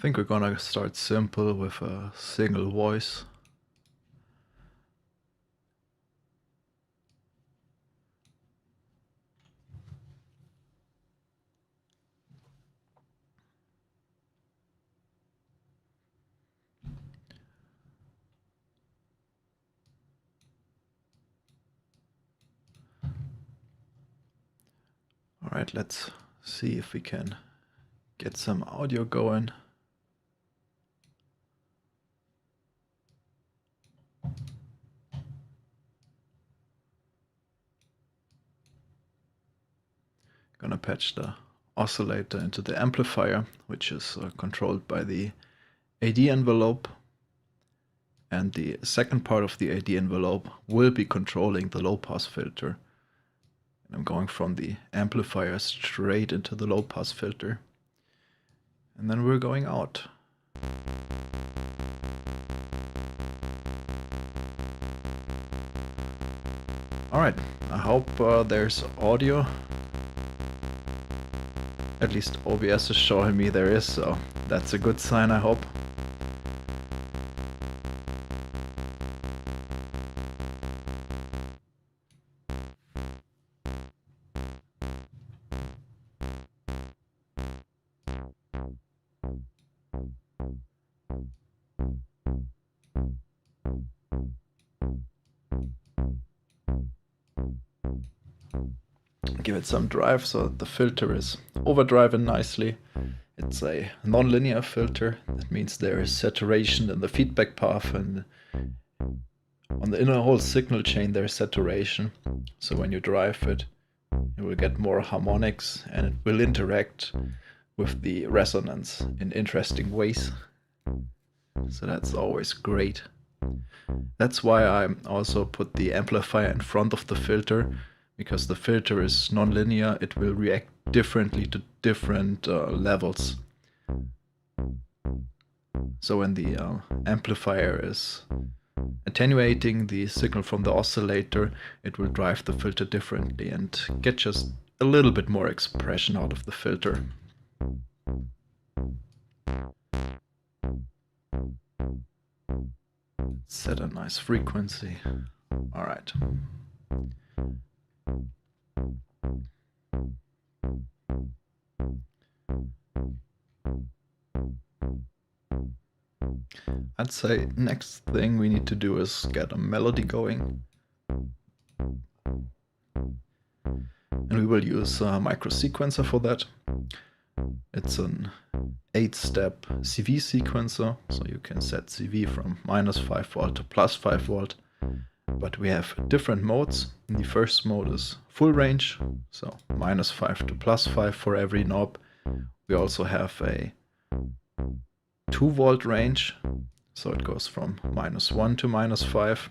think we're gonna start simple with a single voice. Alright, let's see if we can get some audio going. Gonna patch the oscillator into the amplifier, which is controlled by the AD envelope. And the second part of the AD envelope will be controlling the low-pass filter. And I'm going from the amplifier straight into the low-pass filter. And then we're going out. Alright, I hope there's audio. At least OBS is showing me there is, so that's a good sign, I hope. Give it some drive so that the filter is overdriving nicely. It's a non-linear filter. That means there is saturation in the feedback path, and on the inner whole signal chain there is saturation. So when you drive it, you will get more harmonics and it will interact with the resonance in interesting ways. So that's always great. That's why I also put the amplifier in front of the filter. Because the filter is non-linear, it will react differently to different levels. So when the amplifier is attenuating the signal from the oscillator, it will drive the filter differently and get just a little bit more expression out of the filter. Set a nice frequency. All right. I'd say next thing we need to do is get a melody going. And we will use a micro sequencer for that. It's an 8-step CV sequencer, so you can set CV from -5 volt to +5 volt. But we have different modes. The first mode is full range, so -5 to +5 for every knob. We also have a 2 volt range, so it goes from -1 to -5.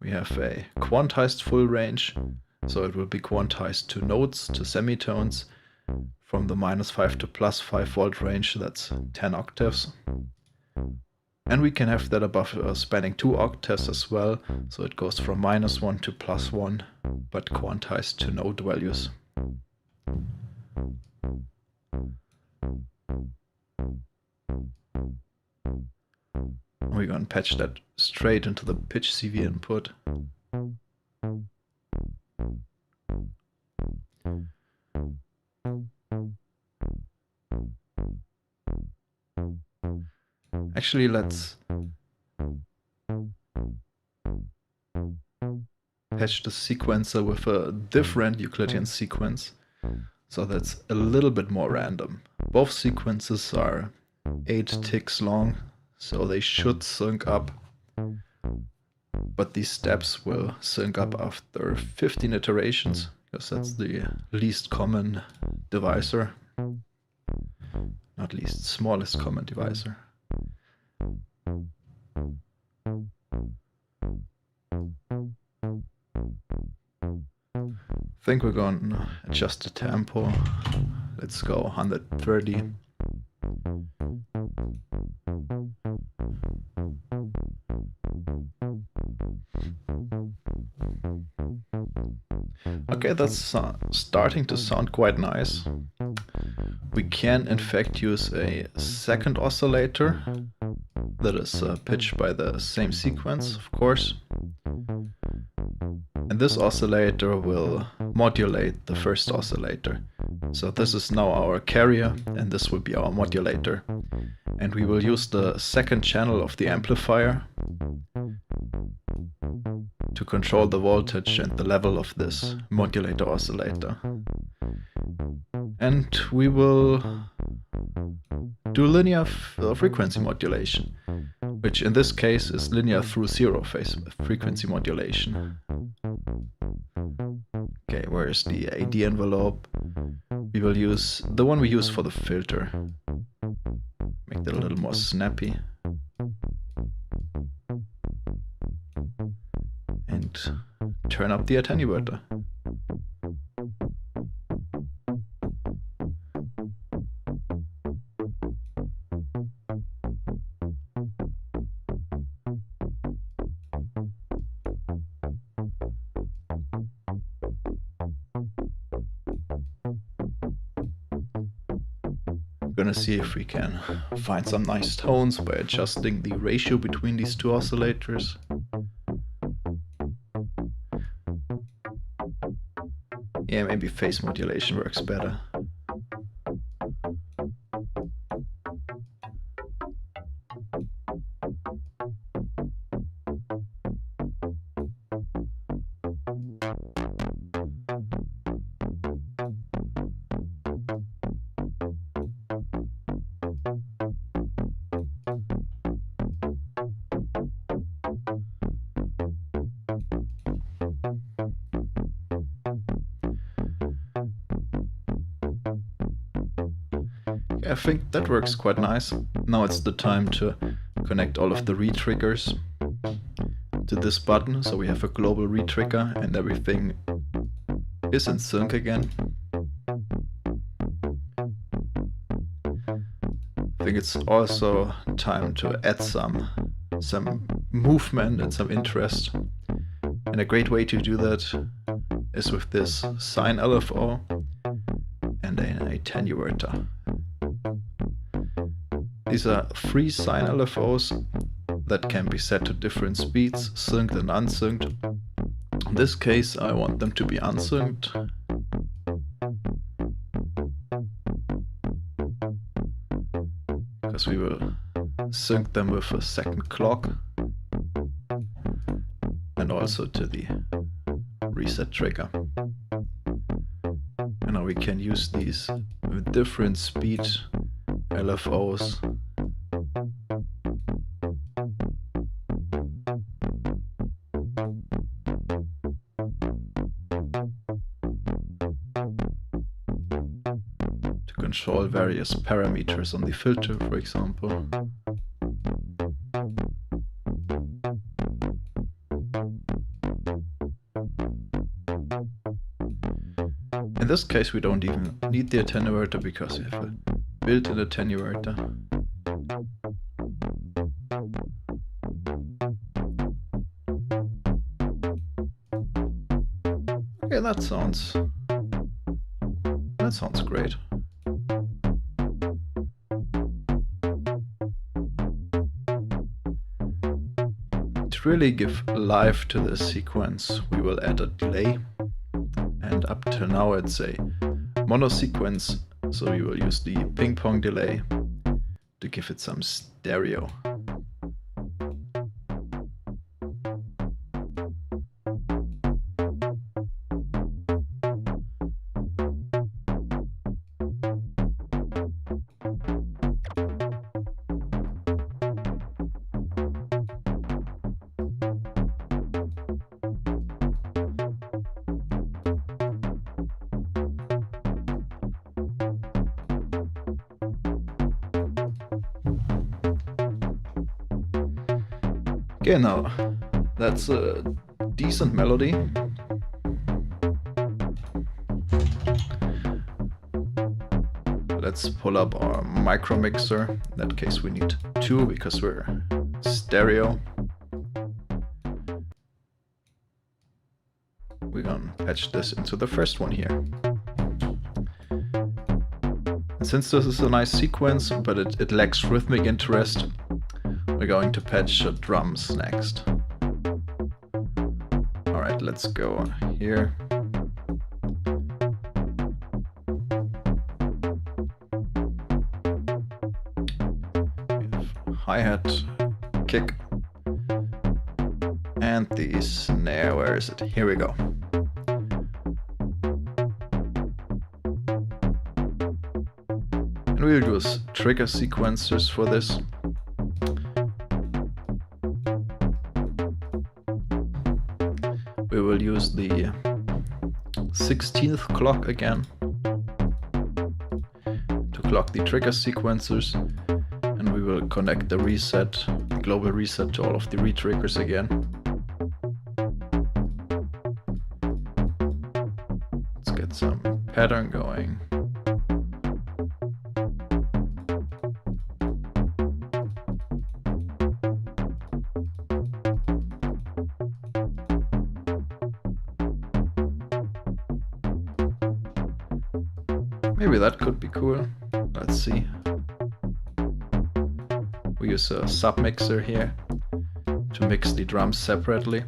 We have a quantized full range, so it will be quantized to notes, to semitones. From the -5 to +5 volt range, that's 10 octaves. And we can have that above spanning 2 octaves as well, so it goes from -1 to +1, but quantized to note values. We're going to patch that straight into the pitch CV input. Actually, let's patch the sequencer with a different Euclidean sequence, so that's a little bit more random. Both sequences are 8 ticks long, so they should sync up, but these steps will sync up after 15 iterations, because that's the least common divisor, not least, smallest common divisor. I think we're going to adjust the tempo. Let's go 130. Okay, that's starting to sound quite nice. We can in fact use a second oscillator that is pitched by the same sequence, of course. And this oscillator will modulate the first oscillator. So this is now our carrier and this will be our modulator. And we will use the second channel of the amplifier to control the voltage and the level of this modulator oscillator. And we will do linear frequency modulation, which in this case is linear through zero phase frequency modulation. Okay, where is the AD envelope? We will use the one we use for the filter. Make that a little more snappy. And turn up the attenuator. Gonna see if we can find some nice tones by adjusting the ratio between these two oscillators. Yeah, maybe phase modulation works better. I think that works quite nice. Now it's the time to connect all of the re-triggers to this button, so we have a global re-trigger and everything is in sync again. I think it's also time to add some movement and some interest. And a great way to do that is with this sine LFO and an attenuator. These are 3 sine LFOs that can be set to different speeds, synced and unsynced. In this case, I want them to be unsynced. Because we will sync them with a second clock. And also to the reset trigger. And now we can use these with different speed LFOs. To control various parameters on the filter, for example. In this case we don't even need the attenuator because we have a built-in attenuator. Okay, that sounds great. To really give life to this sequence, we will add a delay. And up till now it's a mono sequence, so we will use the ping pong delay to give it some stereo. Okay, now that's a decent melody. Let's pull up our micro mixer. In that case we need 2 because we're stereo. We're gonna patch this into the first one here. since this is a nice sequence, but it lacks rhythmic interest, we're going to patch drums next. Alright, let's go here. Hi-hat, kick, and the snare. Where is it? Here we go. And we'll use trigger sequencers for this. We will use the 16th clock again to clock the trigger sequencers. And we will connect the reset, the global reset, to all of the retriggers again. Let's get some pattern going. Maybe that could be cool. Let's see. We use a submixer here to mix the drums separately.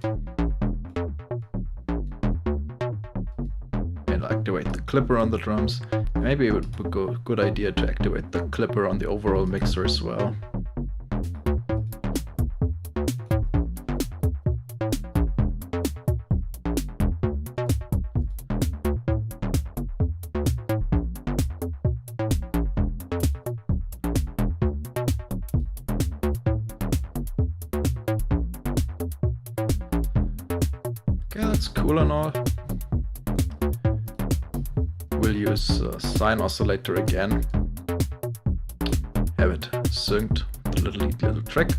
And activate the clipper on the drums. Maybe it would be a good idea to activate the clipper on the overall mixer as well. That's cool and all. We'll use a sine oscillator again. Have it synced with a little track.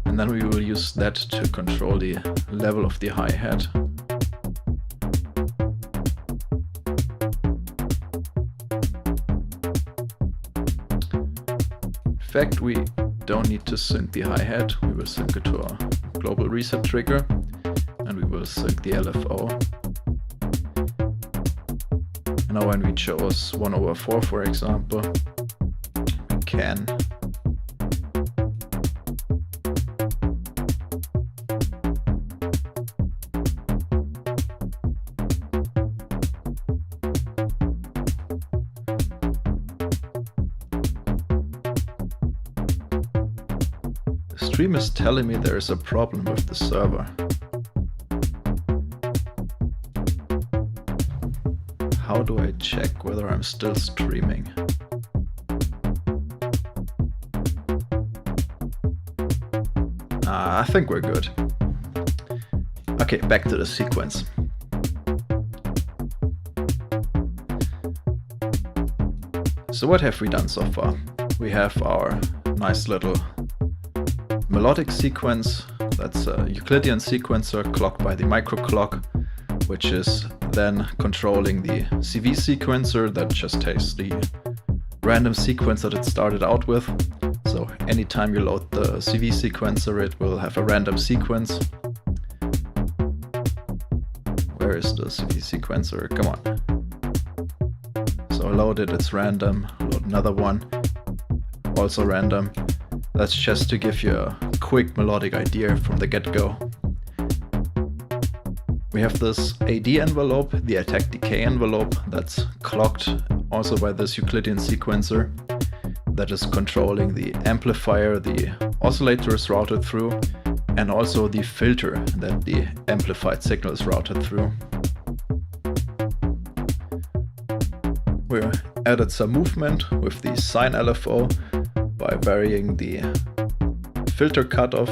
And then we will use that to control the level of the hi-hat. In fact, we don't need to sync the hi-hat. We will sync it to our global reset trigger. And we will sync the LFO. And now when we chose 1/4, for example, we can the stream is telling me there is a problem with the server. How do I check whether I'm still streaming? I think we're good. Okay, back to the sequence. So what have we done so far? We have our nice little melodic sequence. That's a Euclidean sequencer clocked by the microclock, which is then controlling the CV sequencer that just takes the random sequence that it started out with. So anytime you load the CV sequencer, it will have a random sequence. Where is the CV sequencer? Come on. So load it, it's random. Load another one, also random. That's just to give you a quick melodic idea from the get-go. We have this AD envelope, the attack decay envelope, that's clocked also by this Euclidean sequencer that is controlling the amplifier the oscillator is routed through, and also the filter that the amplified signal is routed through. We added some movement with the sine LFO by varying the filter cutoff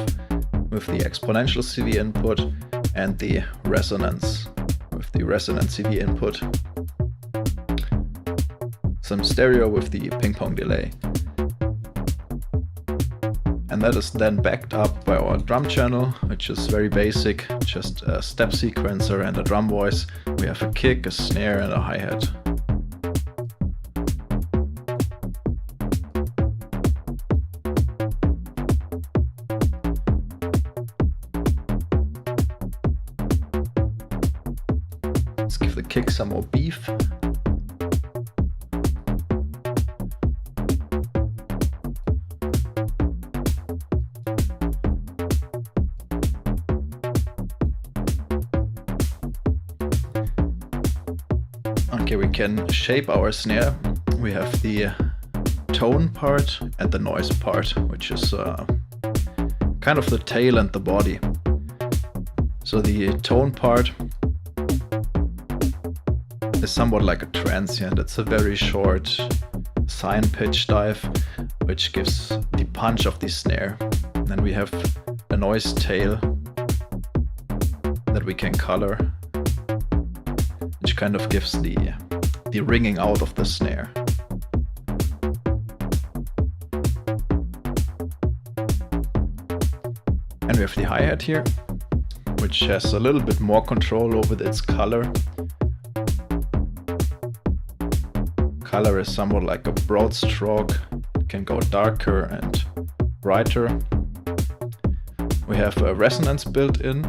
with the exponential CV input and the resonance with the resonant CV input. Some stereo with the ping pong delay. And that is then backed up by our drum channel, which is very basic, just a step sequencer and a drum voice. We have a kick, a snare and a hi-hat. Let's give the kick some more beef. Okay, we can shape our snare. We have the tone part and the noise part, which is kind of the tail and the body. So the tone part is somewhat like a transient. It's a very short sine pitch dive, which gives the punch of the snare. And then we have a noise tail that we can color, which kind of gives the ringing out of the snare. And we have the hi-hat here, which has a little bit more control over its color. Color is somewhat like a broad stroke. It can go darker and brighter. We have a resonance built in.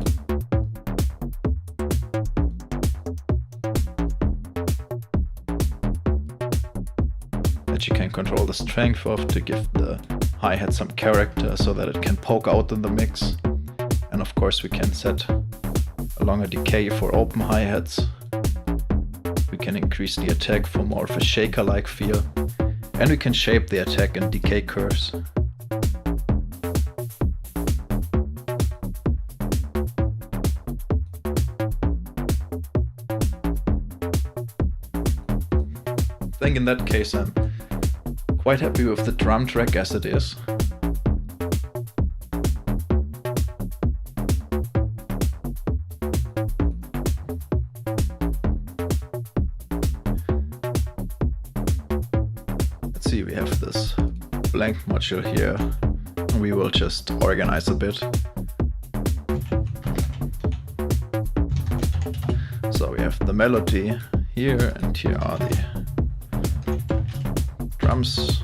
That you can control the strength of to give the hi-hat some character so that it can poke out in the mix. And of course we can set a longer decay for open hi-hats. We can increase the attack for more of a shaker-like feel. And we can shape the attack and decay curves. I think in that case I'm quite happy with the drum track as it is. Let's see, we have this blank module here. We will just organize a bit. So we have the melody here, and here are the drums.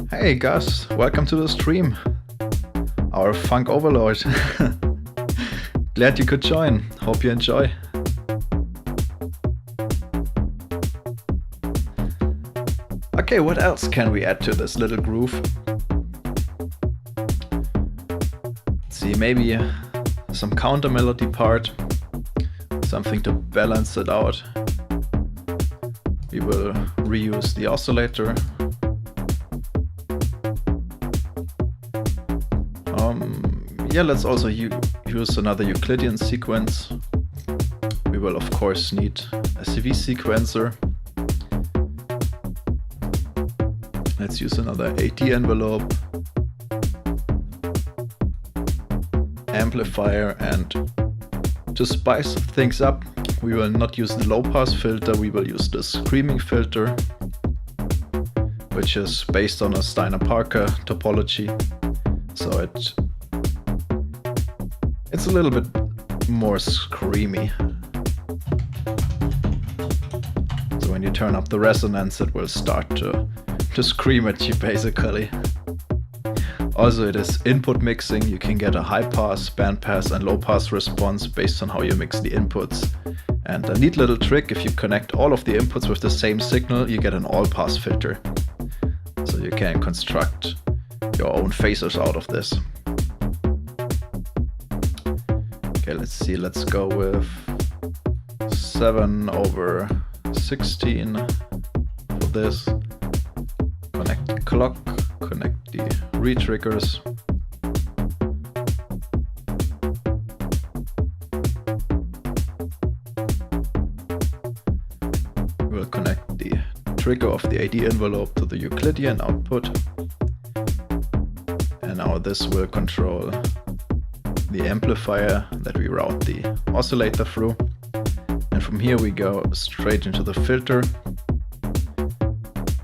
Hey Gus, welcome to the stream. Our funk overlord. Glad you could join. Hope you enjoy. Okay, what else can we add to this little groove? Let's see, maybe some counter melody part. Something to balance it out. We will reuse the oscillator. Yeah, let's also use another Euclidean sequence. We will of course need a CV sequencer. Let's use another AD envelope, amplifier, and to spice things up, we will not use the low pass filter, we will use the screaming filter, which is based on a Steiner-Parker topology. So it's a little bit more screamy. So when you turn up the resonance, it will start to scream at you basically. Also, it is input mixing. You can get a high pass, band pass and low pass response based on how you mix the inputs. And a neat little trick, if you connect all of the inputs with the same signal, you get an all pass filter. So you can construct your own phasers out of this. Okay, let's see, let's go with 7/16 for this. Connect the clock, connect the re-triggers. We'll connect the trigger of the AD envelope to the Euclidean output. And now this will control the amplifier that we route the oscillator through. And from here we go straight into the filter.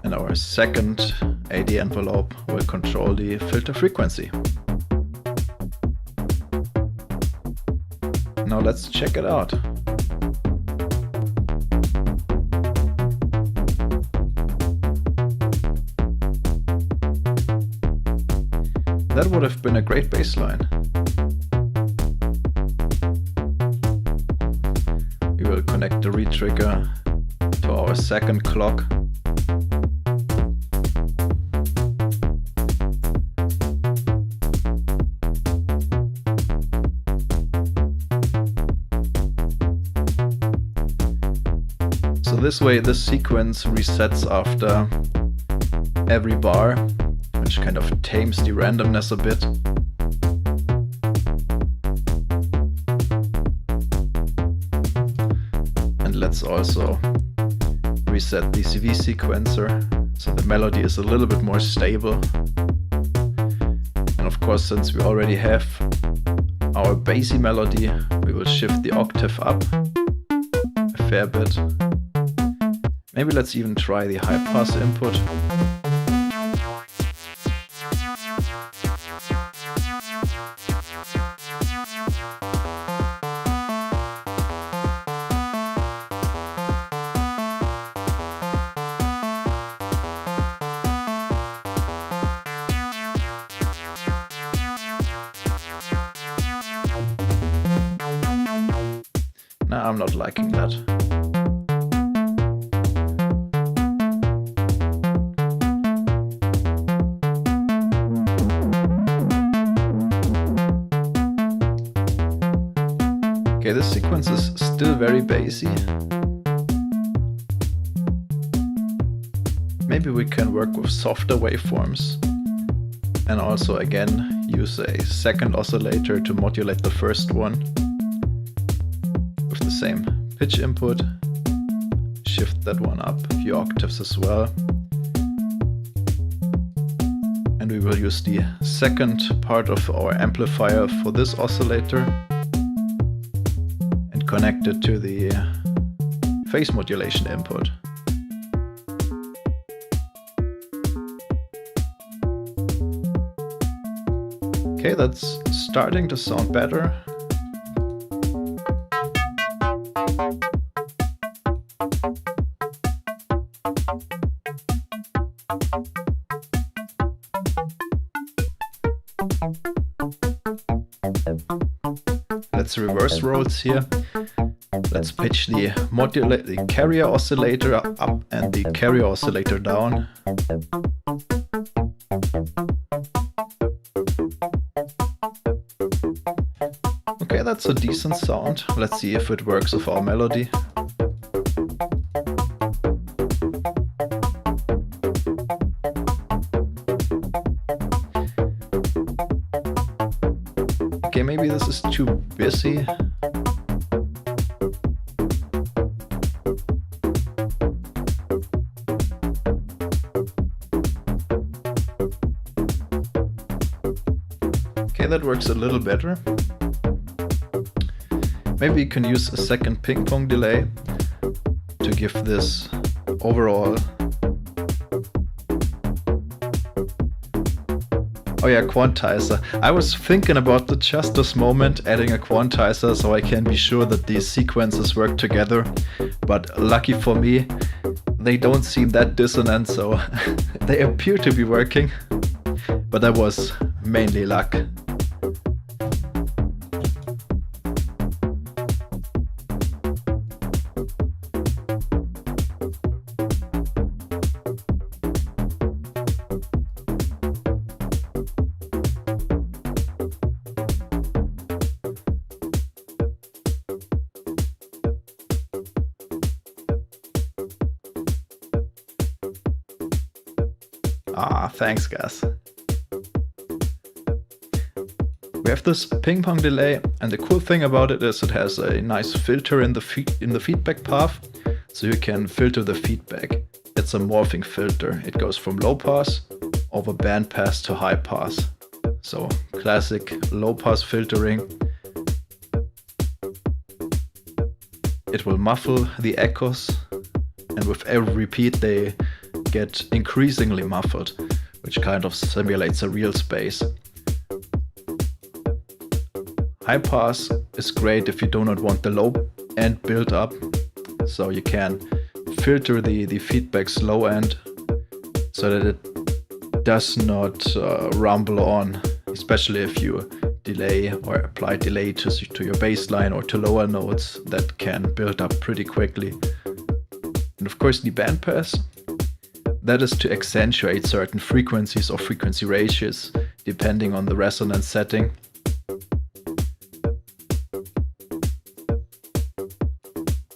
And our second AD envelope will control the filter frequency. Now let's check it out. That would have been a great bass line. We will connect the re-trigger to our second clock. this way, this sequence resets after every bar, which kind of tames the randomness a bit. And let's also reset the CV sequencer, so the melody is a little bit more stable. And of course, since we already have our bassy melody, we will shift the octave up a fair bit. Maybe let's even try the high pass input. Nah, I'm not liking that. Okay, this sequence is still very bassy. Maybe we can work with softer waveforms and also again use a second oscillator to modulate the first one with the same pitch input. Shift that one up a few octaves as well. And we will use the second part of our amplifier for this oscillator and connect it to the phase modulation input. Okay, that's starting to sound better. Let's reverse roles here. Let's pitch the carrier oscillator up and the carrier oscillator down. Okay, that's a decent sound. Let's see if it works with our melody. Okay, maybe this is too busy. Okay, that works a little better. Maybe you can use a second ping pong delay to give this overall. Oh yeah, quantizer. I was thinking about it just this moment, adding a quantizer so I can be sure that these sequences work together. But lucky for me, they don't seem that dissonant, so they appear to be working. But that was mainly luck. Ah, thanks guys. We have this ping pong delay, and the cool thing about it is it has a nice filter in the feedback path, so you can filter the feedback. It's a morphing filter. It goes from low pass over band pass to high pass. So classic low pass filtering. It will muffle the echoes, and with every repeat they get increasingly muffled, which kind of simulates a real space. High pass is great if you do not want the low end build up, so you can filter the feedback's low end so that it does not rumble on, especially if you delay or apply delay to your bass line or to lower notes that can build up pretty quickly. And of course the bandpass, that is to accentuate certain frequencies or frequency ratios depending on the resonance setting.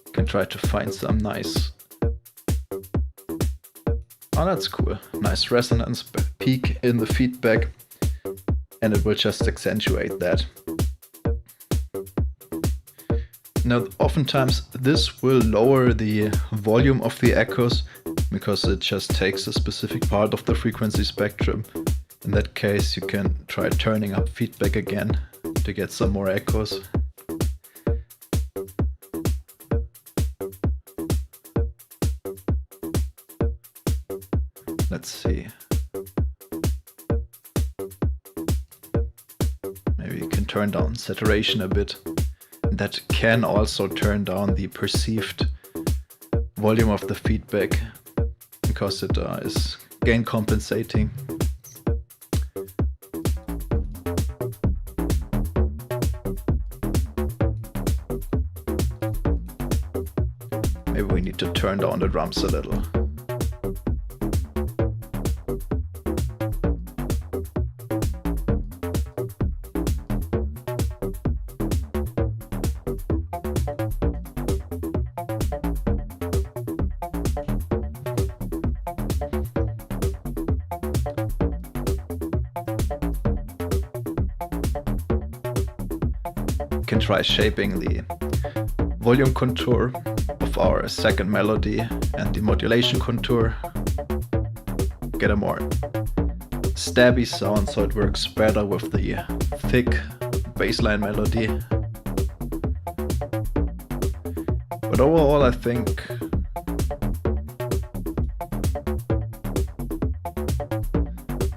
You can try to find some nice Oh, that's cool. Nice resonance peak in the feedback, and it will just accentuate that. Now, oftentimes this will lower the volume of the echoes because it just takes a specific part of the frequency spectrum. In that case, you can try turning up feedback again to get some more echoes. Let's see. Maybe you can turn down saturation a bit. That can also turn down the perceived volume of the feedback because it is gain compensating. Maybe we need to turn down the drums a little. Can try shaping the volume contour of our second melody and the modulation contour. Get a more stabby sound so it works better with the thick bassline melody. But overall I think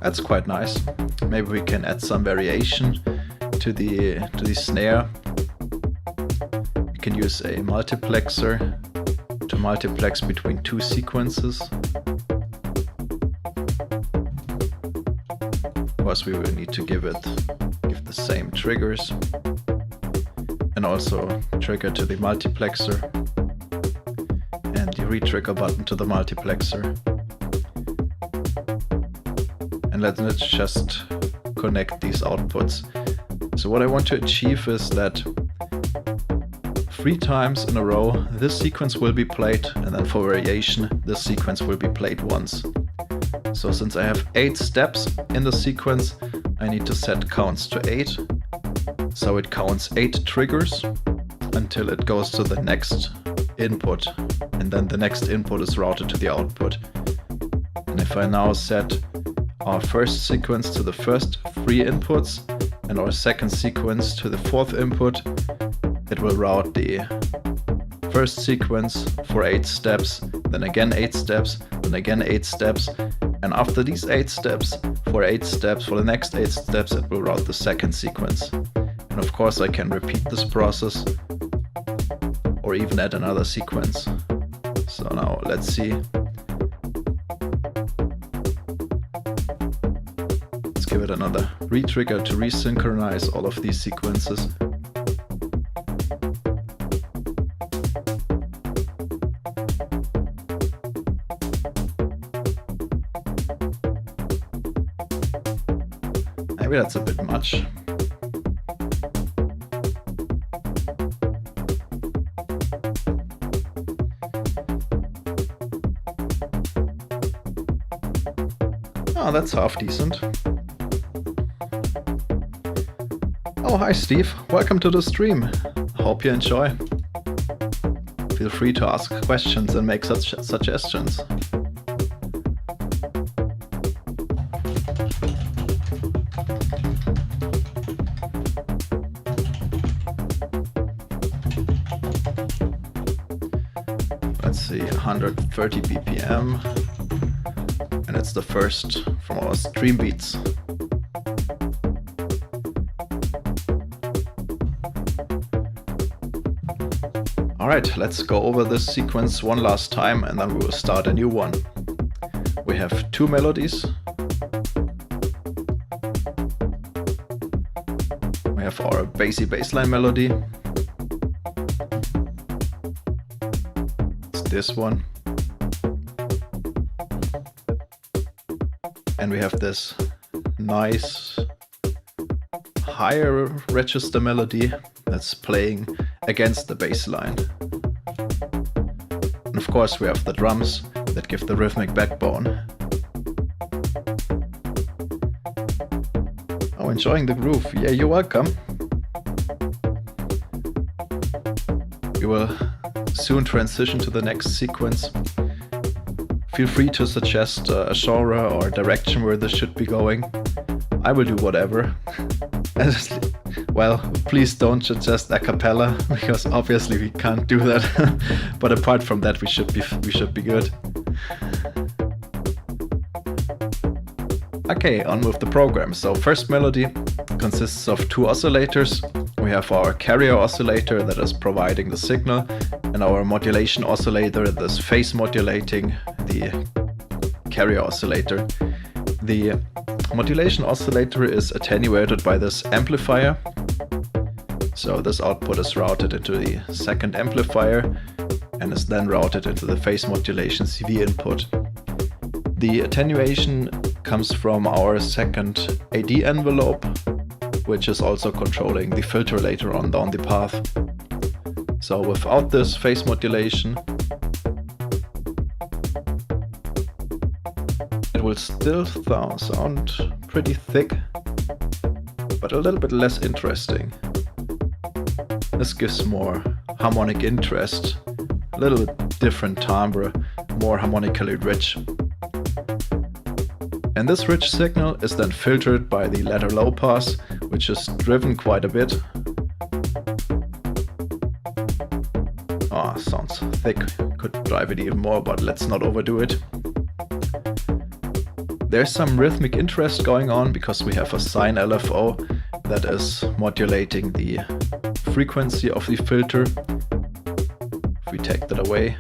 that's quite nice. Maybe we can add some variation to the snare. You can use a multiplexer to multiplex between two sequences. Of course, we will need to give the same triggers and also trigger to the multiplexer and the retrigger button to the multiplexer. And let's just connect these outputs. So what I want to achieve is that 3 times in a row this sequence will be played, and then for variation this sequence will be played once. So since I have 8 steps in the sequence, I need to set counts to 8. So it counts 8 triggers until it goes to the next input, and then the next input is routed to the output. And if I now set our first sequence to the first 3 inputs and our second sequence to the 4th input, it will route the first sequence for 8 steps, then again 8 steps, then again 8 steps, and after these 8 steps, for the next 8 steps, it will route the second sequence. And of course I can repeat this process or even add another sequence. So now let's see. Let's give it another retrigger to resynchronize all of these sequences. Maybe that's a bit much. Oh, that's half decent. Oh, hi Steve, welcome to the stream. Hope you enjoy. Feel free to ask questions and make such suggestions. Let's see, 130 BPM, and it's the first from our stream beats. Alright, let's go over this sequence one last time and then we will start a new one. We have 2 melodies. We have our bassy bassline melody. It's this one. And we have this nice higher register melody that's playing against the bass line. And of course we have the drums that give the rhythmic backbone. Oh, enjoying the groove. Yeah, you're welcome. We will soon transition to the next sequence. Feel free to suggest a genre or direction where this should be going. I will do whatever. Well, please don't suggest a cappella, because obviously we can't do that. But apart from that, we should be good. Okay, on with the program. So first melody consists of two oscillators. We have our carrier oscillator that is providing the signal, and our modulation oscillator that is phase modulating the carrier oscillator. The modulation oscillator is attenuated by this amplifier. So this output is routed into the second amplifier and is then routed into the phase modulation CV input. The attenuation comes from our second AD envelope, which is also controlling the filter later on down the path. So without this phase modulation, it will still sound pretty thick, but a little bit less interesting. This gives more harmonic interest, a little bit different timbre, more harmonically rich. And this rich signal is then filtered by the ladder low pass, which is driven quite a bit. Ah, sounds thick, could drive it even more, but let's not overdo it. There's some rhythmic interest going on because we have a sine LFO that is modulating the frequency of the filter. If we take that away,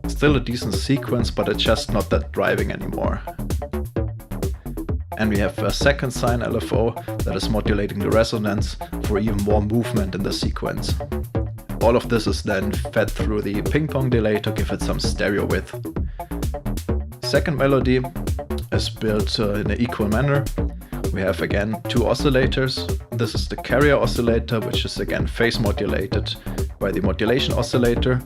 still a decent sequence, but it's just not that driving anymore. And we have a second sine LFO that is modulating the resonance for even more movement in the sequence. All of this is then fed through the ping pong delay to give it some stereo width. Second melody is built in an equal manner. We have again two oscillators. This is the carrier oscillator, which is again phase modulated by the modulation oscillator.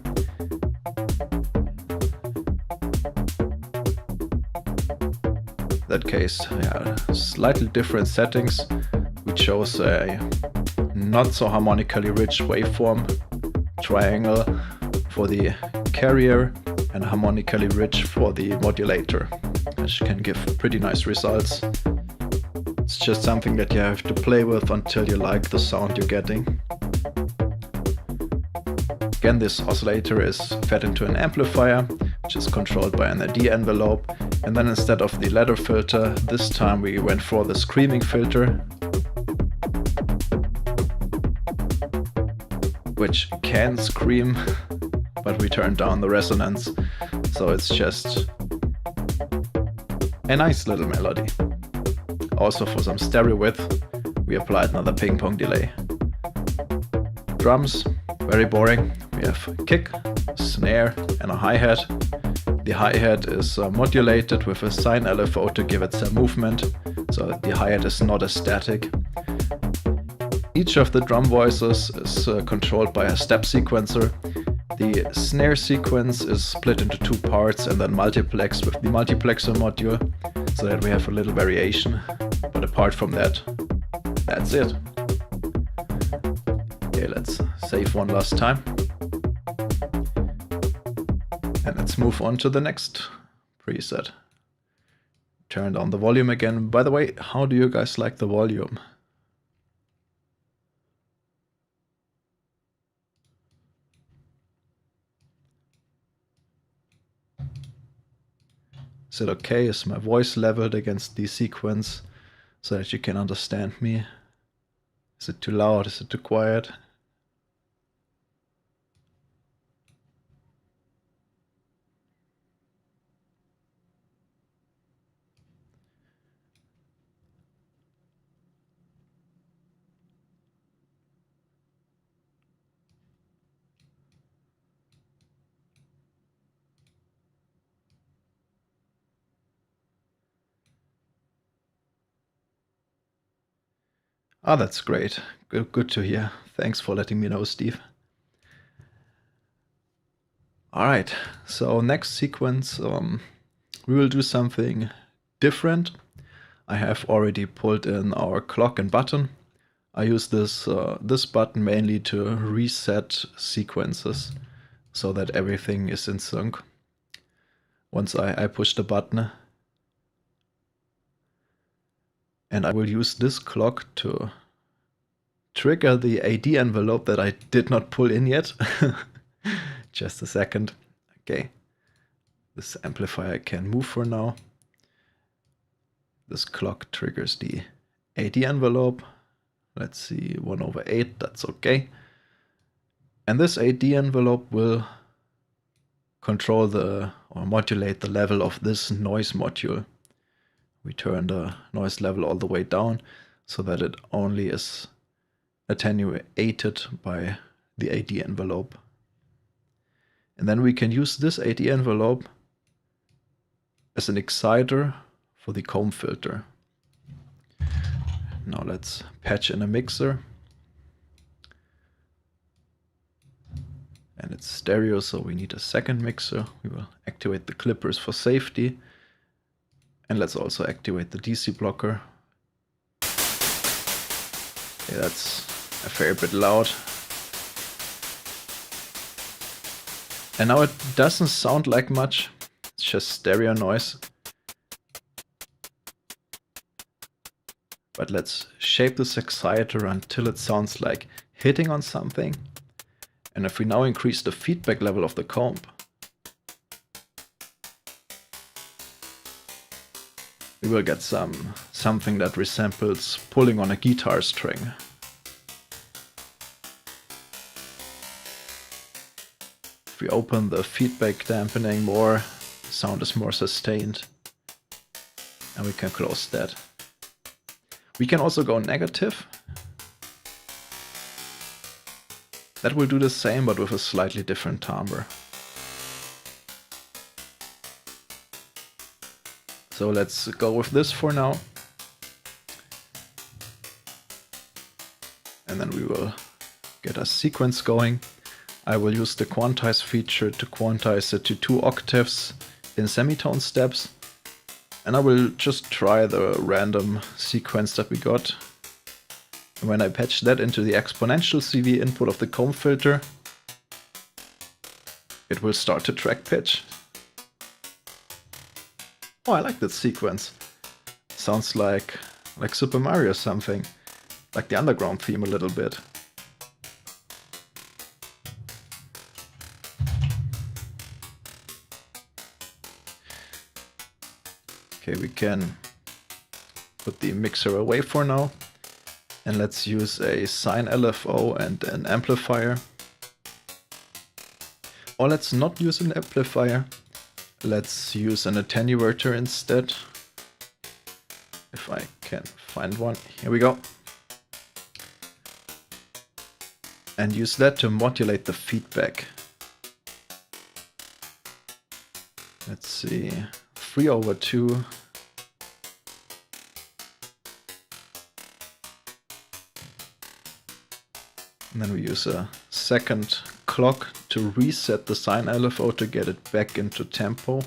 In that case, yeah, slightly different settings. We chose a not so harmonically rich waveform triangle for the carrier and harmonically rich for the modulator, which can give pretty nice results. It's just something that you have to play with until you like the sound you're getting. Again, this oscillator is fed into an amplifier, which is controlled by an AD envelope, and then instead of the ladder filter, this time we went for the screaming filter, which can scream, but we turned down the resonance, so it's just a nice little melody. Also for some stereo width, we applied another ping pong delay. Drums, very boring. We have kick, snare and a hi-hat. The hi-hat is modulated with a sine LFO to give it some movement, so the hi-hat is not as static. Each of the drum voices is controlled by a step sequencer. The snare sequence is split into two parts and then multiplexed with the multiplexer module, so that we have a little variation. But apart from that, that's it. Okay, let's save one last time. And let's move on to the next preset. Turn down the volume again. By the way, how do you guys like the volume? Is it okay? Is my voice leveled against the sequence so that you can understand me? Is it too loud? Is it too quiet? Ah, that's great. Good to hear. Thanks for letting me know, Steve. Alright, so next sequence, we will do something different. I have already pulled in our clock and button. I use this button mainly to reset sequences so that everything is in sync. Once I push the button, and I will use this clock to trigger the AD envelope that I did not pull in yet. Just a second. Okay, this amplifier can move for now. This clock triggers the AD envelope. Let's see, 1/8, that's okay. And this AD envelope will control or modulate the level of this noise module. We turn the noise level all the way down so that it only is attenuated by the AD envelope. And then we can use this AD envelope as an exciter for the comb filter. Now let's patch in a mixer. And it's stereo, so we need a second mixer. We will activate the clippers for safety. And let's also activate the DC blocker. Okay, that's a fair bit loud. And now it doesn't sound like much. It's just stereo noise. But let's shape this exciter until it sounds like hitting on something. And if we now increase the feedback level of the comb, we will get something that resembles pulling on a guitar string. If we open the feedback dampening more, the sound is more sustained. And we can close that. We can also go negative. That will do the same, but with a slightly different timbre. So let's go with this for now. And then we will get a sequence going. I will use the quantize feature to quantize it to 2 octaves in semitone steps. And I will just try the random sequence that we got. And when I patch that into the exponential CV input of the comb filter, it will start to track pitch. Oh, I like that sequence. Sounds like Super Mario or something. Like the underground theme a little bit. Okay, we can put the mixer away for now. And let's use a sine LFO and an amplifier. Or let's not use an amplifier. Let's use an attenuator instead. If I can find one. Here we go. And use that to modulate the feedback. Let's see. 3/2. And then we use a second clock to reset the sine LFO to get it back into tempo.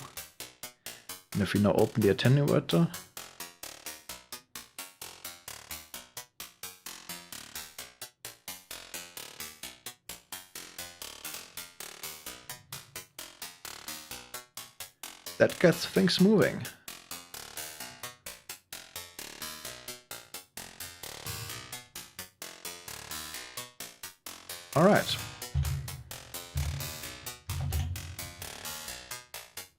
And if we now open the attenuator, that gets things moving. All right.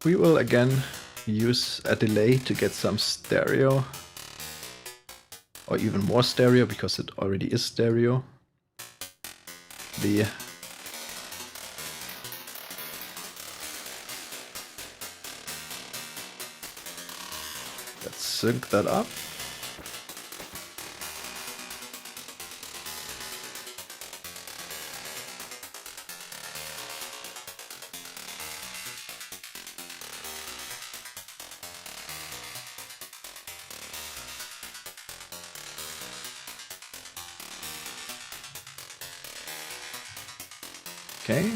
We will again use a delay to get some stereo, or even more stereo because it already is stereo. Let's sync that up. Okay.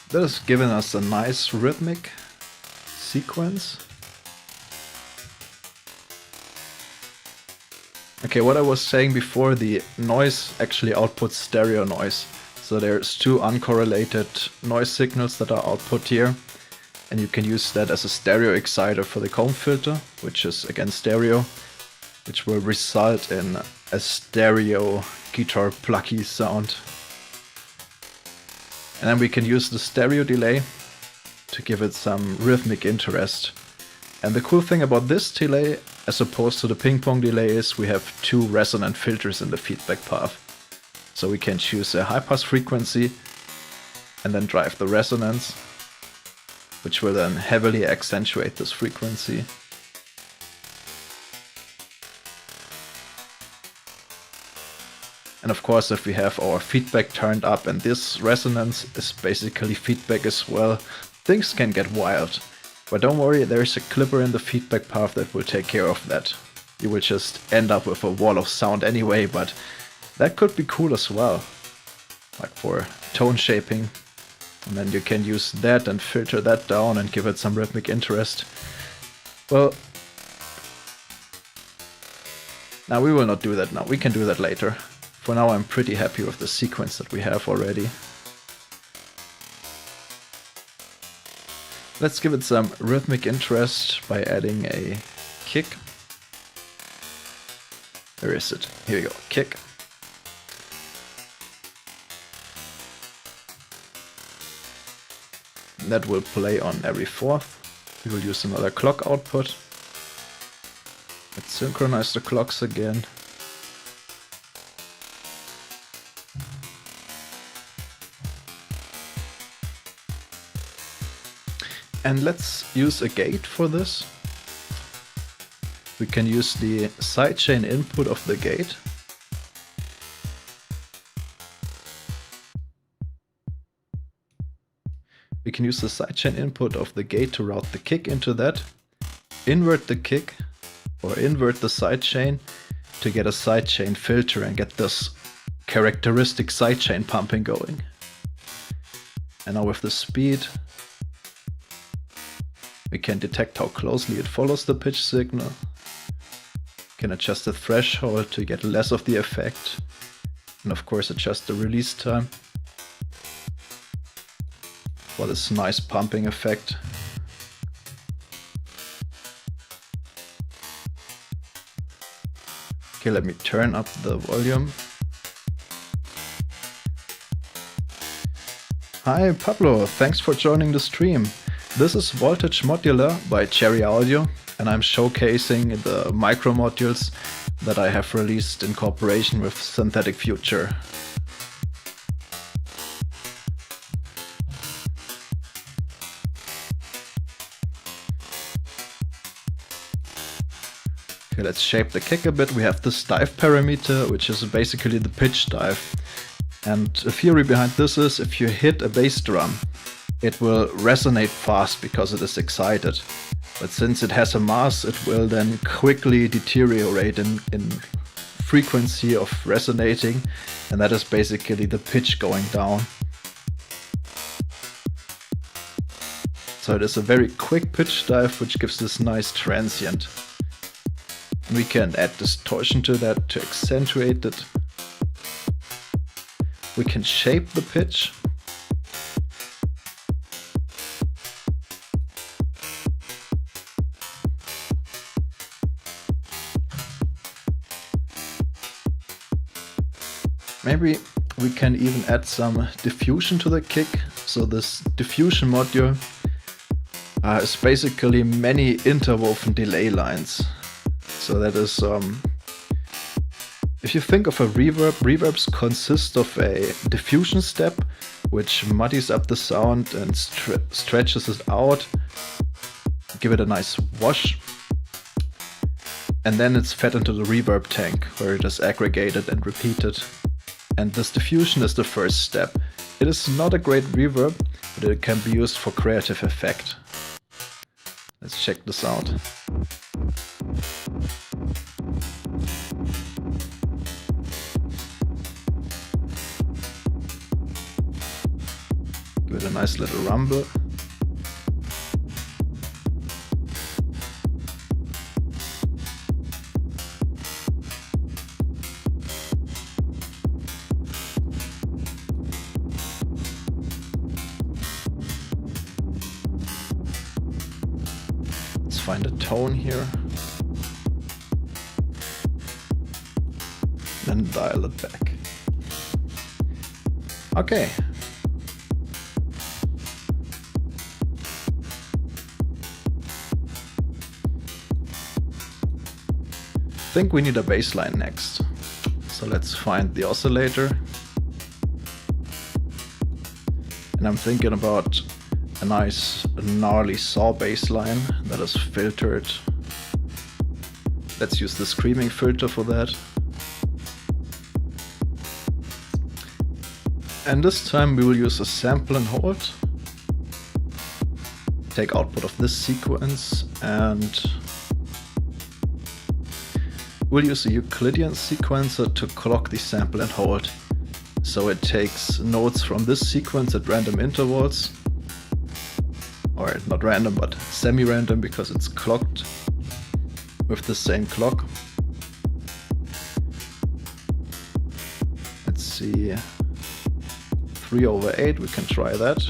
That has given us a nice rhythmic sequence. Okay, what I was saying before, the noise actually outputs stereo noise. So there's two uncorrelated noise signals that are output here. And you can use that as a stereo exciter for the comb filter, which is again stereo, which will result in a stereo guitar plucky sound. And then we can use the stereo delay to give it some rhythmic interest. And the cool thing about this delay, as opposed to the ping pong delay, is we have two resonant filters in the feedback path. So we can choose a high pass frequency and then drive the resonance, which will then heavily accentuate this frequency. And of course, if we have our feedback turned up and this resonance is basically feedback as well, things can get wild. But don't worry, there's a clipper in the feedback path that will take care of that. You will just end up with a wall of sound anyway, but that could be cool as well. Like for tone shaping. And then you can use that and filter that down and give it some rhythmic interest. Well, now we will not do that now. We can do that later. For now, I'm pretty happy with the sequence that we have already. Let's give it some rhythmic interest by adding a kick. Where is it? Here we go, kick. That will play on every fourth. We will use another clock output. Let's synchronize the clocks again. And let's use a gate for this. We can use the sidechain input of the gate. We can use the sidechain input of the gate to route the kick into that, invert the kick or invert the sidechain to get a sidechain filter and get this characteristic sidechain pumping going. And now with the speed, we can detect how closely it follows the pitch signal. We can adjust the threshold to get less of the effect, and of course adjust the release time for this nice pumping effect. Okay, let me turn up the volume. Hi Pablo, thanks for joining the stream. This is Voltage Modular by Cherry Audio, and I'm showcasing the micro modules that I have released in cooperation with Synthetic Future. Okay, let's shape the kick a bit. We have this dive parameter, which is basically the pitch dive. And the theory behind this is if you hit a bass drum, it will resonate fast because it is excited. But since it has a mass, it will then quickly deteriorate in frequency of resonating, and that is basically the pitch going down. So it is a very quick pitch dive, which gives this nice transient. We can add distortion to that to accentuate it. We can shape the pitch. Maybe we can even add some diffusion to the kick. So this diffusion module is basically many interwoven delay lines. So that is, if you think of a reverb, reverbs consist of a diffusion step, which muddies up the sound and stretches it out, give it a nice wash. And then it's fed into the reverb tank, where it is aggregated and repeated. And this diffusion is the first step. It is not a great reverb, but it can be used for creative effect. Let's check this out. Give it a nice little rumble. Let's find a tone here. Then dial it back. Okay. I think we need a bass line next. So let's find the oscillator. And I'm thinking about a nice gnarly saw bass line that is filtered. Let's use the screaming filter for that. And this time we will use a sample and hold. Take output of this sequence and we'll use a Euclidean sequencer to clock the sample and hold. So it takes notes from this sequence at random intervals. Or not random, but semi-random because it's clocked with the same clock. Let's see. 3/8, we can try that.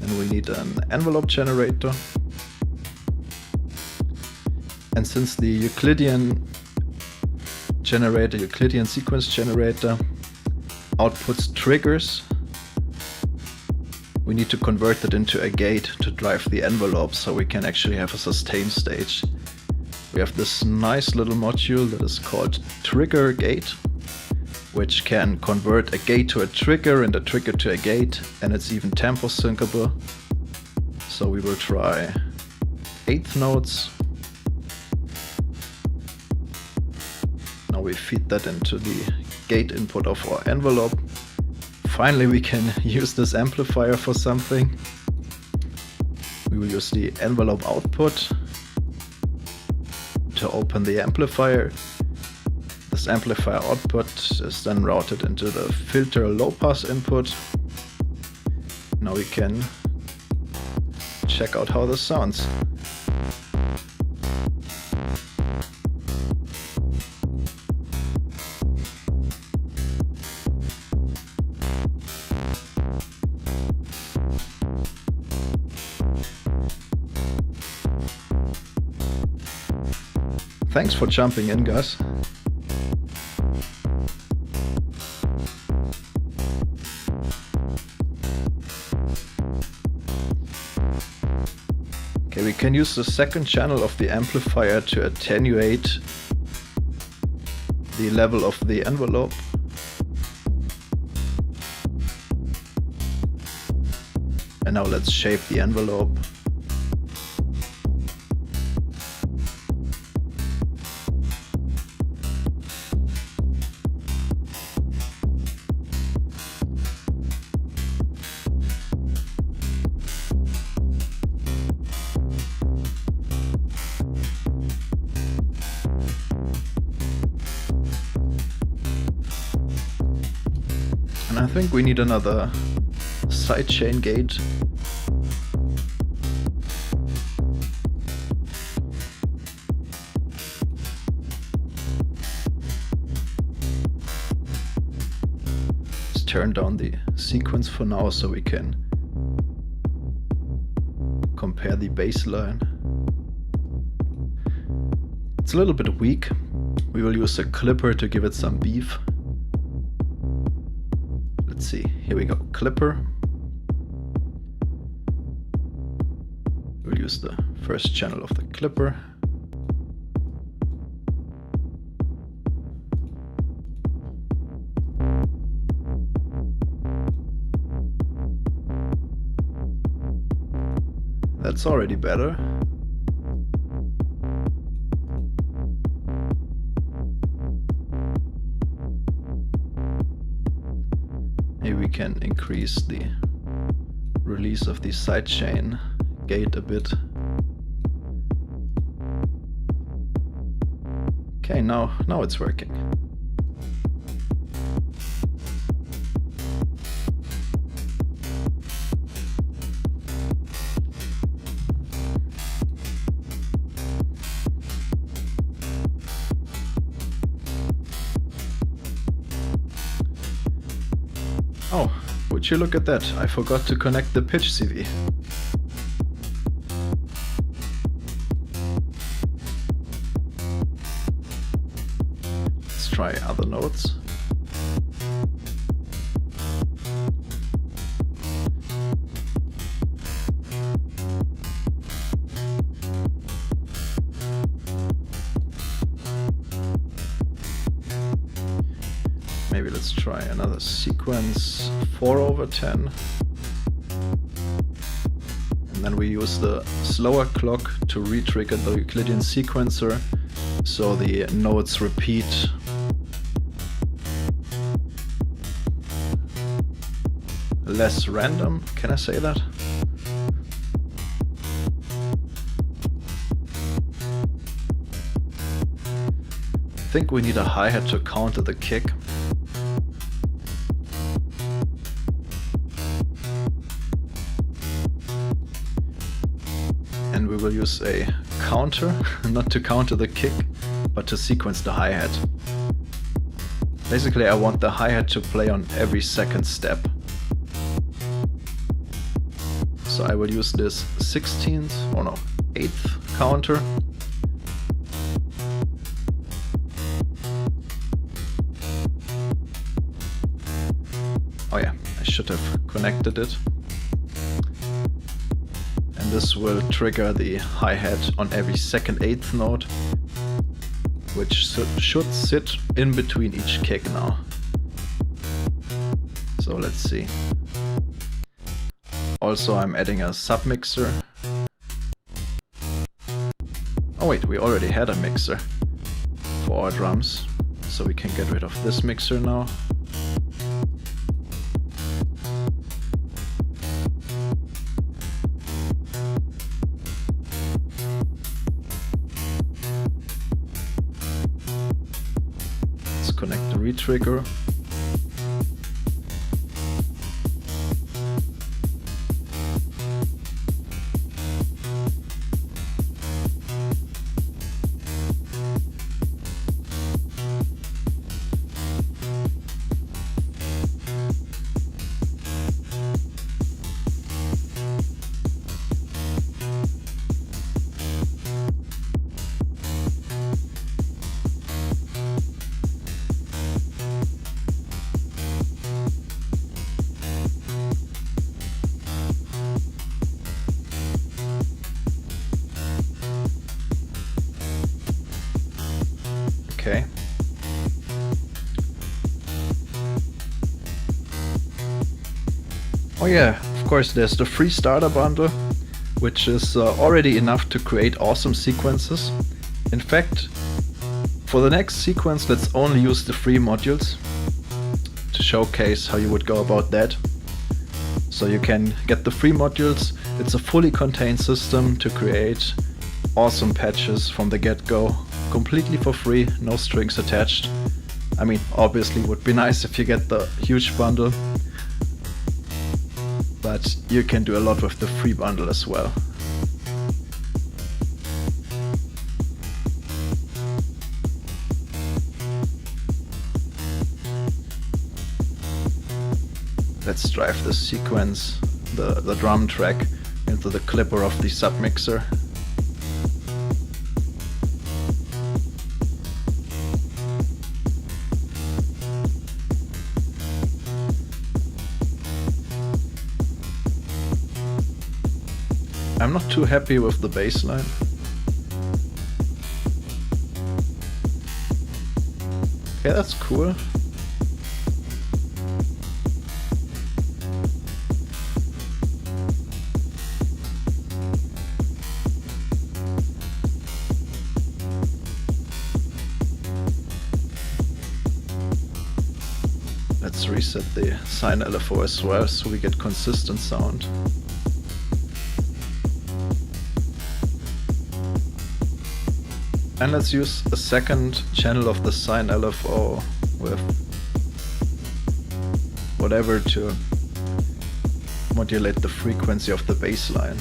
And we need an envelope generator. And since the Euclidean sequence generator outputs triggers, we need to convert it into a gate to drive the envelope so we can actually have a sustain stage. We have this nice little module that is called trigger gate, which can convert a gate to a trigger and a trigger to a gate, and it's even tempo syncable. So we will try 8th notes. Now we feed that into the gate input of our envelope. Finally we can use this amplifier for something. We will use the envelope output to open the amplifier. This amplifier output is then routed into the filter low pass input. Now we can check out how this sounds. Thanks for jumping in, guys. Okay, we can use the second channel of the amplifier to attenuate the level of the envelope. And now let's shape the envelope. And I think we need another sidechain gate. Let's turn down the sequence for now so we can compare the baseline. It's a little bit weak. We will use a clipper to give it some beef. Let's see, here we go, clipper. We'll use the first channel of the clipper. That's already better. Maybe we can increase the release of the sidechain gate a bit. Okay, now it's working. would you look at that, I forgot to connect the pitch CV. Let's try other notes. Maybe let's try another sequence 4/10. And then we use the slower clock to re-trigger the Euclidean sequencer so the notes repeat. Less random, can I say that? I think we need a hi-hat to counter the kick. And we will use a counter, not to counter the kick, but to sequence the hi-hat. Basically, I want the hi-hat to play on every second step. So I will use this 16th, or no, 8th counter. Oh yeah, I should have connected it. And this will trigger the hi-hat on every second 8th note, which should sit in between each kick now. So let's see. Also, I'm adding a submixer. Oh wait, we already had a mixer for our drums, so we can get rid of this mixer now. Let's connect the re-trigger. Okay. Oh yeah, of course there's the free starter bundle, which is already enough to create awesome sequences. In fact, for the next sequence, let's only use the free modules to showcase how you would go about that. So you can get the free modules. It's a fully contained system to create awesome patches from the get-go, completely for free, no strings attached. I mean, obviously it would be nice if you get the huge bundle, but you can do a lot with the free bundle as well. Let's drive the sequence, the drum track, into the clipper of the submixer. I'm not too happy with the bass line. Okay, that's cool. Let's reset the sine LFO as well so we get consistent sound. And let's use a second channel of the sine LFO with whatever to modulate the frequency of the bass line.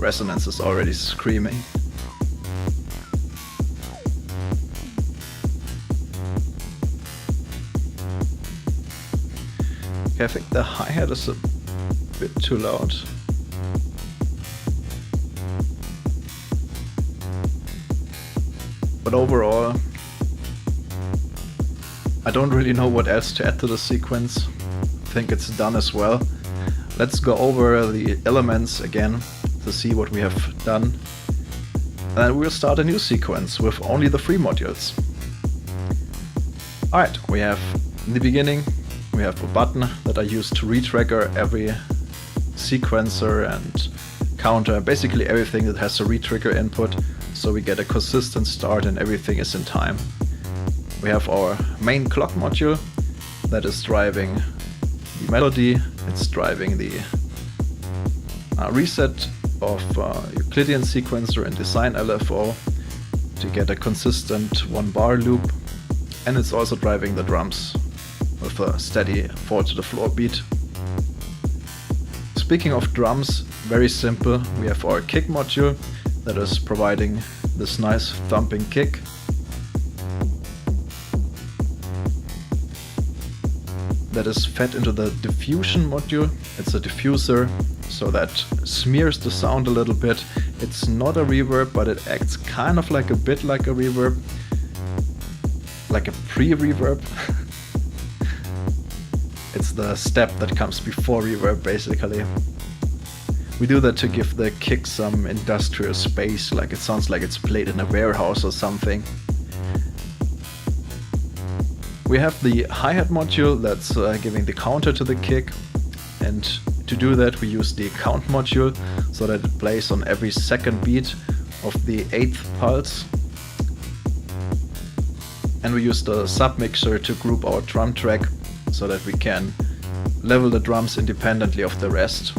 resonance is already screaming. Okay, I think the hi-hat is a bit too loud. But overall, I don't really know what else to add to the sequence. I think it's done as well. Let's go over the elements again to see what we have done. And we'll start a new sequence with only the 3 modules. Alright, we have in the beginning, we have a button that I use to retrigger every sequencer and counter, basically everything that has a retrigger input, so we get a consistent start and everything is in time. We have our main clock module that is driving the melody, it's driving the reset of Euclidean sequencer and design LFO to get a consistent 1 bar loop, and it's also driving the drums with a steady 4 to the floor beat. Speaking of drums, very simple, we have our kick module that is providing this nice thumping kick. That is fed into the diffusion module. It's a diffuser, so that smears the sound a little bit. It's not a reverb, but it acts kind of like a bit like a reverb, like a pre-reverb. It's the step that comes before reverb, basically. We do that to give the kick some industrial space, like it sounds like it's played in a warehouse or something. We have the hi-hat module that's giving the counter to the kick, and to do that we use the count module so that it plays on every second beat of the 8th pulse. And we use the submixer to group our drum track so that we can level the drums independently of the rest.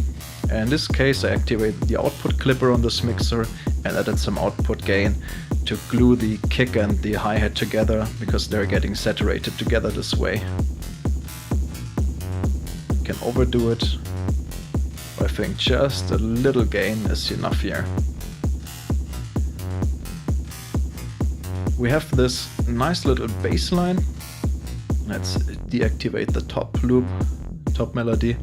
In this case I activated the output clipper on this mixer and added some output gain to glue the kick and the hi-hat together, because they're getting saturated together this way. You can overdo it, but I think just a little gain is enough here. We have this nice little bass line. Let's deactivate the top loop, top melody.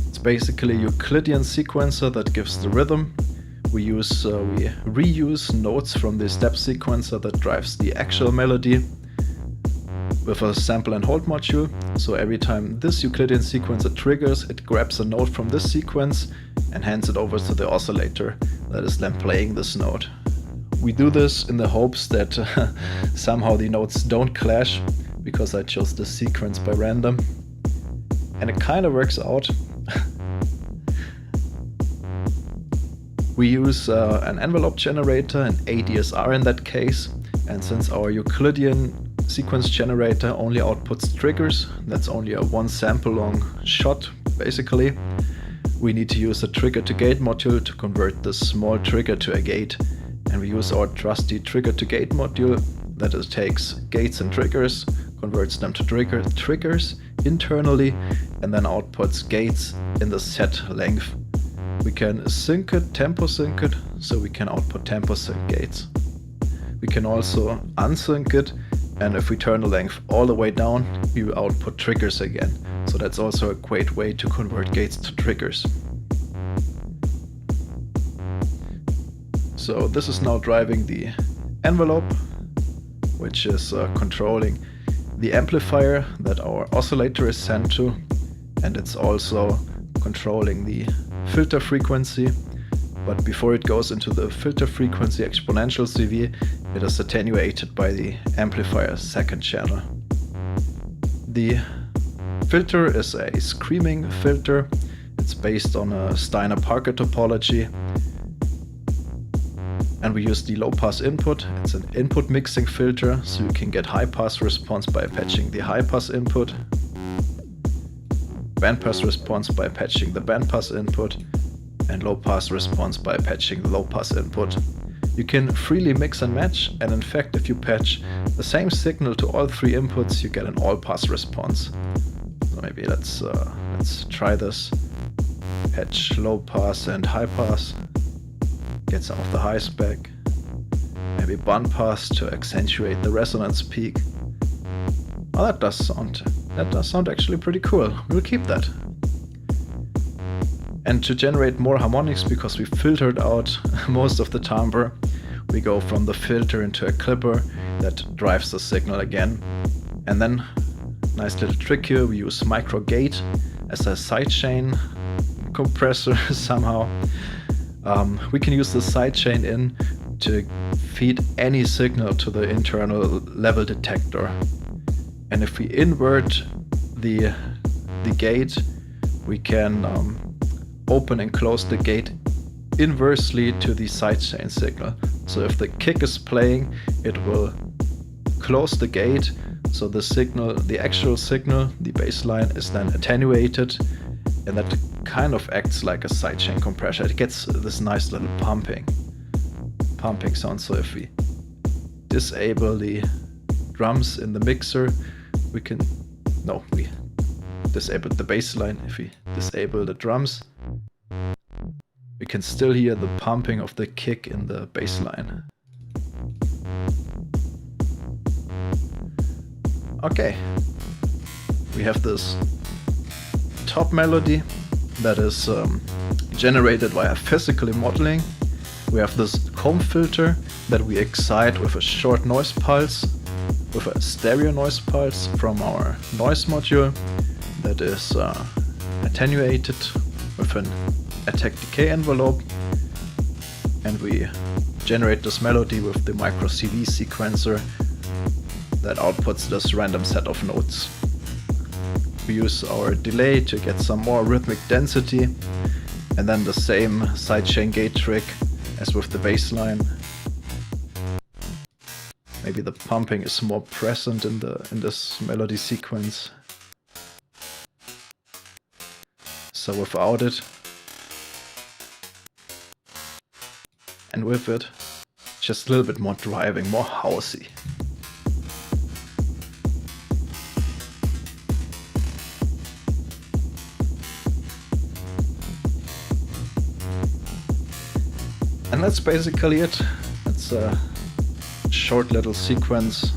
It's basically a Euclidean sequencer that gives the rhythm. We reuse notes from the step sequencer that drives the actual melody with a sample and hold module. So every time this Euclidean sequencer triggers, it grabs a note from this sequence and hands it over to the oscillator that is then playing this note. We do this in the hopes that somehow the notes don't clash, because I chose this sequence by random. And it kind of works out. We use an envelope generator, an ADSR in that case, and since our Euclidean sequence generator only outputs triggers, that's only a 1 sample long shot basically, we need to use a trigger to gate module to convert this small trigger to a gate. And we use our trusty trigger to gate module that takes gates and triggers, converts them to triggers internally, and then outputs gates in the set length. We can sync it, tempo sync it, so we can output tempo sync gates. We can also unsync it, and if we turn the length all the way down, we will output triggers again. So that's also a great way to convert gates to triggers. So this is now driving the envelope, which is controlling the amplifier that our oscillator is sent to, and it's also controlling the filter frequency. But before it goes into the filter frequency exponential CV, it is attenuated by the amplifier's second channel. The filter is a screaming filter. It's based on a Steiner-Parker topology. And we use the low-pass input. It's an input mixing filter, so you can get high-pass response by patching the high-pass input, bandpass response by patching the bandpass input, and low-pass response by patching the low-pass input. You can freely mix and match, and in fact if you patch the same signal to all 3 inputs, you get an all-pass response. So maybe let's try this. patch low pass and high pass, get some of the highs back, maybe band pass to accentuate the resonance peak. Oh, that does sound actually pretty cool. We'll keep that. And to generate more harmonics, because we filtered out most of the timbre, we go from the filter into a clipper that drives the signal again. And then, nice little trick here, we use micro gate as a sidechain compressor somehow. We can use the sidechain in to feed any signal to the internal level detector. And if we invert the gate, we can open and close the gate inversely to the sidechain signal. So if the kick is playing, it will close the gate, so the signal, the actual signal, the bassline, is then attenuated, and that kind of acts like a sidechain compressor. It gets this nice little pumping sound. So if we disable the drums in the mixer, we disabled the bassline. If we disable the drums, we can still hear the pumping of the kick in the bassline. Okay, we have this top melody that is generated via physical modeling. We have this comb filter that we excite with a short noise pulse, with a stereo noise pulse from our noise module that is attenuated with an attack decay envelope, and we generate this melody with the micro CV sequencer that outputs this random set of notes. We use our delay to get some more rhythmic density, and then the same sidechain gate trick as with the bassline. Maybe the pumping is more present in this melody sequence. So without it, and with it, just a little bit more driving, more housey. And that's basically it. It's a short little sequence.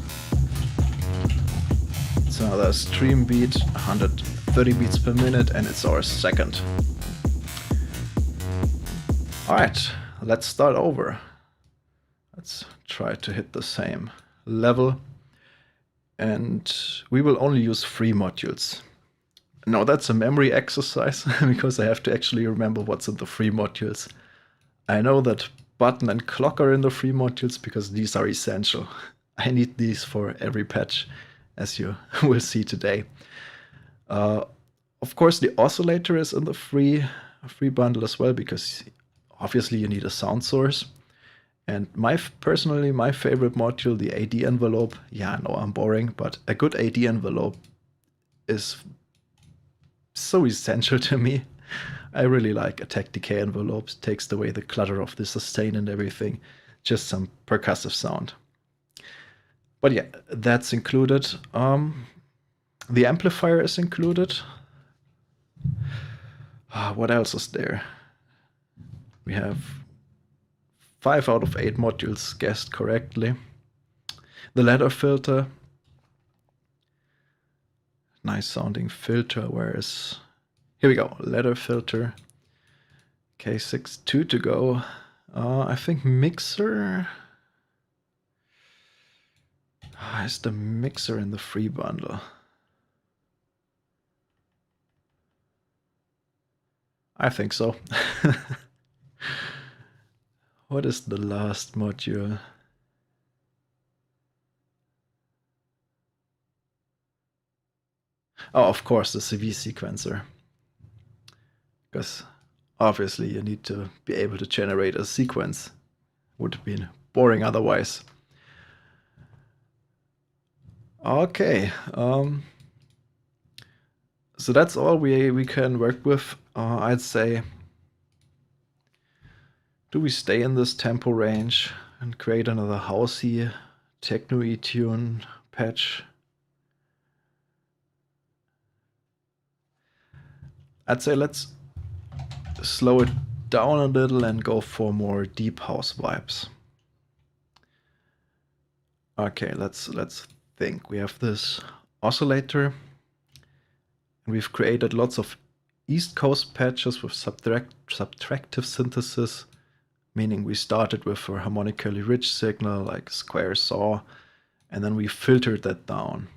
It's another stream beat, 130 beats per minute, and it's our second. Alright, let's start over. Let's try to hit the same level. And we will only use 3 modules. Now that's a memory exercise, because I have to actually remember what's in the 3 modules. I know that button and clock are in the 3 modules because these are essential. I need these for every patch, as you will see today. Of course, the oscillator is in the free bundle as well, because obviously you need a sound source. And personally, my favorite module, the AD envelope, yeah, I know I'm boring, but a good AD envelope is so essential to me. I really like attack decay envelopes, takes away the clutter of the sustain and everything, just some percussive sound. But yeah, that's included. The amplifier is included. What else is there? We have 5 out of 8 modules guessed correctly. The ladder filter, nice sounding filter, whereas here we go, ladder filter, K6, 2 to go. I think mixer, is the mixer in the free bundle? I think so. What is the last module? Oh, of course, the CV sequencer. Because obviously you need to be able to generate a sequence. Would have been boring otherwise. Okay. So that's all we can work with. I'd say, do we stay in this tempo range and create another housey techno-y tune patch? I'd say let's slow it down a little and go for more deep house vibes. Okay, let's think. We have this oscillator. We've created lots of East Coast patches with subtractive synthesis, meaning we started with a harmonically rich signal like square saw, and then we filtered that down.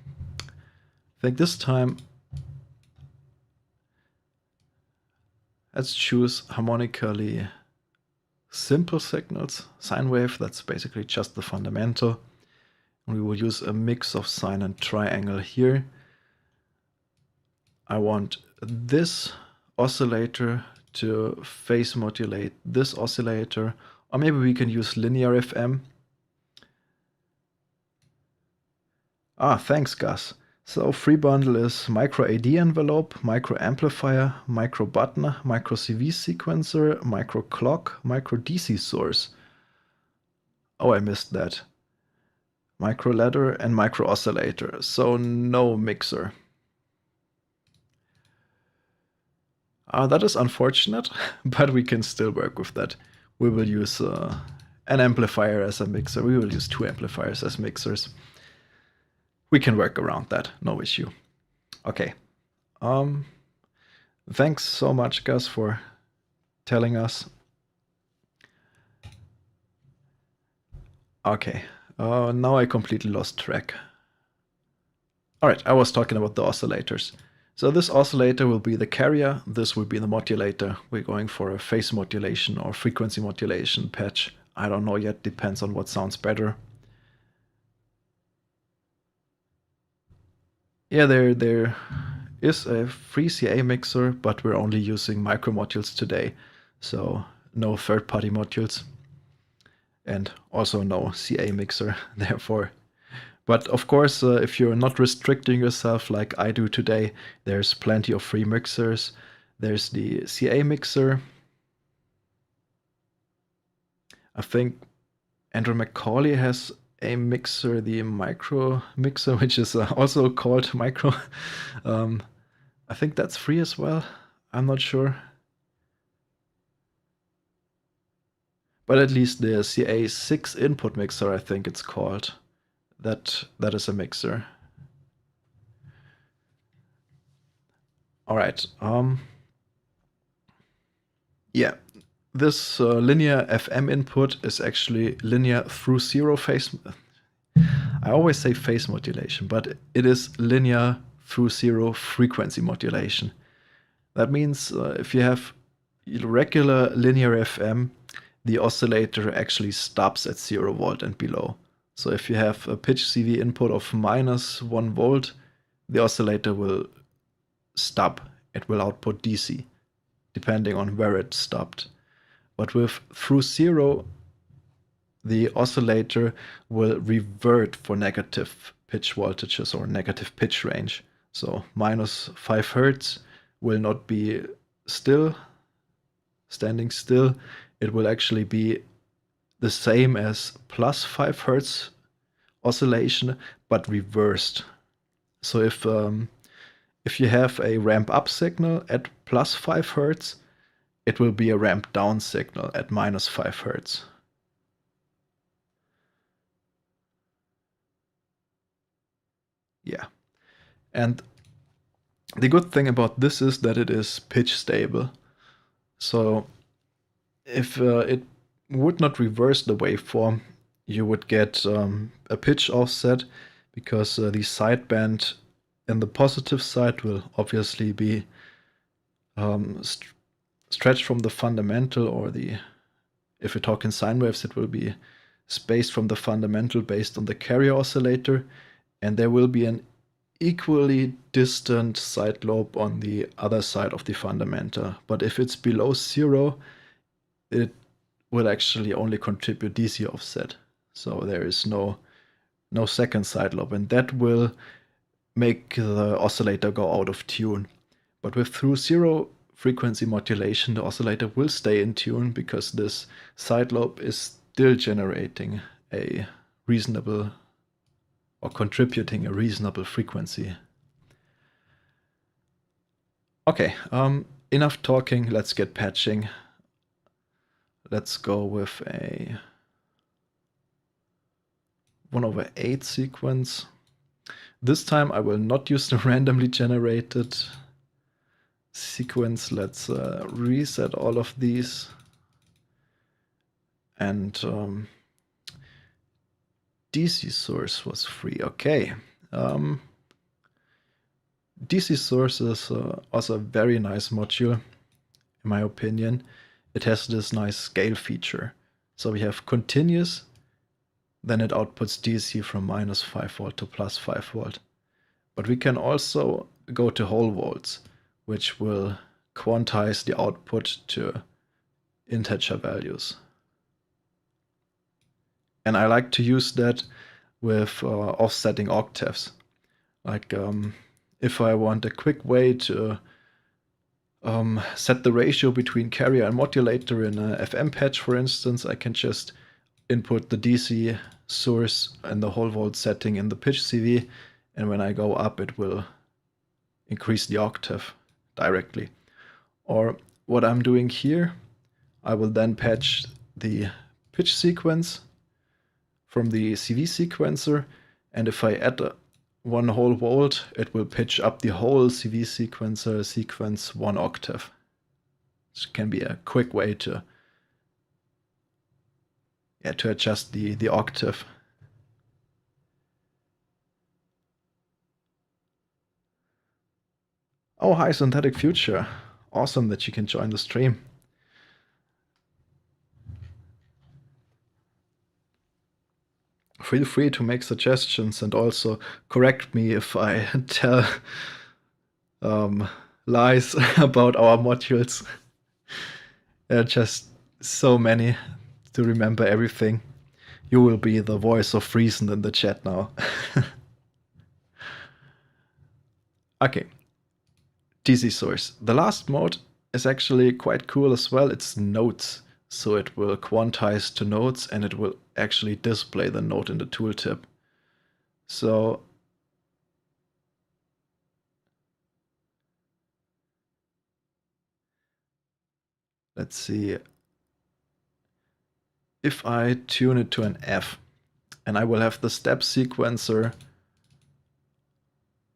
I think this time let's choose harmonically simple signals. Sine wave, that's basically just the fundamental. And we will use a mix of sine and triangle here. I want this oscillator to phase modulate this oscillator, or maybe we can use linear FM. Ah, thanks, Gus. So free bundle is micro AD envelope, micro amplifier, micro button, micro CV sequencer, micro clock, micro DC source. Oh, I missed that. Micro ladder and micro oscillator. So no mixer. That is unfortunate, but we can still work with that. We will use an amplifier as a mixer. We will use 2 amplifiers as mixers. We can work around that, no issue. Okay. Thanks so much, Gus, for telling us. Okay. Now I completely lost track. Alright, I was talking about the oscillators. So this oscillator will be the carrier, this will be the modulator. We're going for a phase modulation or frequency modulation patch. I don't know yet, depends on what sounds better. Yeah, there is a free CA mixer, but we're only using micro modules today. So no third-party modules. And also no CA mixer, therefore. But of course, if you're not restricting yourself like I do today, there's plenty of free mixers. There's the CA mixer. I think Andrew Macaulay has a mixer, the micro mixer, which is also called micro. I think that's free as well. I'm not sure. But at least the CA 6 input mixer, I think it's called. That is a mixer. All right. Yeah, this linear FM input is actually linear through zero phase. I always say phase modulation, but it is linear through zero frequency modulation. That means if you have regular linear FM, the oscillator actually stops at 0 volt and below. So if you have a pitch CV input of -1 volt, the oscillator will stop. It will output DC, depending on where it stopped. But with through zero, the oscillator will revert for negative pitch voltages or negative pitch range. So -5 Hertz will not be standing still. It will actually be the same as +5 Hertz oscillation, but reversed. So if you have a ramp up signal at +5 Hertz, it will be a ramp down signal at -5 Hertz. Yeah. And the good thing about this is that it is pitch stable. So if it would not reverse the waveform, you would get a pitch offset, because the sideband in the positive side will obviously be stretched from the fundamental, or if we talk in sine waves, it will be spaced from the fundamental based on the carrier oscillator, and there will be an equally distant side lobe on the other side of the fundamental. But if it's below 0, it will actually only contribute DC offset. So there is no second side lobe, and that will make the oscillator go out of tune. But with through zero frequency modulation, the oscillator will stay in tune, because this side lobe is still generating a reasonable, or contributing a reasonable frequency. Okay, enough talking, let's get patching. Let's go with a 1/8 sequence. This time I will not use the randomly generated sequence. Let's reset all of these. And DC source was free. Okay. DC source is also a very nice module, in my opinion. It has this nice scale feature. So we have continuous, then it outputs DC from -5 volt to +5 volt. But we can also go to whole volts, which will quantize the output to integer values. And I like to use that with offsetting octaves. Like if I want a quick way to set the ratio between carrier and modulator in a FM patch, for instance, I can just input the DC source and the whole volt setting in the pitch CV, and when I go up, it will increase the octave directly. Or what I'm doing here, I will then patch the pitch sequence from the CV sequencer, and if I add 1 whole volt, it will pitch up the whole CV sequencer sequence 1 octave. This can be a quick way to adjust the octave. Oh, hi, Synthetic Future. Awesome that you can join the stream. Feel free to make suggestions and also correct me if I tell lies about our modules. There are just so many to remember everything. You will be the voice of reason in the chat now. Okay. DC source. The last mode is actually quite cool as well. It's nodes. So it will quantize to nodes and it will actually display the node in the tooltip. So let's see. If I tune it to an F, and I will have the step sequencer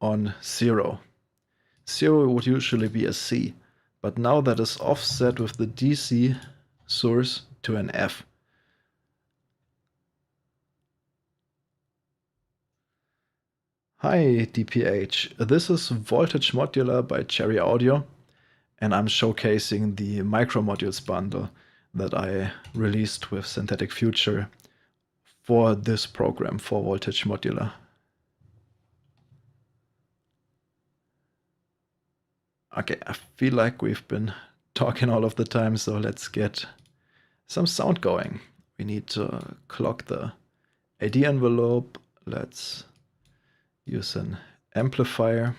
on 0. 0 would usually be a C, but now that is offset with the DC source to an F. Hi DPH, this is Voltage Modular by Cherry Audio, and I'm showcasing the micro modules bundle that I released with Synthetic Future for this program, for Voltage Modular. Okay, I feel like we've been talking all of the time, so let's get some sound going. We need to clock the AD envelope. Let's use an amplifier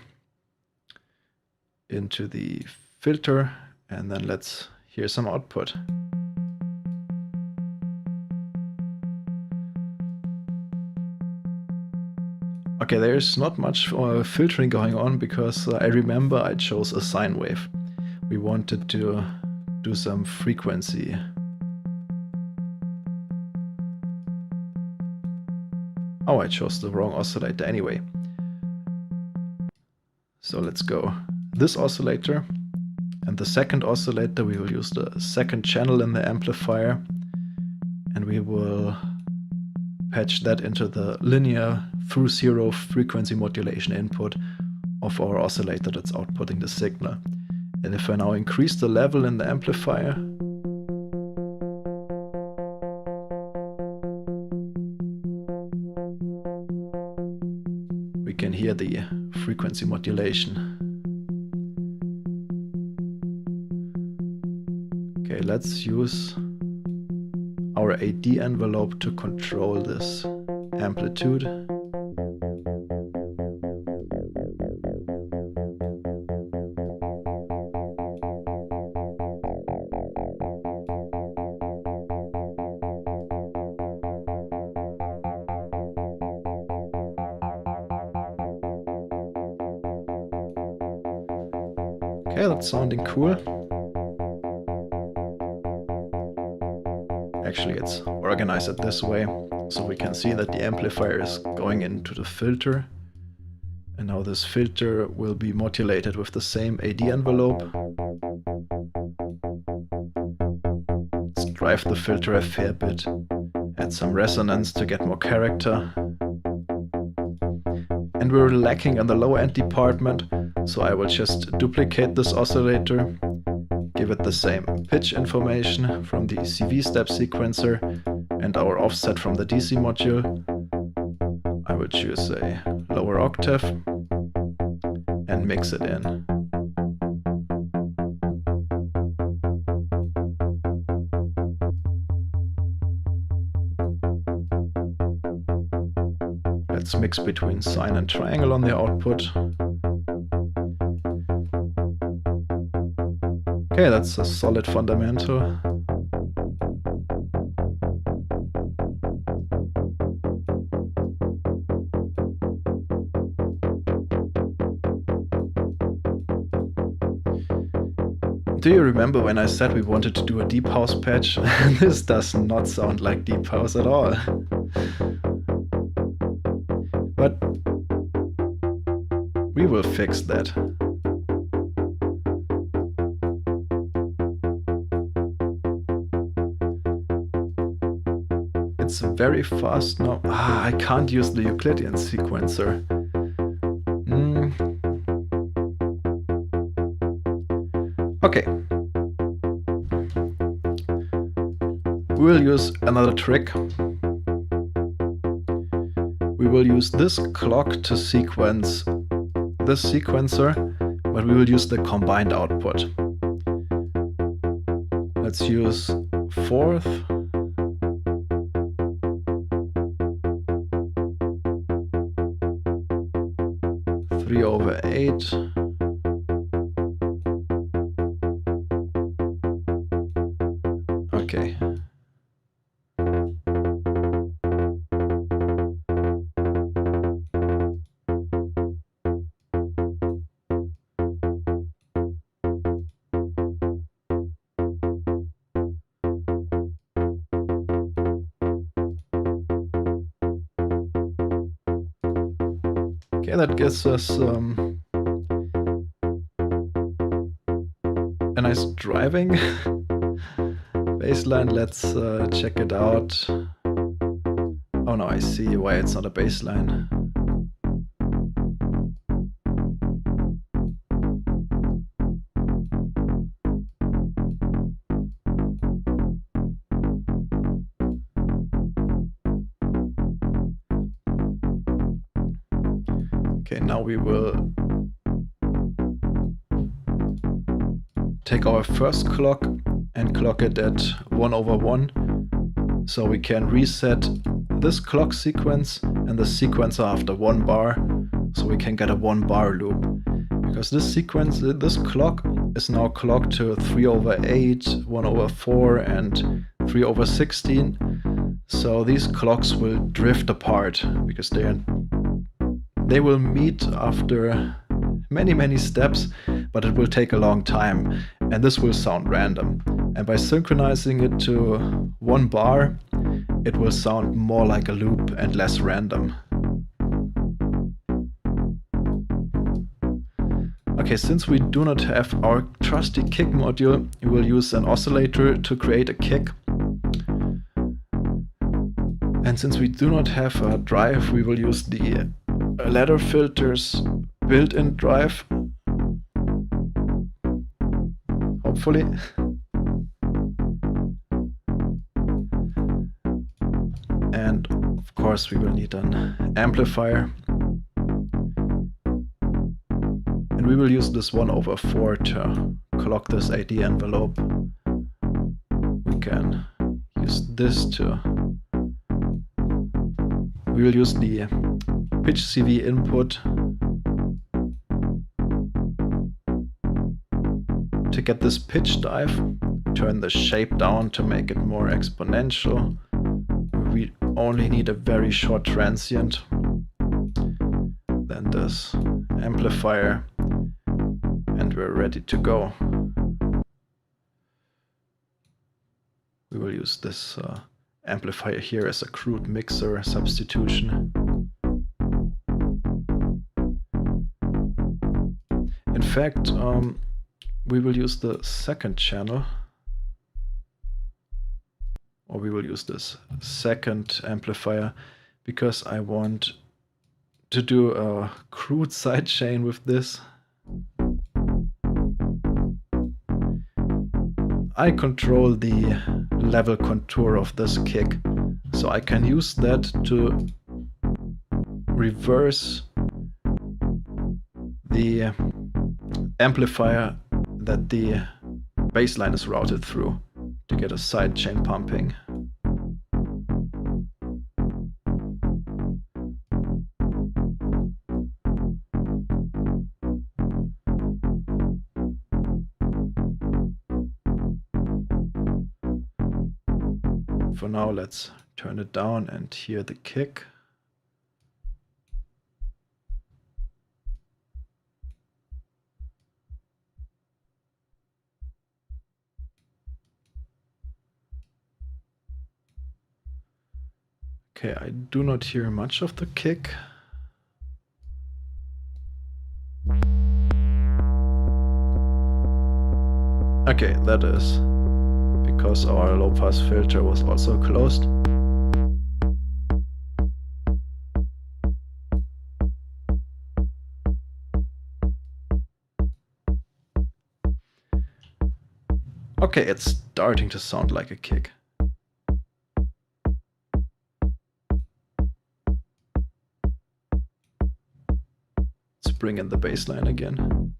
into the filter, and then let's hear some output. Okay, there's not much filtering going on because I remember I chose a sine wave. We wanted to do some frequency. Oh, I chose the wrong oscillator anyway. So let's go. This oscillator and the second oscillator, we will use the second channel in the amplifier, and we will patch that into the linear through 0 frequency modulation input of our oscillator that's outputting the signal. And if I now increase the level in the amplifier, we can hear the frequency modulation. Okay, let's use our AD envelope to control this amplitude. Okay, that's sounding cool. Actually, it's organized it this way, so we can see that the amplifier is going into the filter. And now this filter will be modulated with the same AD envelope. Let's drive the filter a fair bit, add some resonance to get more character. And we're lacking in the low end department, so I will just duplicate this oscillator, give it the same pitch information from the CV step sequencer and our offset from the DC module. I will choose a lower octave and mix it in. Let's mix between sine and triangle on the output. Okay, that's a solid fundamental. Do you remember when I said we wanted to do a deep house patch? This does not sound like deep house at all. But we will fix that. It's very fast now. I can't use the Euclidean sequencer. Okay. We'll use another trick. We will use this clock to sequence this sequencer, but we will use the combined output. Let's use fourth. Three over 8. Okay. Okay, that gives us a nice driving baseline. Let's check it out. Oh no, I see why it's not a baseline. Okay, now we will take our first clock and clock it at 1/1, so we can reset this clock sequence and the sequencer after 1 bar, so we can get a 1 bar loop. Because this clock is now clocked to 3/8, 1/4 and 3/16, so these clocks will drift apart because they will meet after many steps, but it will take a long time, and this will sound random. And by synchronizing it to 1 bar, it will sound more like a loop and less random. Okay, since we do not have our trusty kick module, we will use an oscillator to create a kick. And since we do not have a drive, we will use the ladder filter's built-in drive. Hopefully. And of course we will need an amplifier. And we will use this 1/4 to clock this AD envelope. We can use this to... We will use the pitch CV input to get this pitch dive, turn the shape down to make it more exponential. We only need a very short transient. Then this amplifier And we're ready to go. We will use this amplifier here as a crude mixer substitution. In fact, we will use the second channel, or we will use this second amplifier, because I want to do a crude sidechain with this. I control the level contour of this kick, so I can use that to reverse the amplifier that the bassline is routed through to get a sidechain pumping. For now, let's turn it down and hear the kick. Okay, I do not hear much of the kick. Okay, that is because our low-pass filter was also closed. Okay, it's starting to sound like a kick. Let's bring in the bass line again.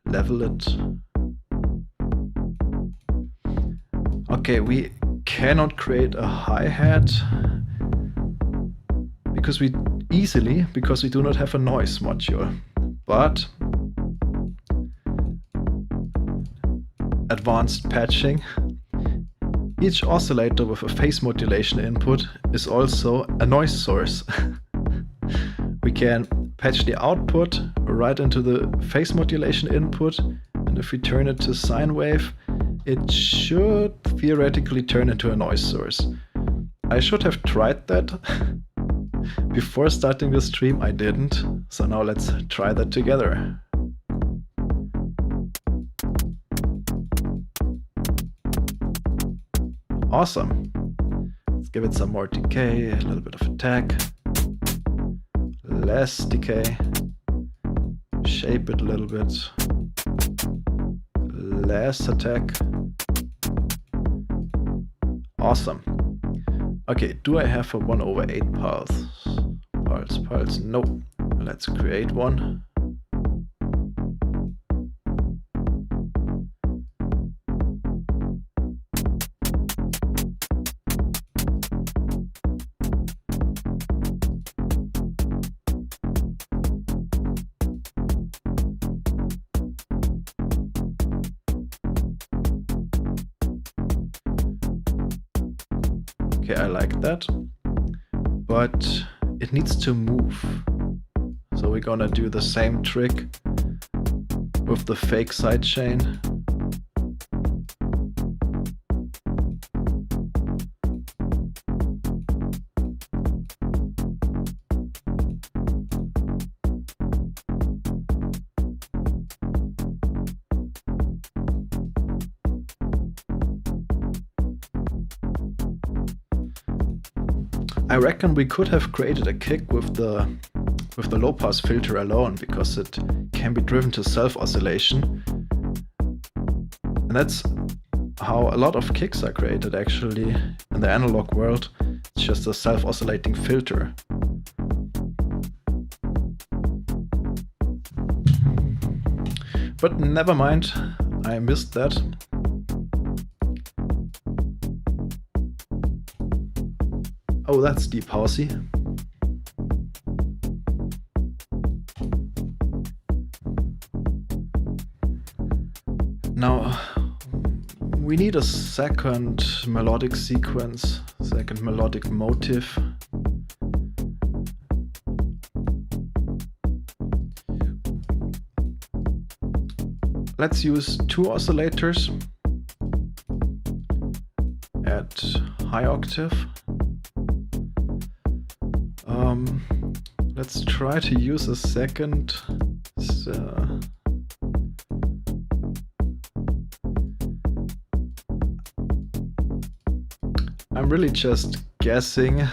Level it. Okay, we cannot create a hi-hat because we do not have a noise module. But advanced patching. Each oscillator with a phase modulation input is also a noise source. We can patch the output right into the phase modulation input, and if we turn it to sine wave, it should theoretically turn into a noise source. I should have tried that before starting the stream. I didn't, so now let's try that together. Awesome. Let's give it some more decay, a little bit of attack, less decay, shape it a little bit, less attack. Awesome. Okay, do I have a 1/8 pulse? No. Let's create one. Okay, I like that, but it needs to move. So we're gonna do the same trick with the fake sidechain. I reckon we could have created a kick with the low-pass filter alone, because it can be driven to self-oscillation. And that's how a lot of kicks are created actually in the analog world. It's just a self-oscillating filter. But never mind, I missed that. Oh, that's deep housey. Now, We need a second melodic sequence, second melodic motive. Let's use two oscillators at high octave. Let's try to use a second. I'm really just guessing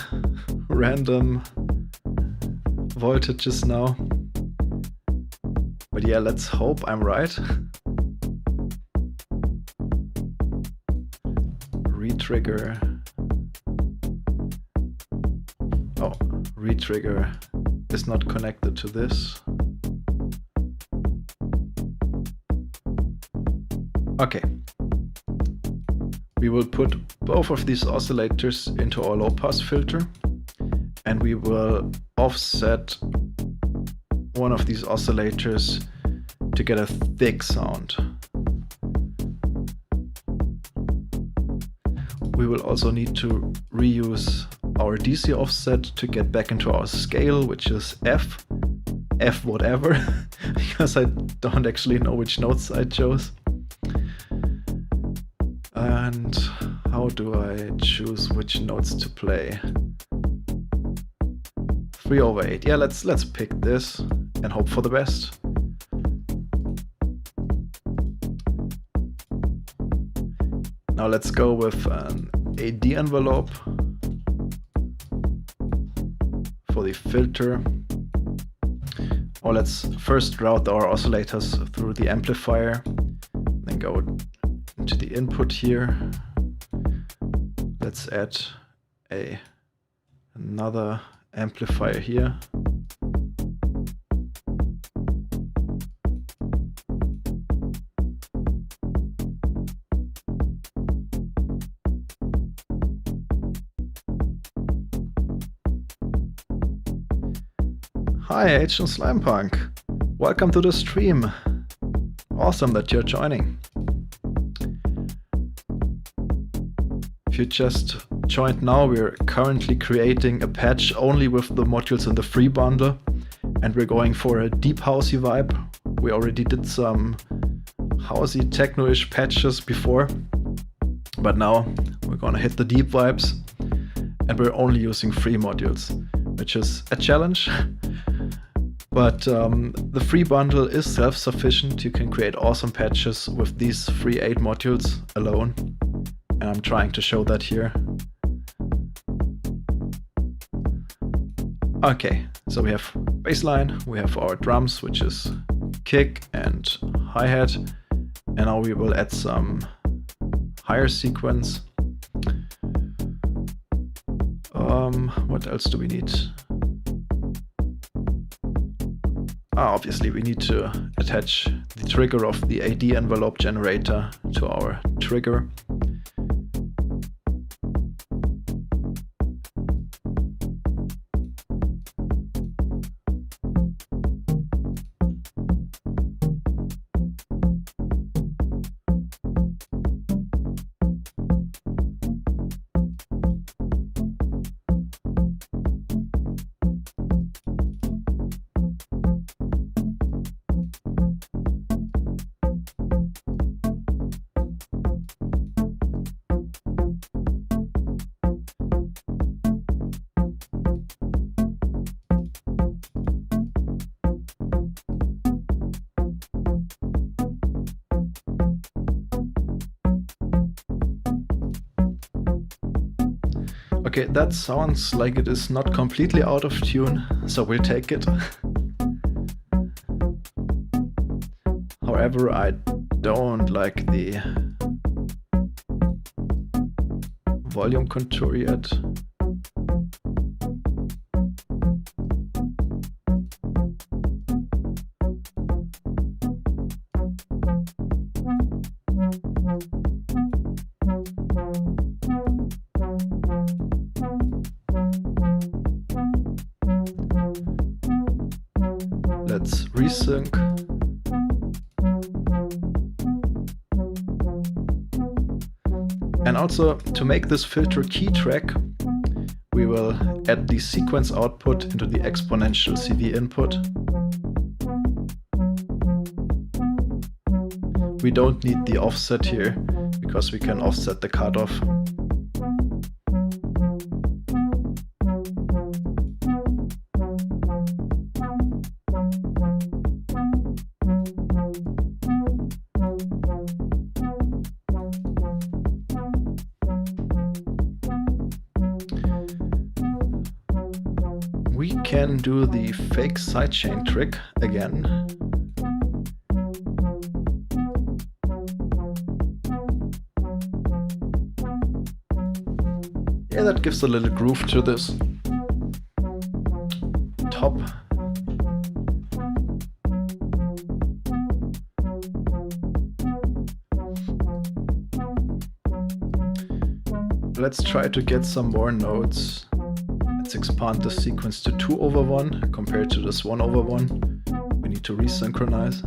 random voltages now. But yeah, let's hope I'm right. Retrigger. Oh, retrigger is not connected to this. Okay. We will put both of these oscillators into our low-pass filter, and we will offset one of these oscillators to get a thick sound. We will also need to reuse our DC offset to get back into our scale, which is F whatever, because I don't actually know which notes I chose. And how do I choose which notes to play? 3/8. Yeah, let's pick this and hope for the best. Now let's go with an AD envelope for the filter. Or let's first route our oscillators through the amplifier, then go into the input here. Let's add another amplifier here. Hi, Agent Slimepunk. Welcome to the stream. Awesome that you're joining. If you just joined now, we're currently creating a patch only with the modules in the free bundle, and we're going for a deep housey vibe. We already did some housey techno-ish patches before, but now we're gonna hit the deep vibes, and we're only using free modules, which is a challenge. But the free bundle is self-sufficient. You can create awesome patches with these free 8 modules alone. And I'm trying to show that here. Okay, so we have bassline, we have our drums, which is kick and hi-hat. And now we will add some higher sequence. What else do we need? Obviously we need to attach the trigger of the AD envelope generator to our trigger. Okay, that sounds like it is not completely out of tune, so we'll take it. However, I don't like the volume contour yet. Let's resync. And also, to make this filter key track, we will add the sequence output into the exponential CV input. We don't need the offset here, because we can offset the cutoff. We can do the fake sidechain trick again. Yeah, that gives a little groove to this top. Let's try to get some more nodes. Let's expand the sequence to 2/1 compared to this 1/1. We need to resynchronize.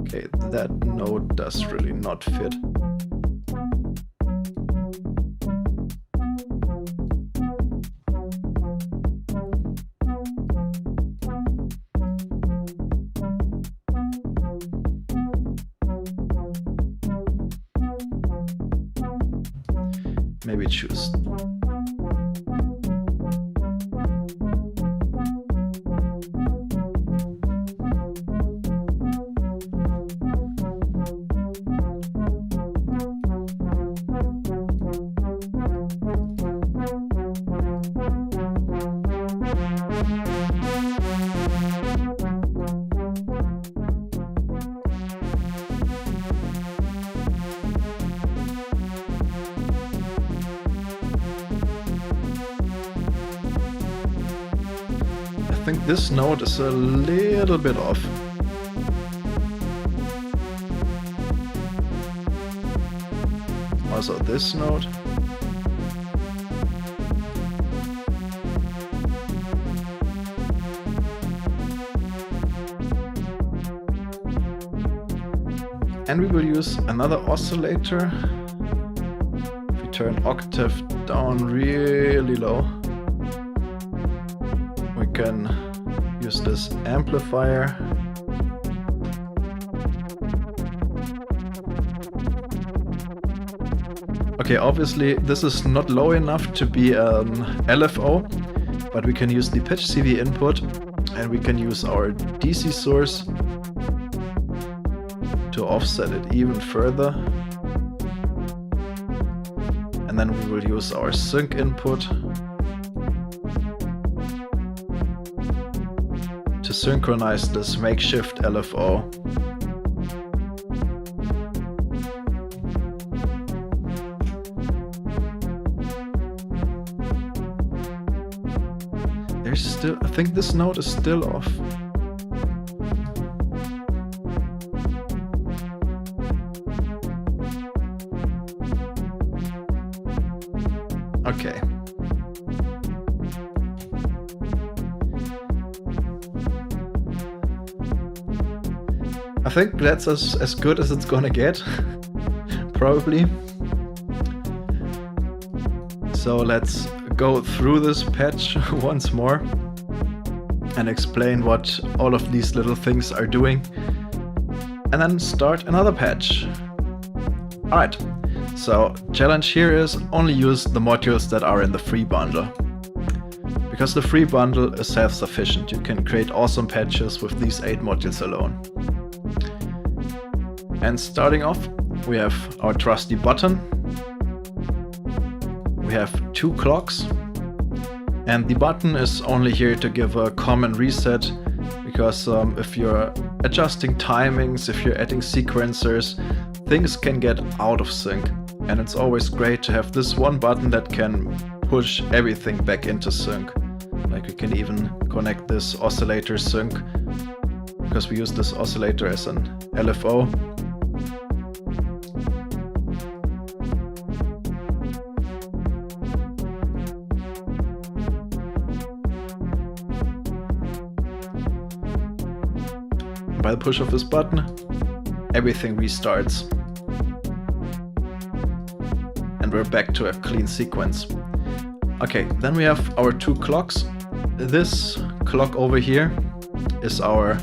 Okay, that node does really not fit. Maybe choose. I think this node is a little bit off. Also this node. And we will use another oscillator. If we turn octave down really low, we can use this amplifier. Okay, obviously this is not low enough to be an LFO, but we can use the pitch CV input and we can use our DC source to offset it even further. And then we will use our sync input to synchronize this makeshift LFO. There's still, I think this node is still off. Okay. I think that's as good as it's gonna get, probably. So let's go through this patch once more and explain what all of these little things are doing, and then start another patch. Alright, so challenge here is only use the modules that are in the free bundle. Because the free bundle is self-sufficient, you can create awesome patches with these 8 modules alone. And starting off, we have our trusty button. We have 2 clocks. And the button is only here to give a common reset, because if you're adjusting timings, if you're adding sequencers, things can get out of sync. And it's always great to have this one button that can push everything back into sync. Like we can even connect this oscillator sync, because we use this oscillator as an LFO. by the push of this button, everything restarts. And we're back to a clean sequence. Okay, then we have our two clocks. This clock over here is our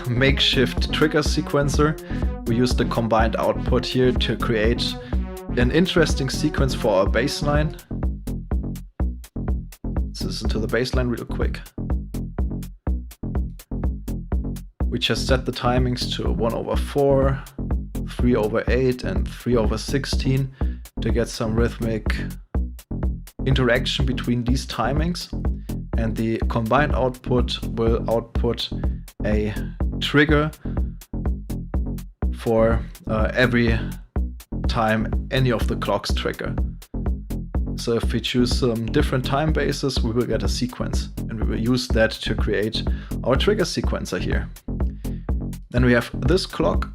makeshift trigger sequencer. We use the combined output here to create an interesting sequence for our baseline. Let's listen to the baseline real quick. We just set the timings to 1/4, 3/8, and 3/16 to get some rhythmic interaction between these timings. And the combined output will output a trigger for every time any of the clocks trigger. So if we choose some different time bases, we will get a sequence, and we will use that to create our trigger sequencer here. Then we have this clock.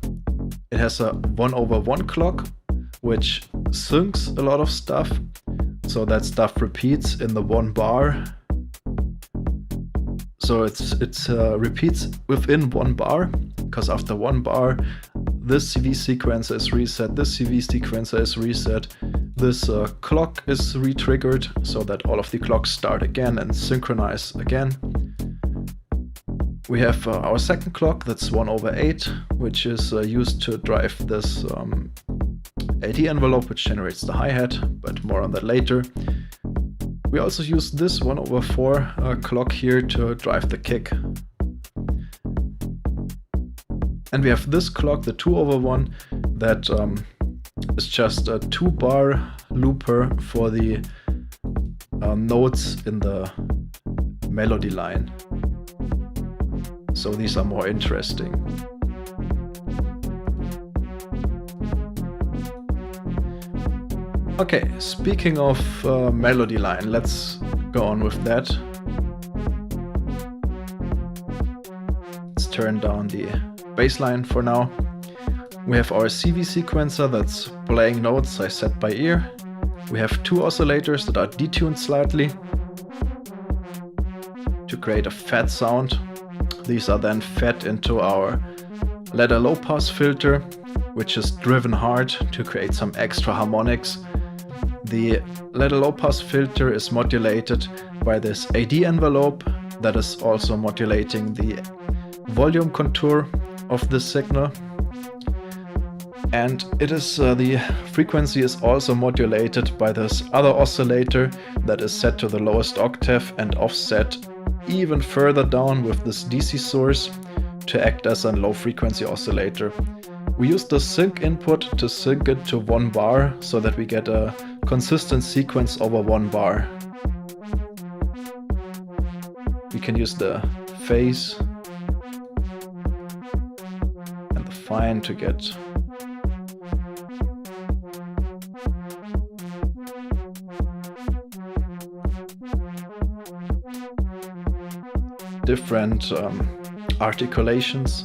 It has a 1/1 clock, which syncs a lot of stuff. So that stuff repeats in the 1 bar. So it repeats within 1 bar, because after 1 bar, this CV sequencer is reset, this CV sequencer is reset, this clock is re-triggered so that all of the clocks start again and synchronize again. We have our second clock, that's 1/8, which is used to drive this AD envelope, which generates the hi-hat, but more on that later. We also use this 1/4 clock here to drive the kick. And we have this clock, the 2/1, that is just a 2-bar looper for the notes in the melody line. So these are more interesting. Okay, speaking of melody line, let's go on with that. Let's turn down the bassline for now. We have our CV sequencer that's playing notes I set by ear. We have two oscillators that are detuned slightly to create a fat sound. These are then fed into our ladder low pass filter, which is driven hard to create some extra harmonics. The ladder low pass filter is modulated by this AD envelope that is also modulating the volume contour of this signal. And it is the frequency is also modulated by this other oscillator that is set to the lowest octave and offset even further down with this DC source to act as a low frequency oscillator. We use the sync input to sync it to 1 bar so that we get a consistent sequence over 1 bar. We can use the phase and the fine to get different articulations.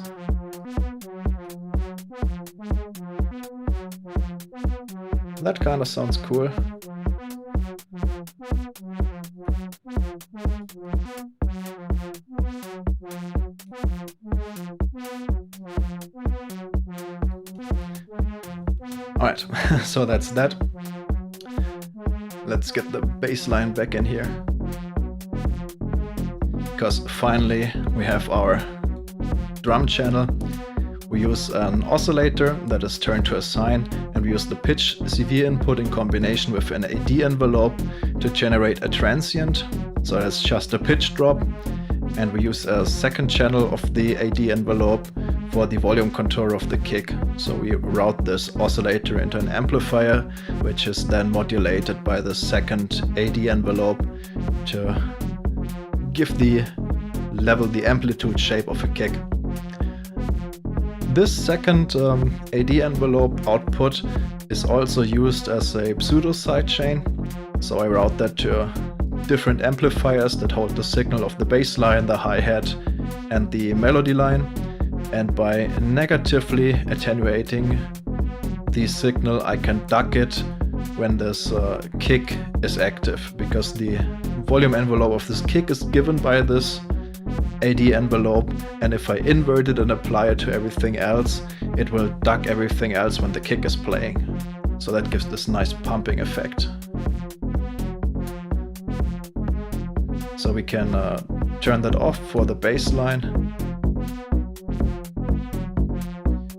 That kind of sounds cool. Alright, so that's that. Let's get the bass line back in here. Because finally we have our drum channel. We use an oscillator that is turned to a sine, and we use the pitch CV input in combination with an AD envelope to generate a transient. So that's just a pitch drop. And we use a second channel of the AD envelope for the volume contour of the kick. So we route this oscillator into an amplifier, which is then modulated by the second AD envelope to give the level, the amplitude shape of a kick. This second AD envelope output is also used as a pseudo sidechain. So I route that to different amplifiers that hold the signal of the bass line, the hi-hat, and the melody line. And by negatively attenuating the signal, I can duck it when this kick is active, because the volume envelope of this kick is given by this AD envelope, and if I invert it and apply it to everything else, it will duck everything else when the kick is playing. So that gives this nice pumping effect. So we can turn that off for the bass line.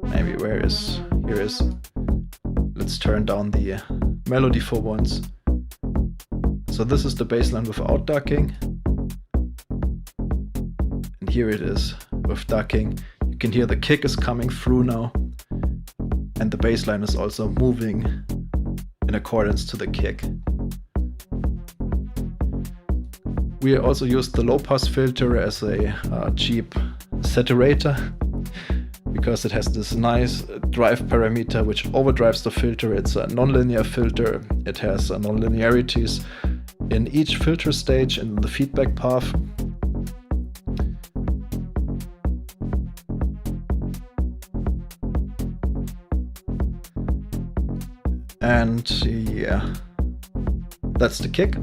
Maybe here is, let's turn down the melody for once. So this is the bass line without ducking. And here it is with ducking. You can hear the kick is coming through now. And the bass line is also moving in accordance to the kick. We also use the low pass filter as a cheap saturator, because it has this nice drive parameter which overdrives the filter. It's a nonlinear filter. It has nonlinearities in each filter stage in the feedback path. And yeah, that's the kick.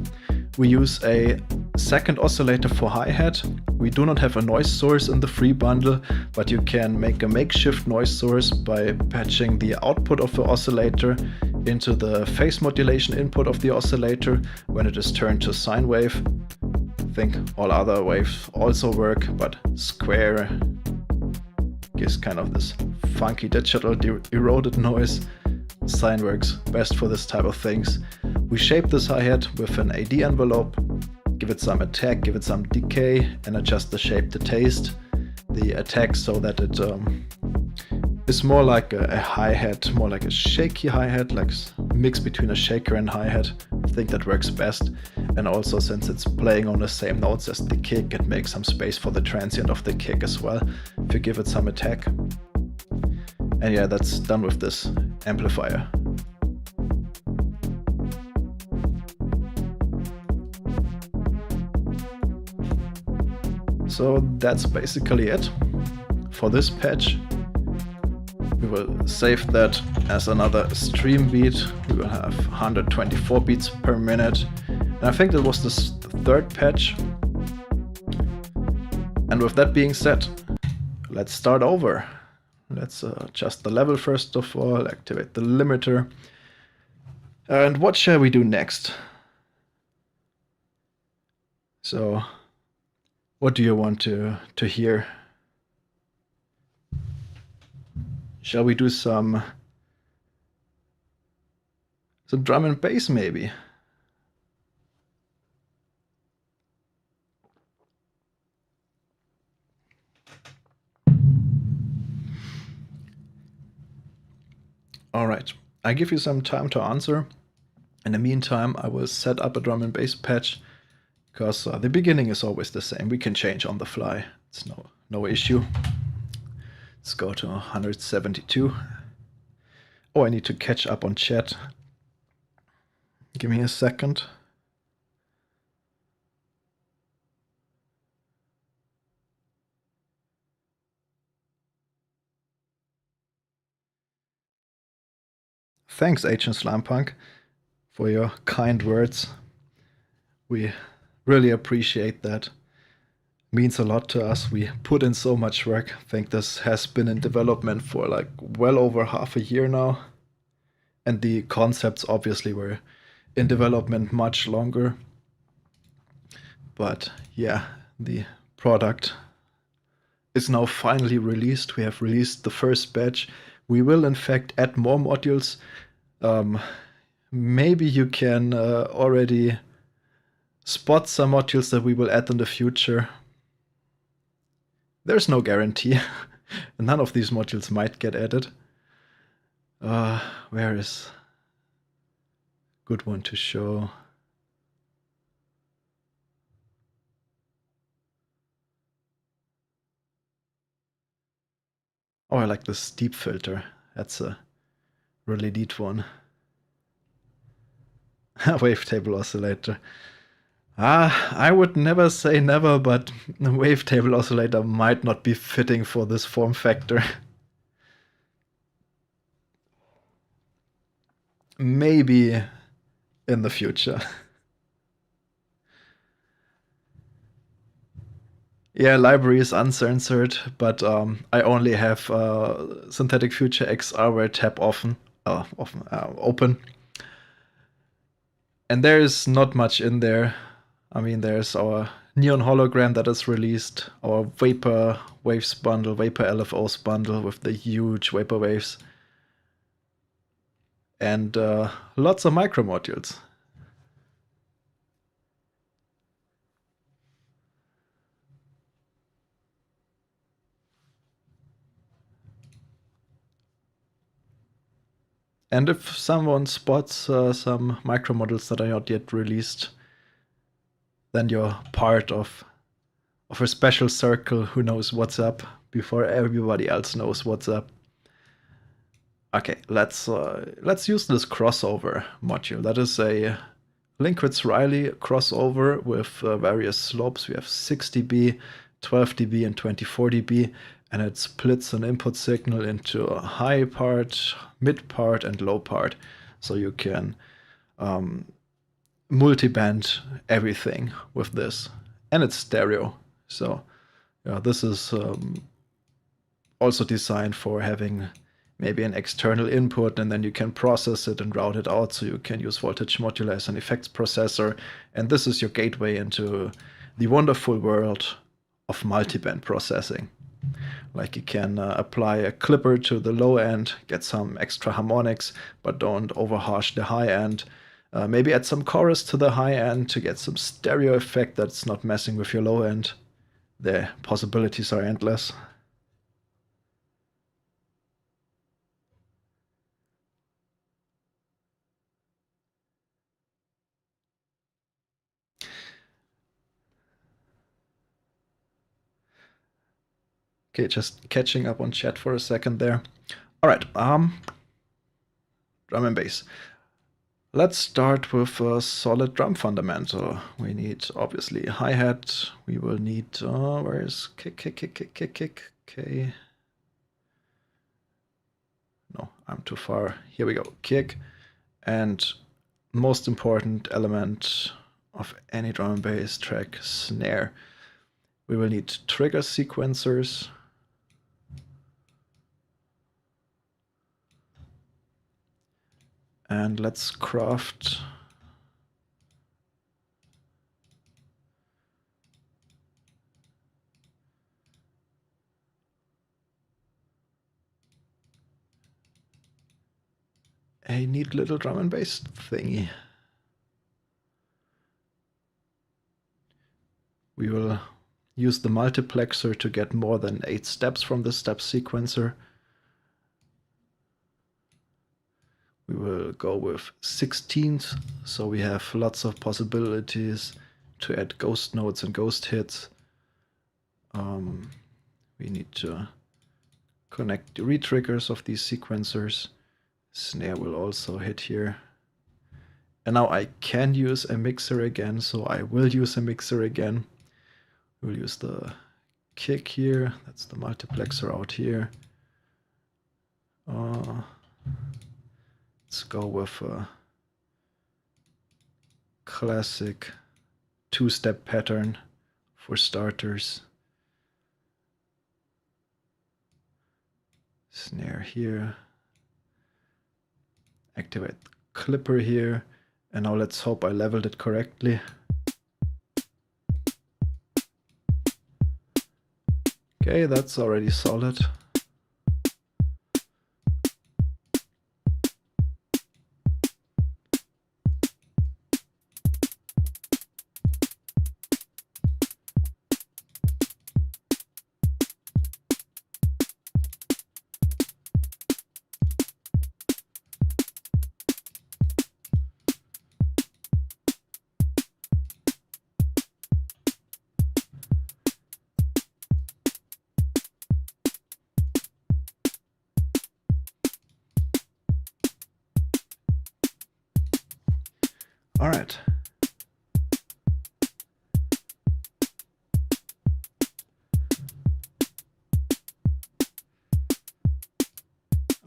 We use a second oscillator for hi-hat. We do not have a noise source in the free bundle, but you can make a makeshift noise source by patching the output of the oscillator into the phase modulation input of the oscillator when it is turned to sine wave. I think all other waves also work, but square gives kind of this funky digital eroded noise. Sine works best for this type of things. We shape this hi-hat with an AD envelope, give it some attack, give it some decay, and adjust the shape to taste the attack so that it is more like a hi-hat, more like a shaky hi-hat, like a mix between a shaker and hi-hat. I think that works best. And also, since it's playing on the same notes as the kick, it makes some space for the transient of the kick as well, if you give it some attack. And yeah, that's done with this amplifier. So that's basically it for this patch. We will save that as another stream beat. We will have 124 beats per minute. And I think that was the third patch. And with that being said, let's start over. Let's adjust the level first of all, activate the limiter. And what shall we do next? So, what do you want to hear? Shall we do some drum and bass maybe? All right, I give you some time to answer. In the meantime, I will set up a drum and bass patch, because the beginning is always the same. We can change on the fly. It's no issue. Let's go to 172. Oh, I need to catch up on chat. Give me a second. Thanks, Agent Slampunk, for your kind words. We really appreciate that. Means a lot to us. We put in so much work. I think this has been in development for like well over half a year now. And the concepts obviously were in development much longer. But yeah, the product is now finally released. We have released the first batch. We will in fact add more modules. Maybe you can already spot some modules that we will add in the future. There's no guarantee. None of these modules might get added. Where is good one to show? Oh, I like the steep filter. That's a really neat one. Wavetable oscillator. I would never say never, but the wavetable oscillator might not be fitting for this form factor. Maybe in the future. Yeah, library is uncensored, but I only have Synthetic Future XR tab open. And there is not much in there. I mean, there's our Neon Hologram that is released, our Vapor Waves bundle, Vapor LFOs bundle with the huge Vapor Waves, and lots of micro modules. And if someone spots some micro modules that are not yet released, then you're part of a special circle who knows what's up before everybody else knows what's up. Okay, let's use this crossover module. That is a Linkwitz-Riley crossover with various slopes. We have 6 dB, 12 dB, and 24 dB, and it splits an input signal into a high part, mid part, and low part. So you can multiband everything with this. And it's stereo. So yeah, this is also designed for having maybe an external input, and then you can process it and route it out, so you can use Voltage Modular as an effects processor, and this is your gateway into the wonderful world of multiband processing. Like you can apply a clipper to the low end, get some extra harmonics, but don't overharsh the high end. Maybe add some chorus to the high end to get some stereo effect that's not messing with your low end. The possibilities are endless. Okay, just catching up on chat for a second there. All right, drum and bass. Let's start with a solid drum fundamental. We need obviously hi-hat. We will need, where is kick? Okay. No, I'm too far. Here we go, kick. And most important element of any drum and bass track, snare. We will need trigger sequencers. And let's craft a neat little drum and bass thingy. We will use the multiplexer to get more than 8 steps from the step sequencer. We will go with 16th, so we have lots of possibilities to add ghost notes and ghost hits. We need to connect the retriggers of these sequencers. Snare will also hit here. And now I can use a mixer again, so I will use a mixer again. We'll use the kick here. That's the multiplexer out here. Let's go with a classic 2-step pattern for starters. Snare here. Activate clipper here. And now let's hope I leveled it correctly. Okay, that's already solid. All right.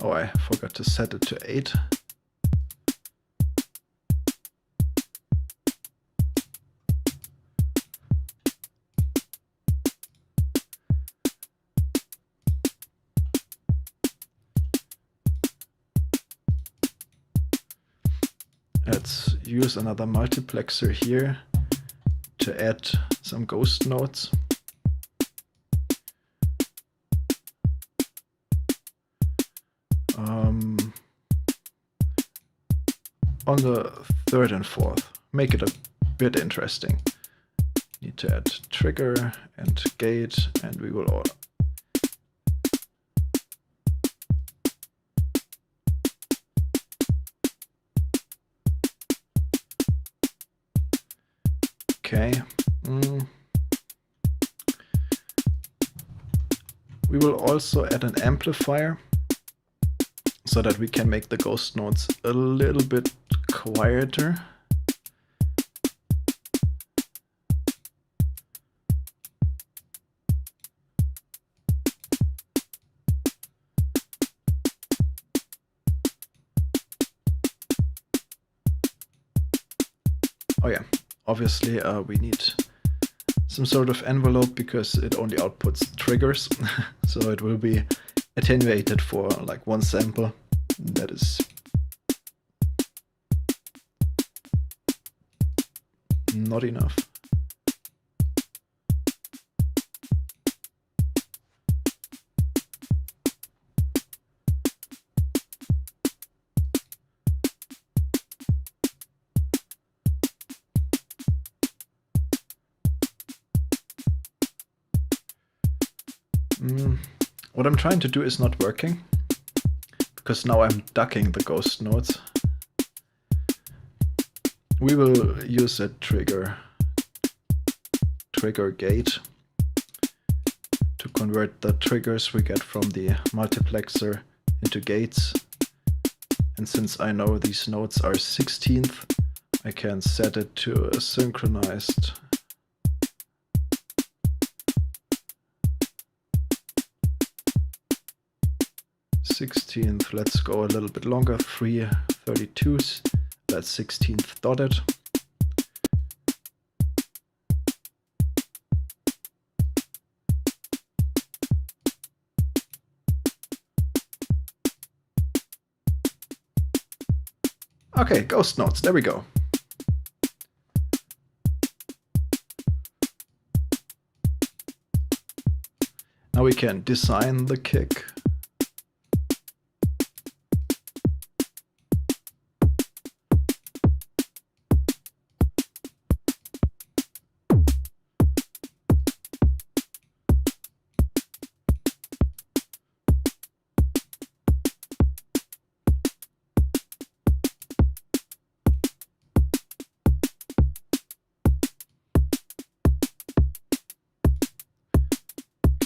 Oh, I forgot to set it to 8. Let's use another multiplexer here to add some ghost nodes. On the third and fourth, make it a bit interesting. Need to add trigger and gate, and we will all. Okay. We will also add an amplifier so that we can make the ghost nodes a little bit quieter. Oh yeah, obviously we need some sort of envelope because it only outputs triggers, so it will be attenuated for like one sample. That is not enough. What I'm trying to do is not working, because now I'm ducking the ghost nodes. We will use a trigger gate to convert the triggers we get from the multiplexer into gates. And since I know these nodes are 16th, I can set it to a synchronized . 16th, let's go a little bit longer, 3 32s, that's 16th dotted. Okay, ghost nodes, there we go. Now we can design the kick.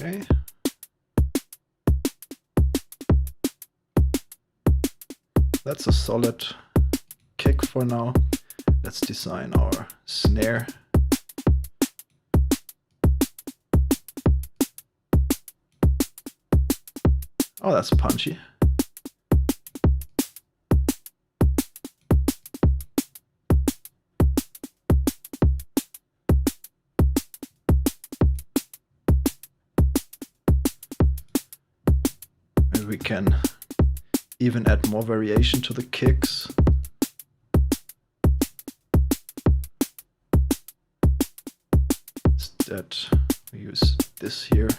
Okay. That's a solid kick for now. Let's design our snare. Oh, that's punchy. Maybe we can even add more variation to the kicks. Instead, we use this here.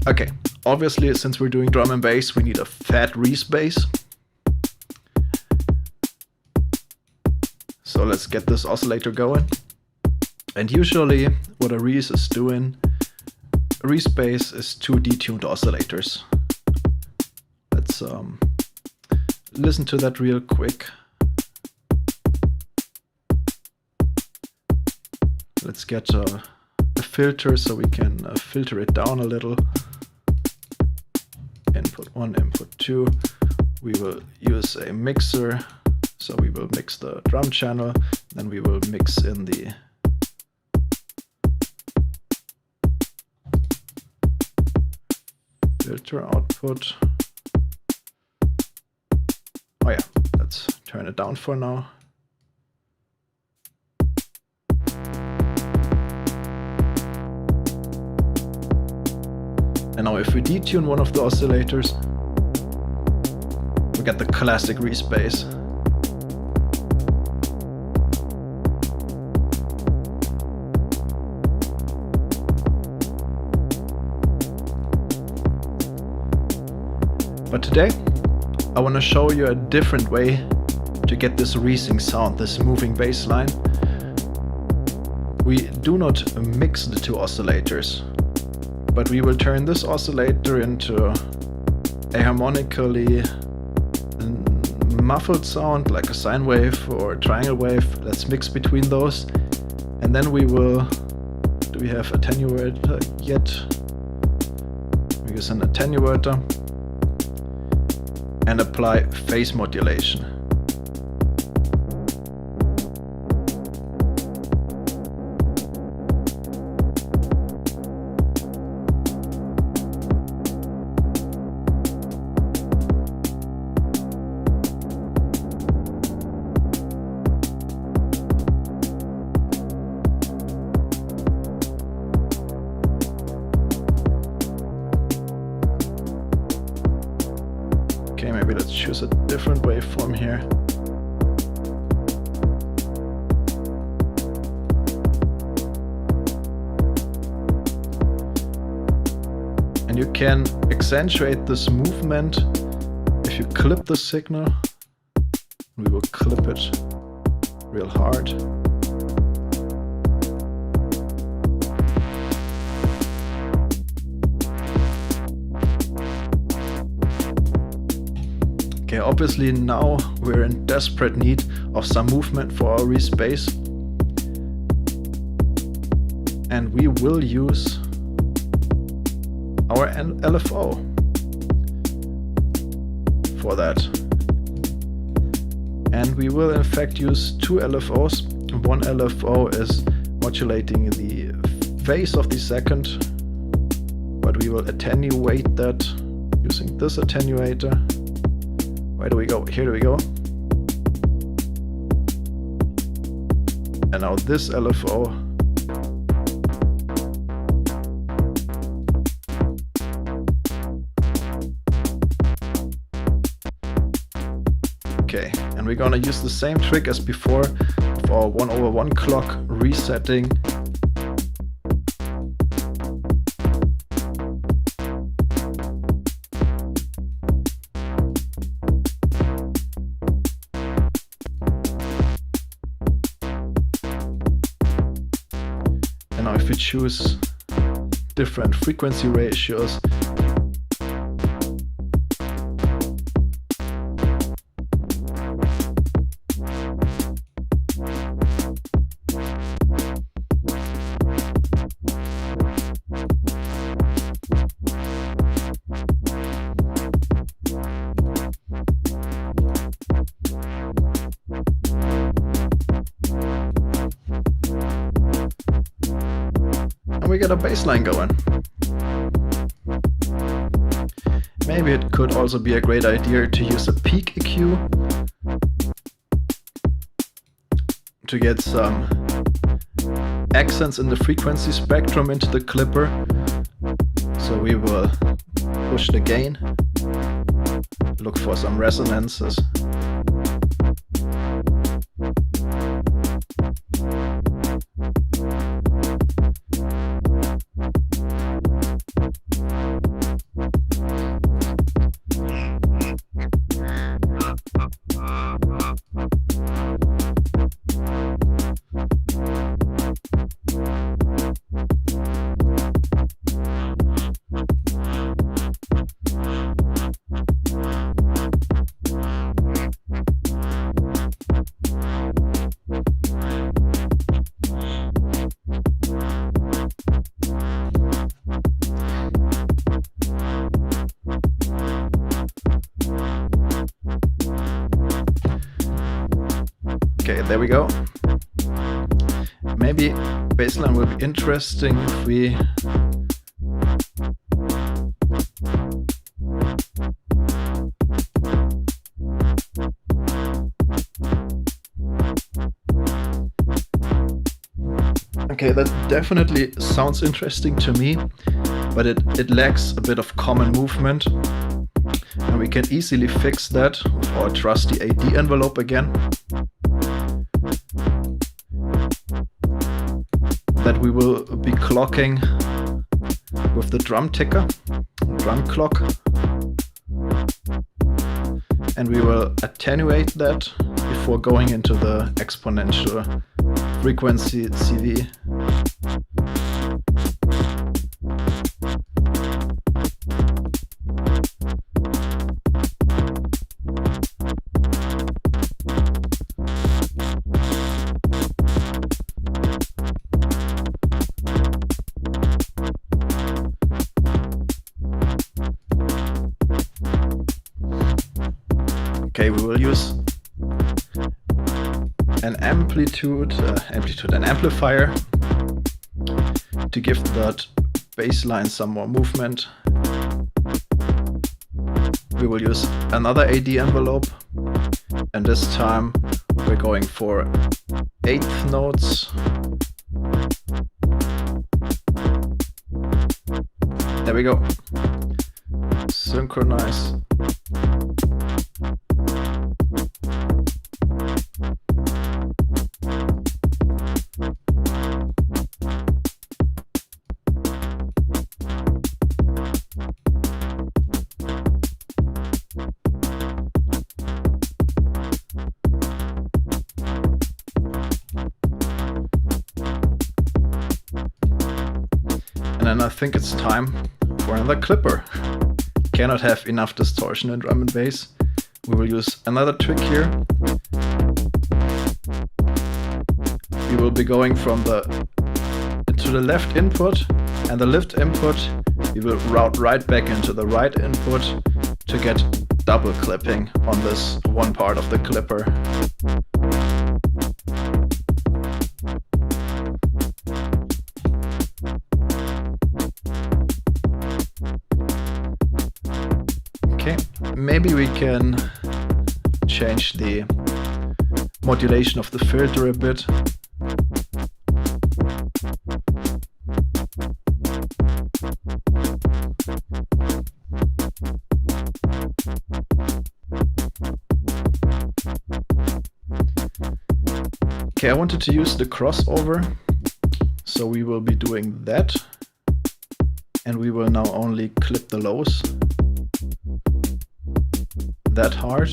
Okay, obviously, since we're doing drum and bass, we need a fat Reese bass. So let's get this oscillator going. And usually what a Reese is doing, a Reese bass is 2 detuned oscillators. Let's listen to that real quick. Let's get a filter so we can filter it down a little. Input 1, input 2. We will use a mixer, so we will mix the drum channel, then we will mix in the filter output. Oh yeah, let's turn it down for now. if we detune one of the oscillators, we get the classic respace. But today, I want to show you a different way to get this resync sound, this moving bass line. We do not mix the two oscillators, but we will turn this oscillator into a harmonically muffled sound, like a sine wave or a triangle wave. Let's mix between those, and then we will, do we have attenuator yet? We use an attenuator and apply phase modulation. Okay, maybe let's choose a different waveform here. And you can accentuate this movement if you clip the signal. We will clip it real hard. Okay, obviously now we're in desperate need of some movement for our respace, and we will use our LFO for that. And we will in fact use two LFOs. One LFO is modulating the phase of the second, but we will attenuate that using this attenuator. Where do we go? Here do we go. And now this LFO. Okay, and we're gonna use the same trick as before for 1/1 clock resetting. And now if we choose different frequency ratios, we get a bass line going. Maybe it could also be a great idea to use a peak EQ to get some accents in the frequency spectrum into the clipper. So we will push the gain, look for some resonances. Okay, there we go. Maybe bassline will be interesting if we Okay, that definitely sounds interesting to me. but it lacks a bit of common movement. And we can easily fix that with our trusty AD envelope again. That we will be clocking with the drum ticker, drum clock. And we will attenuate that before going into the exponential frequency CV. Okay, we will use an amplifier to give that bassline some more movement. We will use another AD envelope, and this time we're going for 8th notes. There we go. Synchronize. And then I think it's time for another clipper. Cannot have enough distortion in drum and bass. We will use another trick here. We will be going from to the left input, and the left input we will route right back into the right input to get double clipping on this one part of the clipper. Okay, maybe we can change the modulation of the filter a bit. Okay, I wanted to use the crossover, so we will be doing that, and we will now only clip the lows that hard.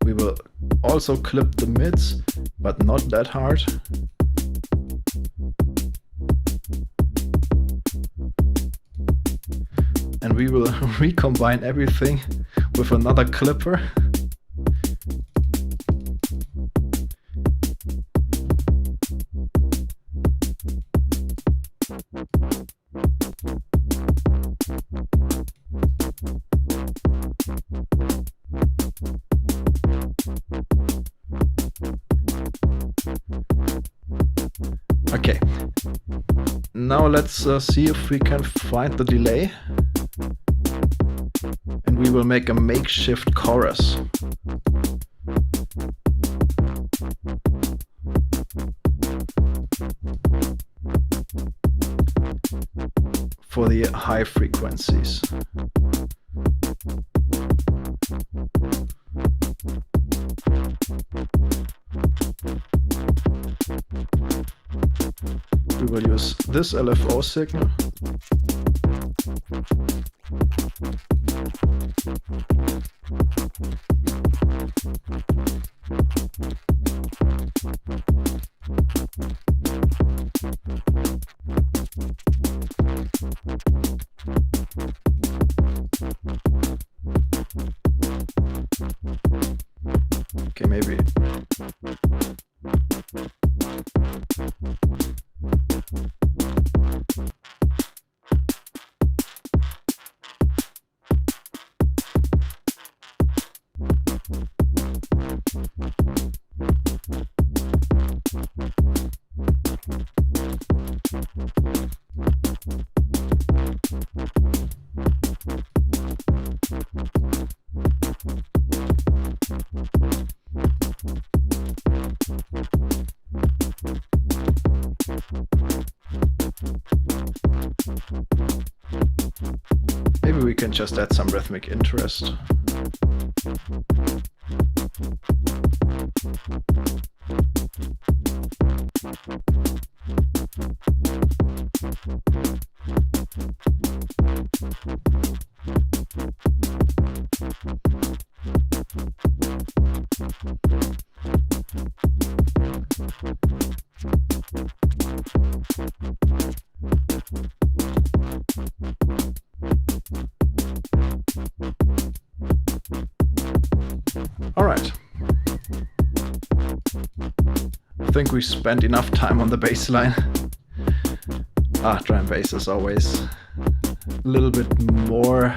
We will also clip the mids, but not that hard. And we will recombine everything with another clipper. Okay, now let's see if we can find the delay, and we will make a makeshift chorus. For the high frequencies. We will use this LFO signal. Okay, maybe. maybe we can just add some rhythmic interest. Alright. I think we spent enough time on the bass line. Drum and bass is always a little bit more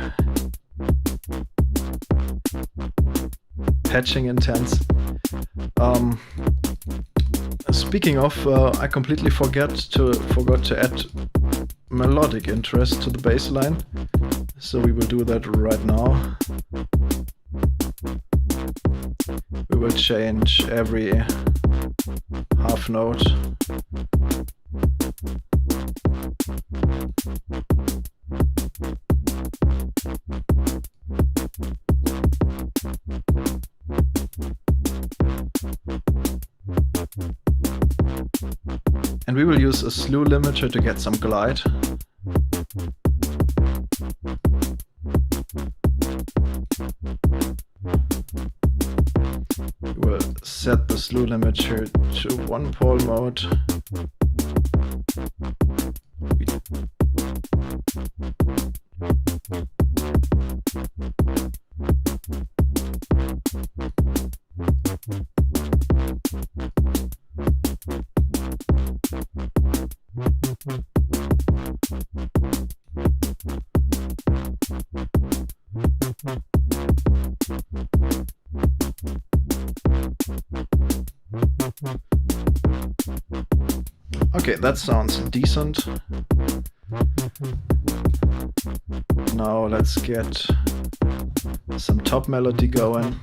patching intense. Speaking of, I completely forgot to add melodic interest to the bass line, so we will do that right now. We will change every half note. And we will use a slew limiter to get some glide. We will set the slew limiter to 1-pole mode. Okay, that sounds decent. Now let's get some top melody going.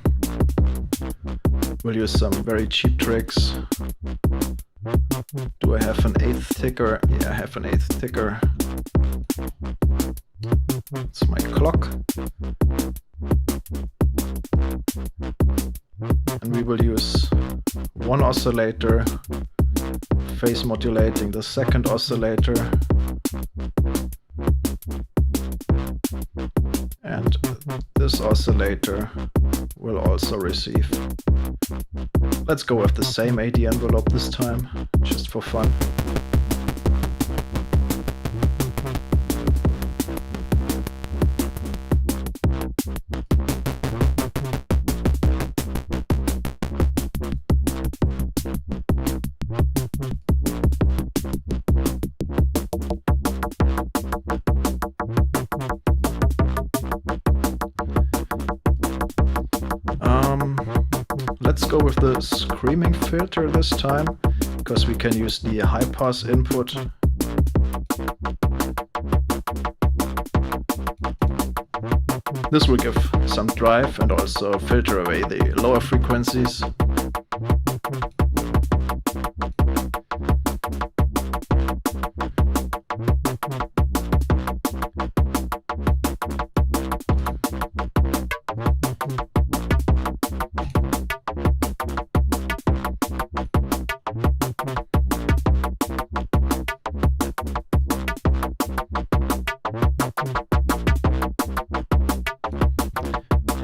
We'll use some very cheap tricks. Do I have an 1/8 ticker? Yeah, I have an 1/8 ticker. It's my clock. And we will use one oscillator, phase modulating the second oscillator. And this oscillator will also receive. Let's go with the same AD envelope this time, just for fun. Let's go with the screaming filter this time, because we can use the high pass input. This will give some drive and also filter away the lower frequencies.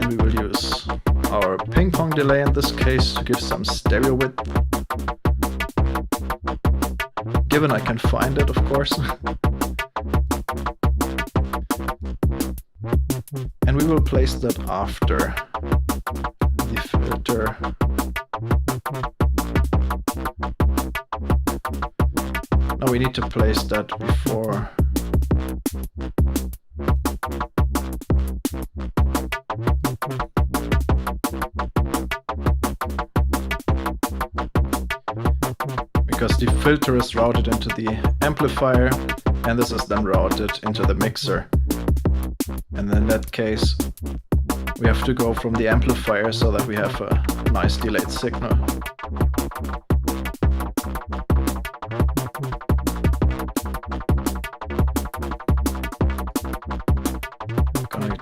We will use our ping pong delay in this case to give some stereo width. Given I can find it, of course. And we will place that after the filter. Now we need to place that before. Because the filter is routed into the amplifier and this is then routed into the mixer. And in that case, we have to go from the amplifier so that we have a nice delayed signal.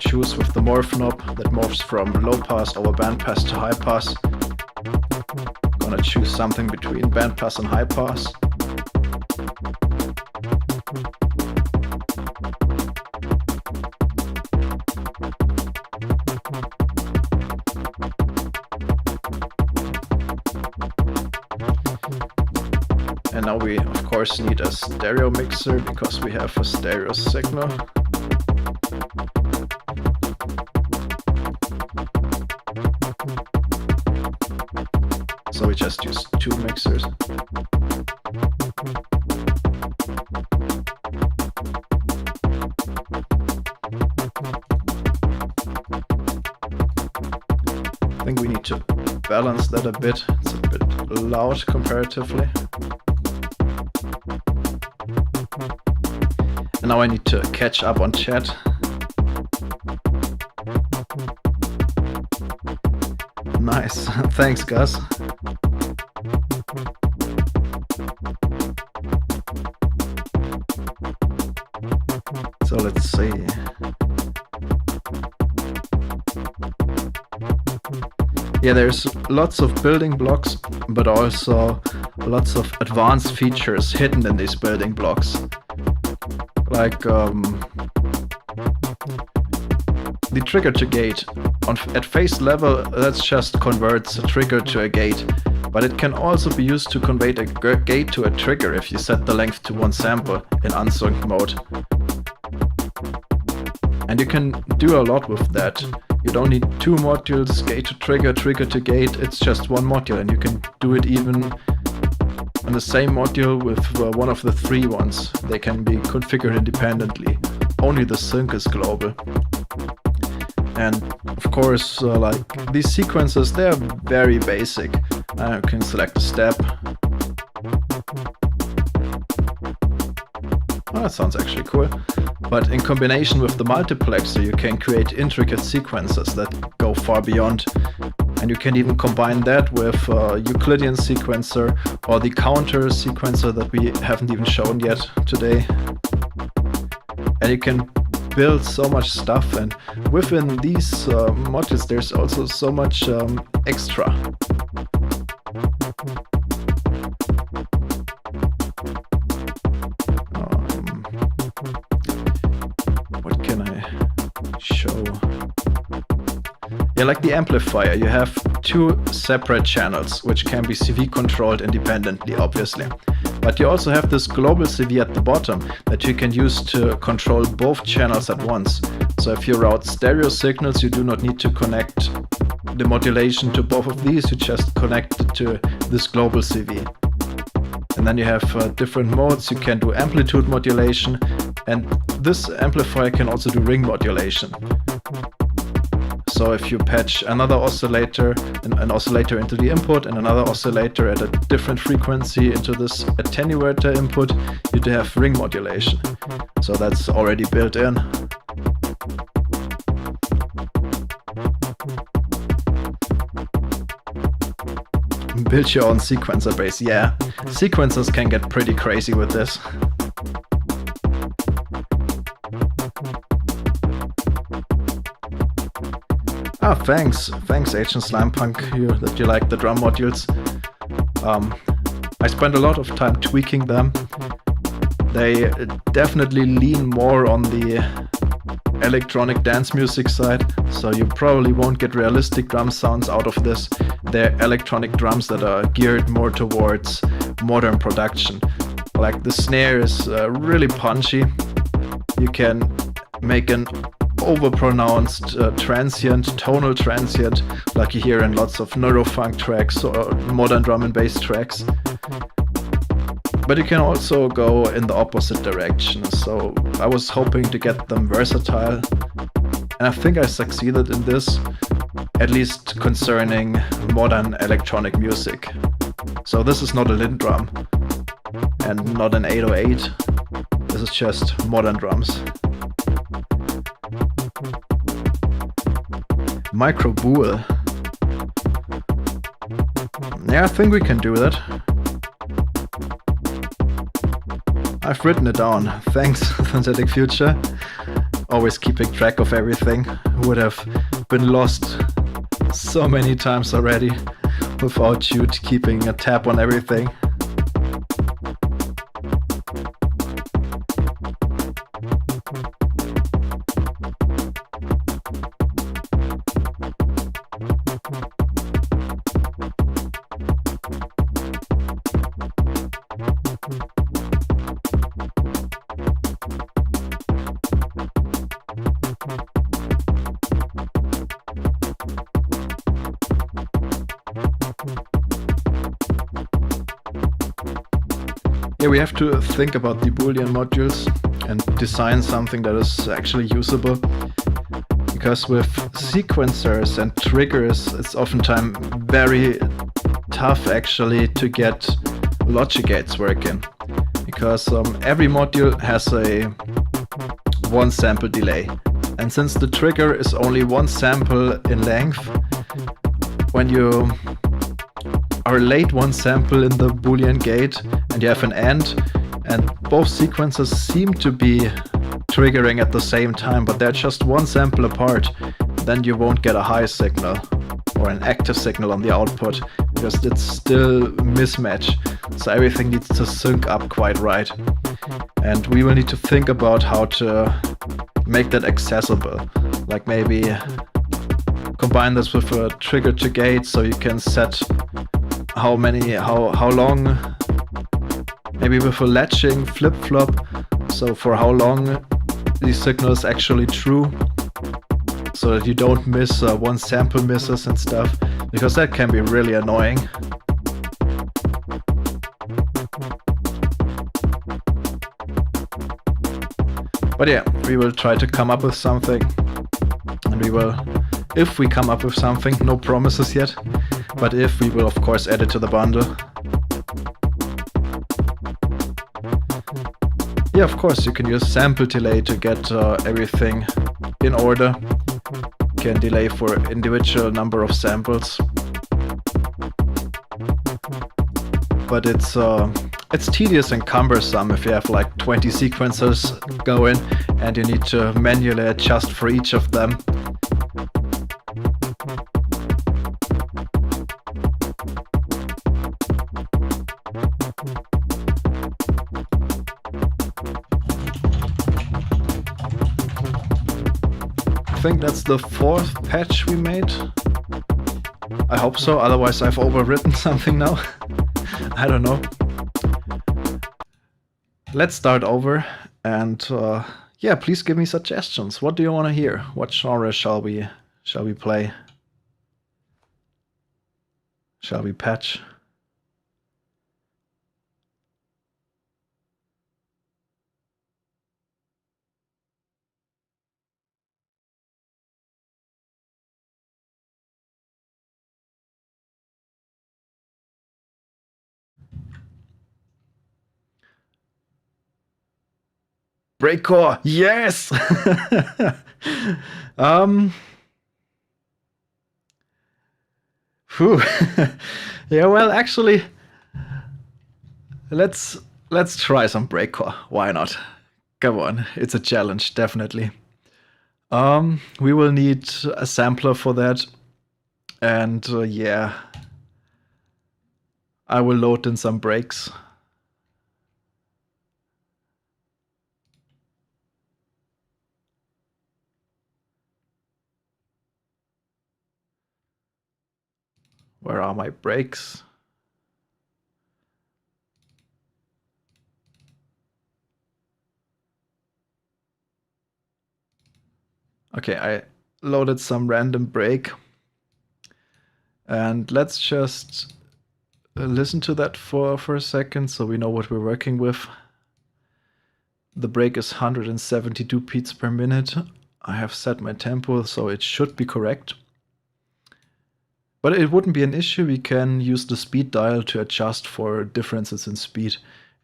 choose with the morph knob that morphs from low pass over band pass to high pass. Gonna choose something between band pass and high pass. And now we of course need a stereo mixer because we have a stereo signal. So we just use 2 mixers. I think we need to balance that a bit. It's a bit loud comparatively. And now I need to catch up on chat. Nice, thanks Gus. So let's see. Yeah, there's lots of building blocks, but also lots of advanced features hidden in these building blocks. Like the trigger to gate. At face level, that just converts a trigger to a gate, but it can also be used to convert a gate to a trigger if you set the length to 1 sample in unsynced mode. And you can do a lot with that. You don't need 2 modules, gate to trigger, trigger to gate, it's just 1 module, and you can do it even on the same module with one of the 3 ones. They can be configured independently. Only the sync is global. And of course, like these sequences, they're very basic. You can select a step. Oh, that sounds actually cool. But in combination with the multiplexer, you can create intricate sequences that go far beyond. And you can even combine that with Euclidean sequencer or the counter sequencer that we haven't even shown yet today. And you can build so much stuff, and within these modules there's also so much extra. What can I show? Yeah, like the amplifier, you have 2 separate channels which can be CV controlled independently, obviously. But you also have this global CV at the bottom that you can use to control both channels at once. So if you route stereo signals, you do not need to connect the modulation to both of these, you just connect it to this global CV. And then you have different modes. You can do amplitude modulation, and this amplifier can also do ring modulation. So if you patch another oscillator, an oscillator into the input and another oscillator at a different frequency into this attenuator input, you do have ring modulation. So that's already built in. Build your own sequencer base. Yeah, sequencers can get pretty crazy with this. Ah, thanks Agent Slimepunk, that you like the drum modules. I spent a lot of time tweaking them. They definitely lean more on the electronic dance music side, so you probably won't get realistic drum sounds out of this. They're electronic drums that are geared more towards modern production. Like the snare is really punchy. You can make an overpronounced tonal transient, like you hear in lots of neurofunk tracks or modern drum and bass tracks. But you can also go in the opposite direction, so I was hoping to get them versatile, and I think I succeeded in this, at least concerning modern electronic music. So this is not a Linn drum, and not an 808, this is just modern drums. Micro Bool. Yeah, I think we can do that. I've written it down. Thanks, Synthetic Future. always keeping track of everything. Would have been lost so many times already without you keeping a tab on everything. Yeah, we have to think about the Boolean modules and design something that is actually usable. Because with sequencers and triggers, it's oftentimes very tough actually to get logic gates working. Because every module has a one sample delay. And since the trigger is only one sample in length, when you are late one sample in the Boolean gate and you have an AND, and both sequences seem to be triggering at the same time, but they're just one sample apart, then you won't get a high signal or an active signal on the output because it's still mismatch. So everything needs to sync up quite right. And we will need to think about how to make that accessible. Like maybe combine this with a trigger to gate so you can set how long, maybe with a latching flip-flop, so for how long the signal is actually true, so that you don't miss one sample misses and stuff, because that can be really annoying. But yeah, we will try to come up with something, and we will, if we come up with something, no promises yet, but if, we will of course add it to the bundle. Yeah, of course, you can use sample delay to get everything in order. You can delay for individual number of samples. But it's tedious and cumbersome if you have like 20 sequencers going and you need to manually adjust for each of them. I think that's the 4th patch we made. I hope so, otherwise I've overwritten something now. I don't know. Let's start over and yeah, please give me suggestions. What do you want to hear? What genre shall we play? Shall we patch? Breakcore, yes! Phew. Yeah, well, actually, let's try some breakcore. Why not? Come on, it's a challenge, definitely. We will need a sampler for that, and yeah, I will load in some breaks. Where are my breaks? Okay, I loaded some random break. And let's just listen to that for a second so we know what we're working with. The break is 172 beats per minute. I have set my tempo, so it should be correct. But it wouldn't be an issue. We can use the speed dial to adjust for differences in speed.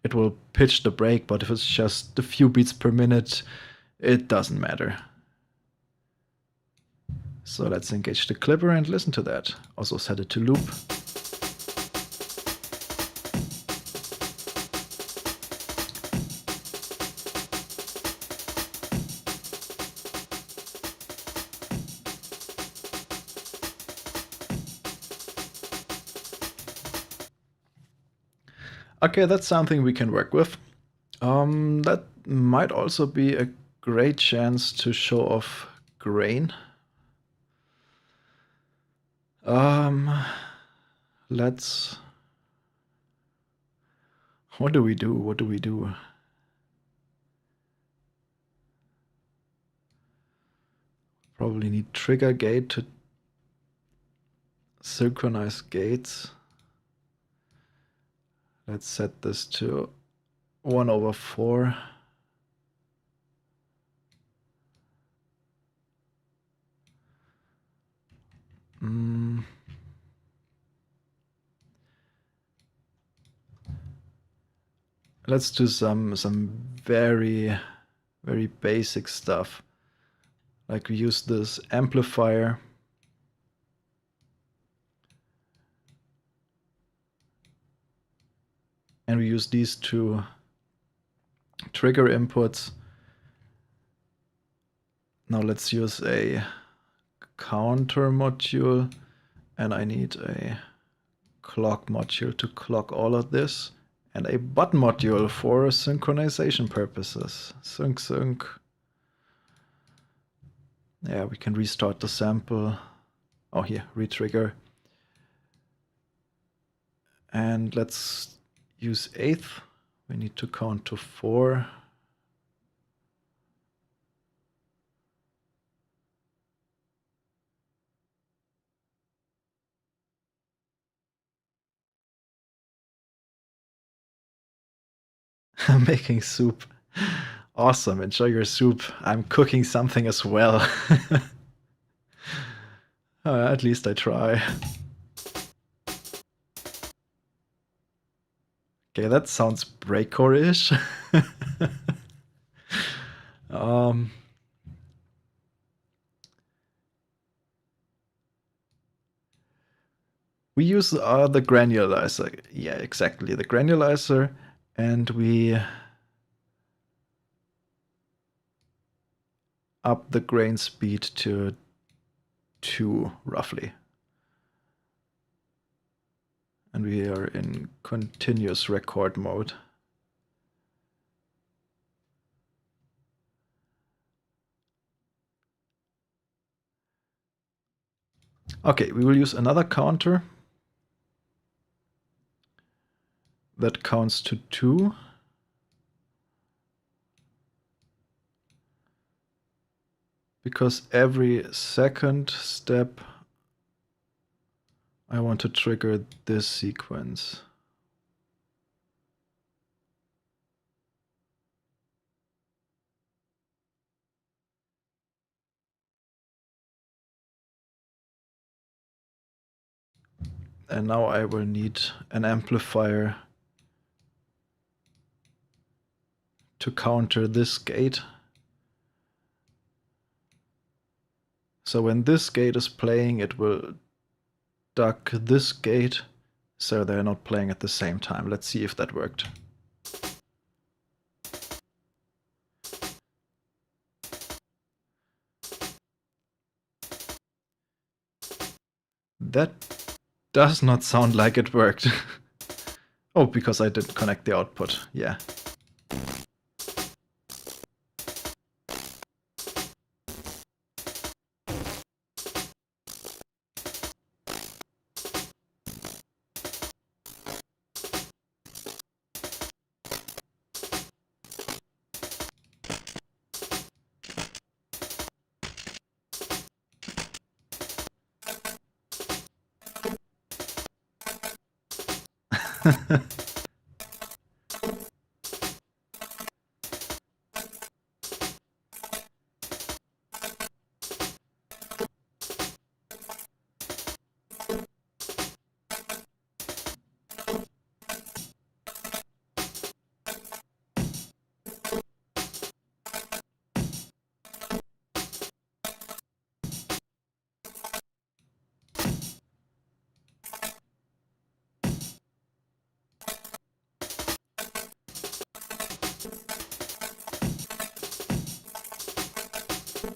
It will pitch the break, but if it's just a few beats per minute, it doesn't matter. So let's engage the clipper and listen to that. Also set it to loop. Okay, that's something we can work with. That might also be a great chance to show off grain. Let's... What do we do? What do we do? Probably need trigger gate to synchronize gates. Let's set this to 1/4. Let's do some very basic stuff. Like we use this amplifier. And we use these two trigger inputs. Now let's use a counter module, and I need a clock module to clock all of this, and a button module for synchronization purposes. Sync, sync. Yeah, we can restart the sample. Oh, here, retrigger. And let's use 8th. We need to count to 4. I'm making soup. Awesome, enjoy your soup. I'm cooking something as well. At least I try. Okay, that sounds breakcore-ish. We use the granulizer. Yeah, exactly, the granulizer, and we up the grain speed to 2, roughly. And we are in continuous record mode. Okay, we will use another counter that counts to 2. Because every second step I want to trigger this sequence. And now I will need an amplifier to counter this gate. So when this gate is playing, it will duck this gate, so they're not playing at the same time. Let's see if that worked. That does not sound like it worked. Oh, because I didn't connect the output. Yeah.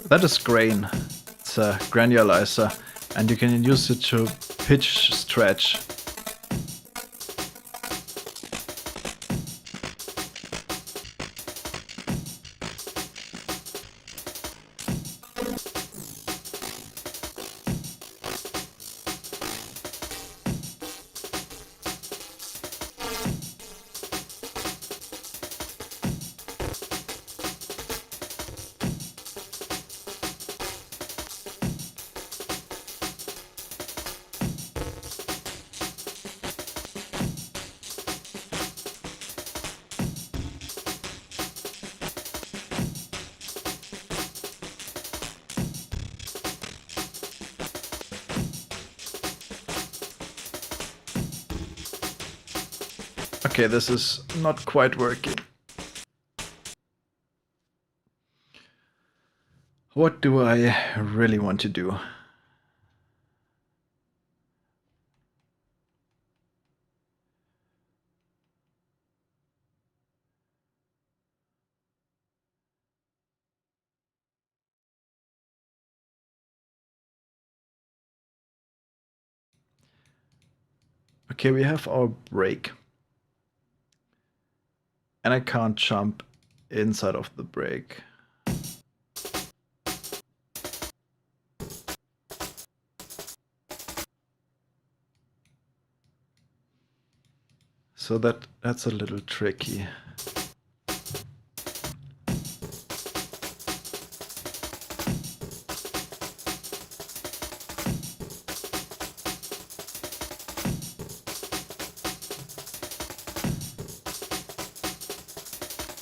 That is grain. It's a granulizer, and you can use it to pitch stretch. Okay, this is not quite working. What do I really want to do? Okay, we have our break. And I can't jump inside of the break. So that's a little tricky.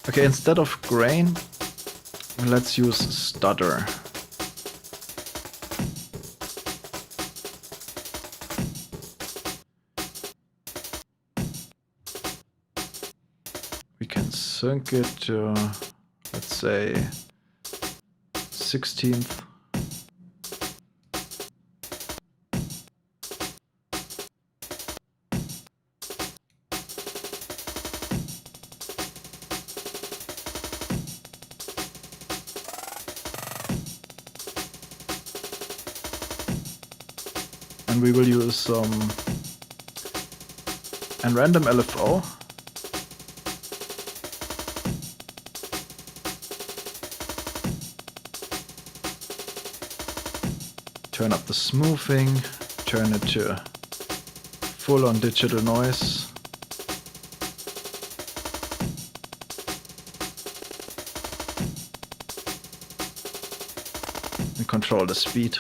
Okay, instead of grain, let's use stutter. We can sync it to, let's say, 16th. And we will use and random LFO. Turn up the smoothing, turn it to full on digital noise. And control the speed.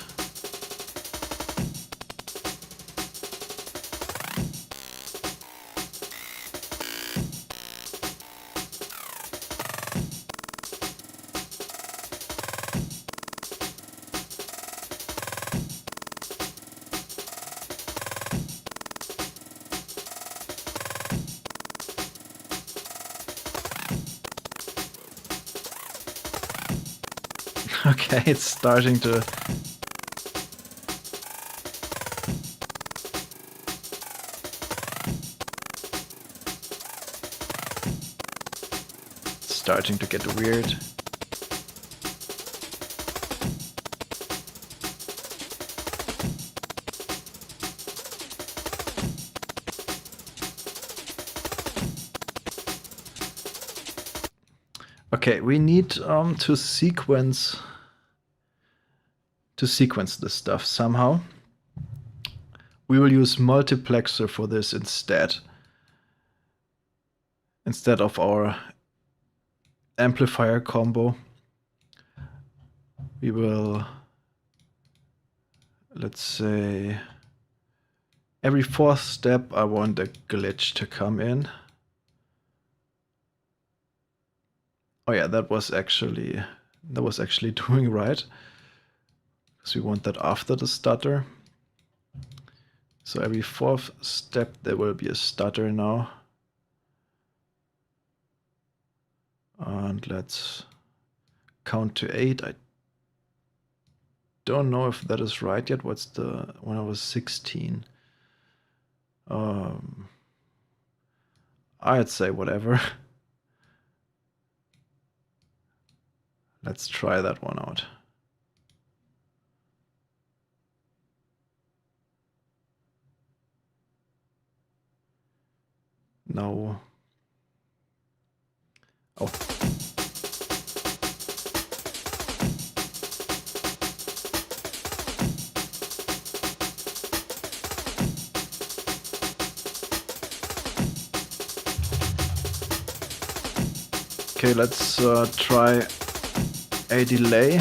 Okay, it's starting to... starting to get weird. Okay, we need to sequence this stuff somehow. We will use multiplexer for this instead of our amplifier combo. We will, let's say, every fourth step I want a glitch to come in. Oh yeah, that was actually doing right. Because we want that after the stutter. So every fourth step there will be a stutter now. And let's count to 8. I don't know if that is right yet. What's the when I was 16? I'd say whatever. Let's try that one out. No. Oh. Okay, let's try a delay.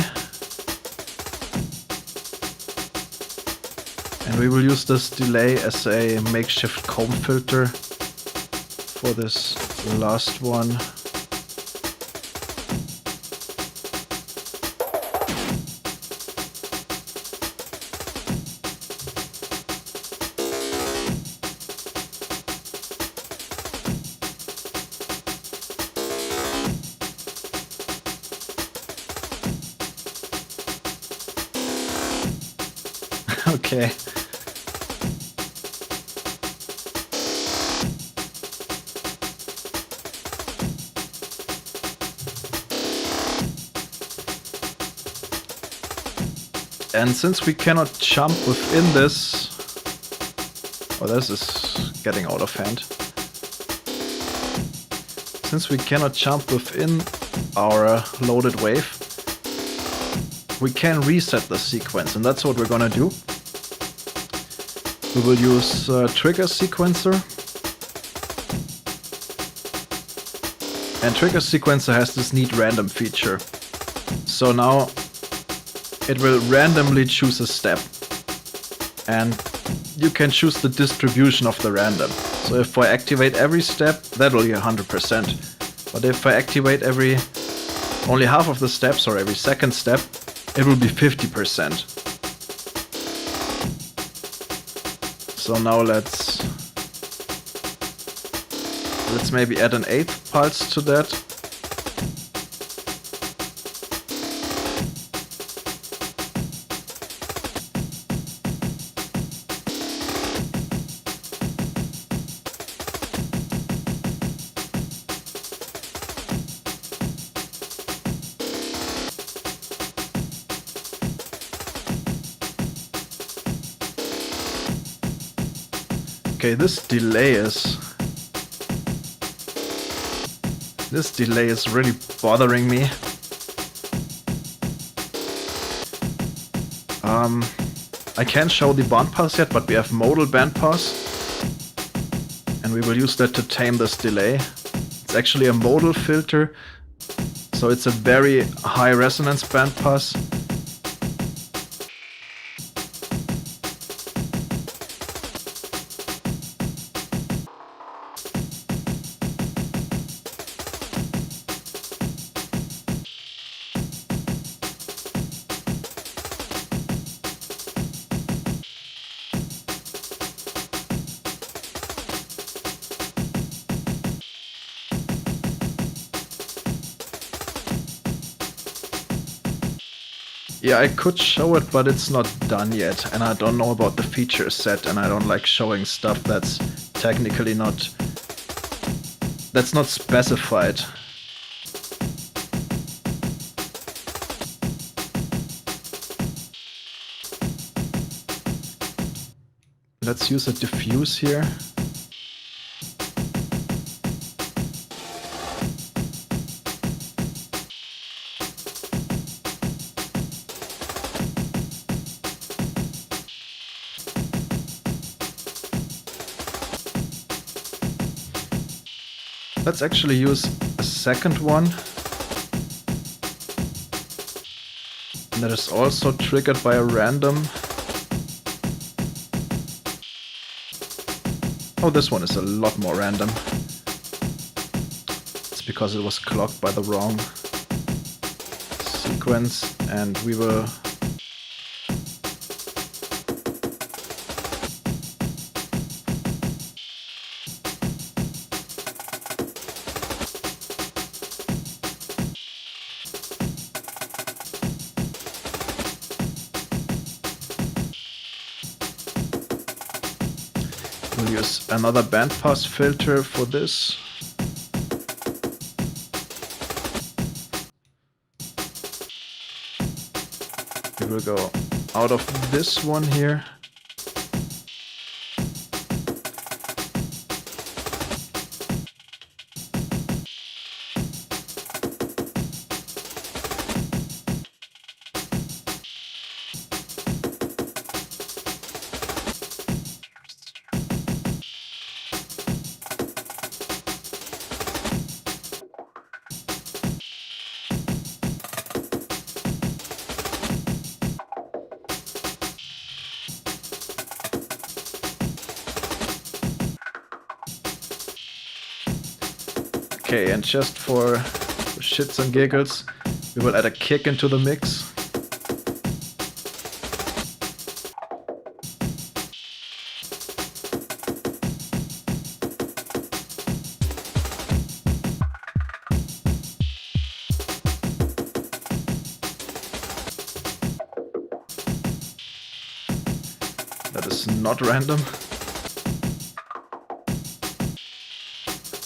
And we will use this delay as a makeshift comb filter for this last one. Okay. And since we cannot jump within this, oh, this is getting out of hand. Since we cannot jump within our loaded wave, we can reset the sequence, and that's what we're gonna do. We will use Trigger Sequencer. And Trigger Sequencer has this neat random feature. So now it will randomly choose a step. And you can choose the distribution of the random. So if I activate every step, that will be 100%. But if I activate only half of the steps or every second step, it will be 50%. So now let's maybe add an 8th pulse to that. Okay, this delay is really bothering me. I can't show the bandpass yet, but we have modal bandpass, and we will use that to tame this delay. It's actually a modal filter, so it's a very high resonance bandpass. Yeah, I could show it, but it's not done yet, and I don't know about the feature set, and I don't like showing stuff that's technically not specified. Let's use a diffuse here. Let's actually use a second one that is also triggered by a random. Oh, this one is a lot more random. It's because it was clocked by the wrong sequence, and we will use another bandpass filter for this. We will go out of this one here. Okay, and just for shits and giggles, we will add a kick into the mix. That is not random.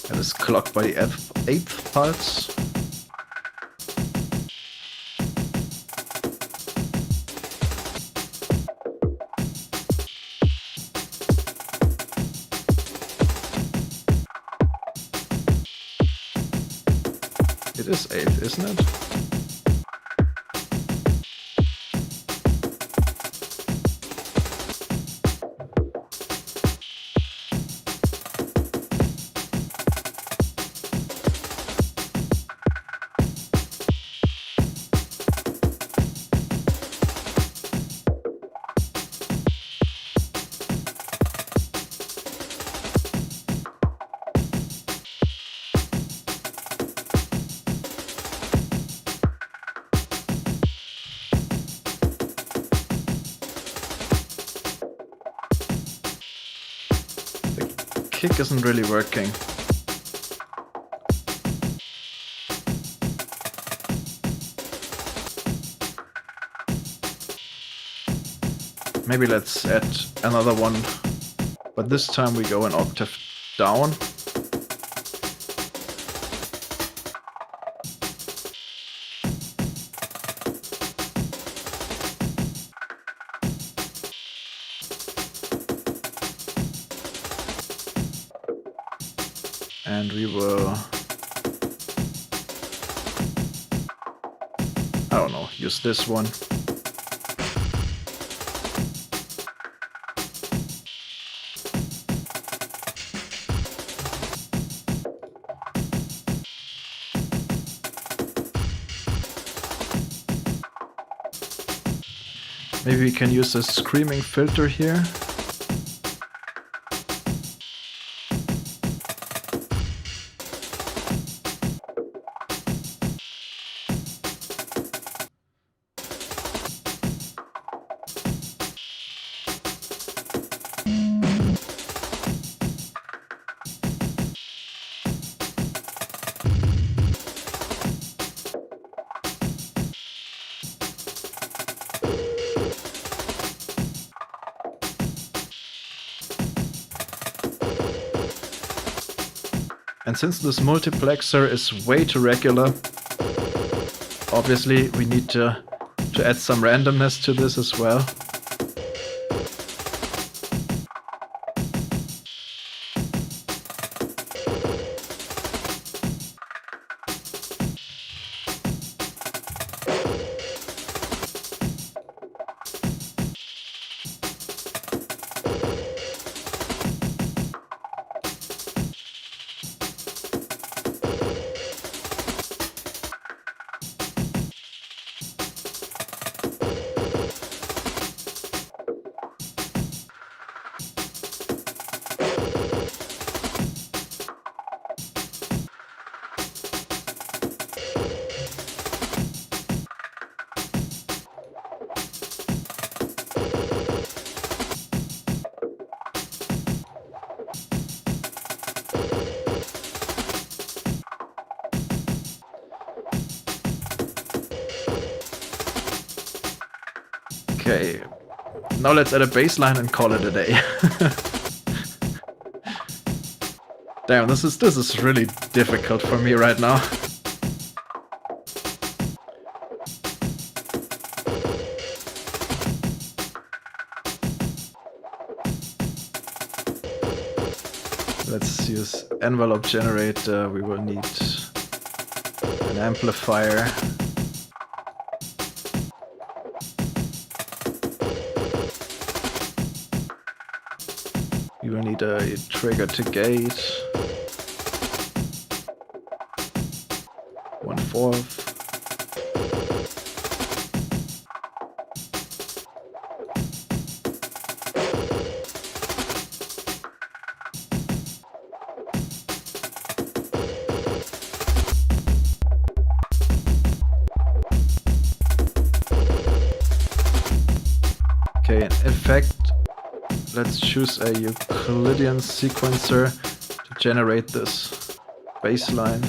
That is clocked by the eighth pulse. It is eighth, isn't it? Kick isn't really working. Maybe let's add another one, but this time we go an octave down. And we will, I don't know, use this one. Maybe we can use a screaming filter here. And since this multiplexer is way too regular, obviously we need to add some randomness to this as well. Okay, now let's add a baseline and call it a day. Damn, this is really difficult for me right now. Let's use envelope generator. We will need an amplifier. You will need a trigger to gate. 1/4. Okay, in effect, let's choose a Euclidean sequencer to generate this baseline.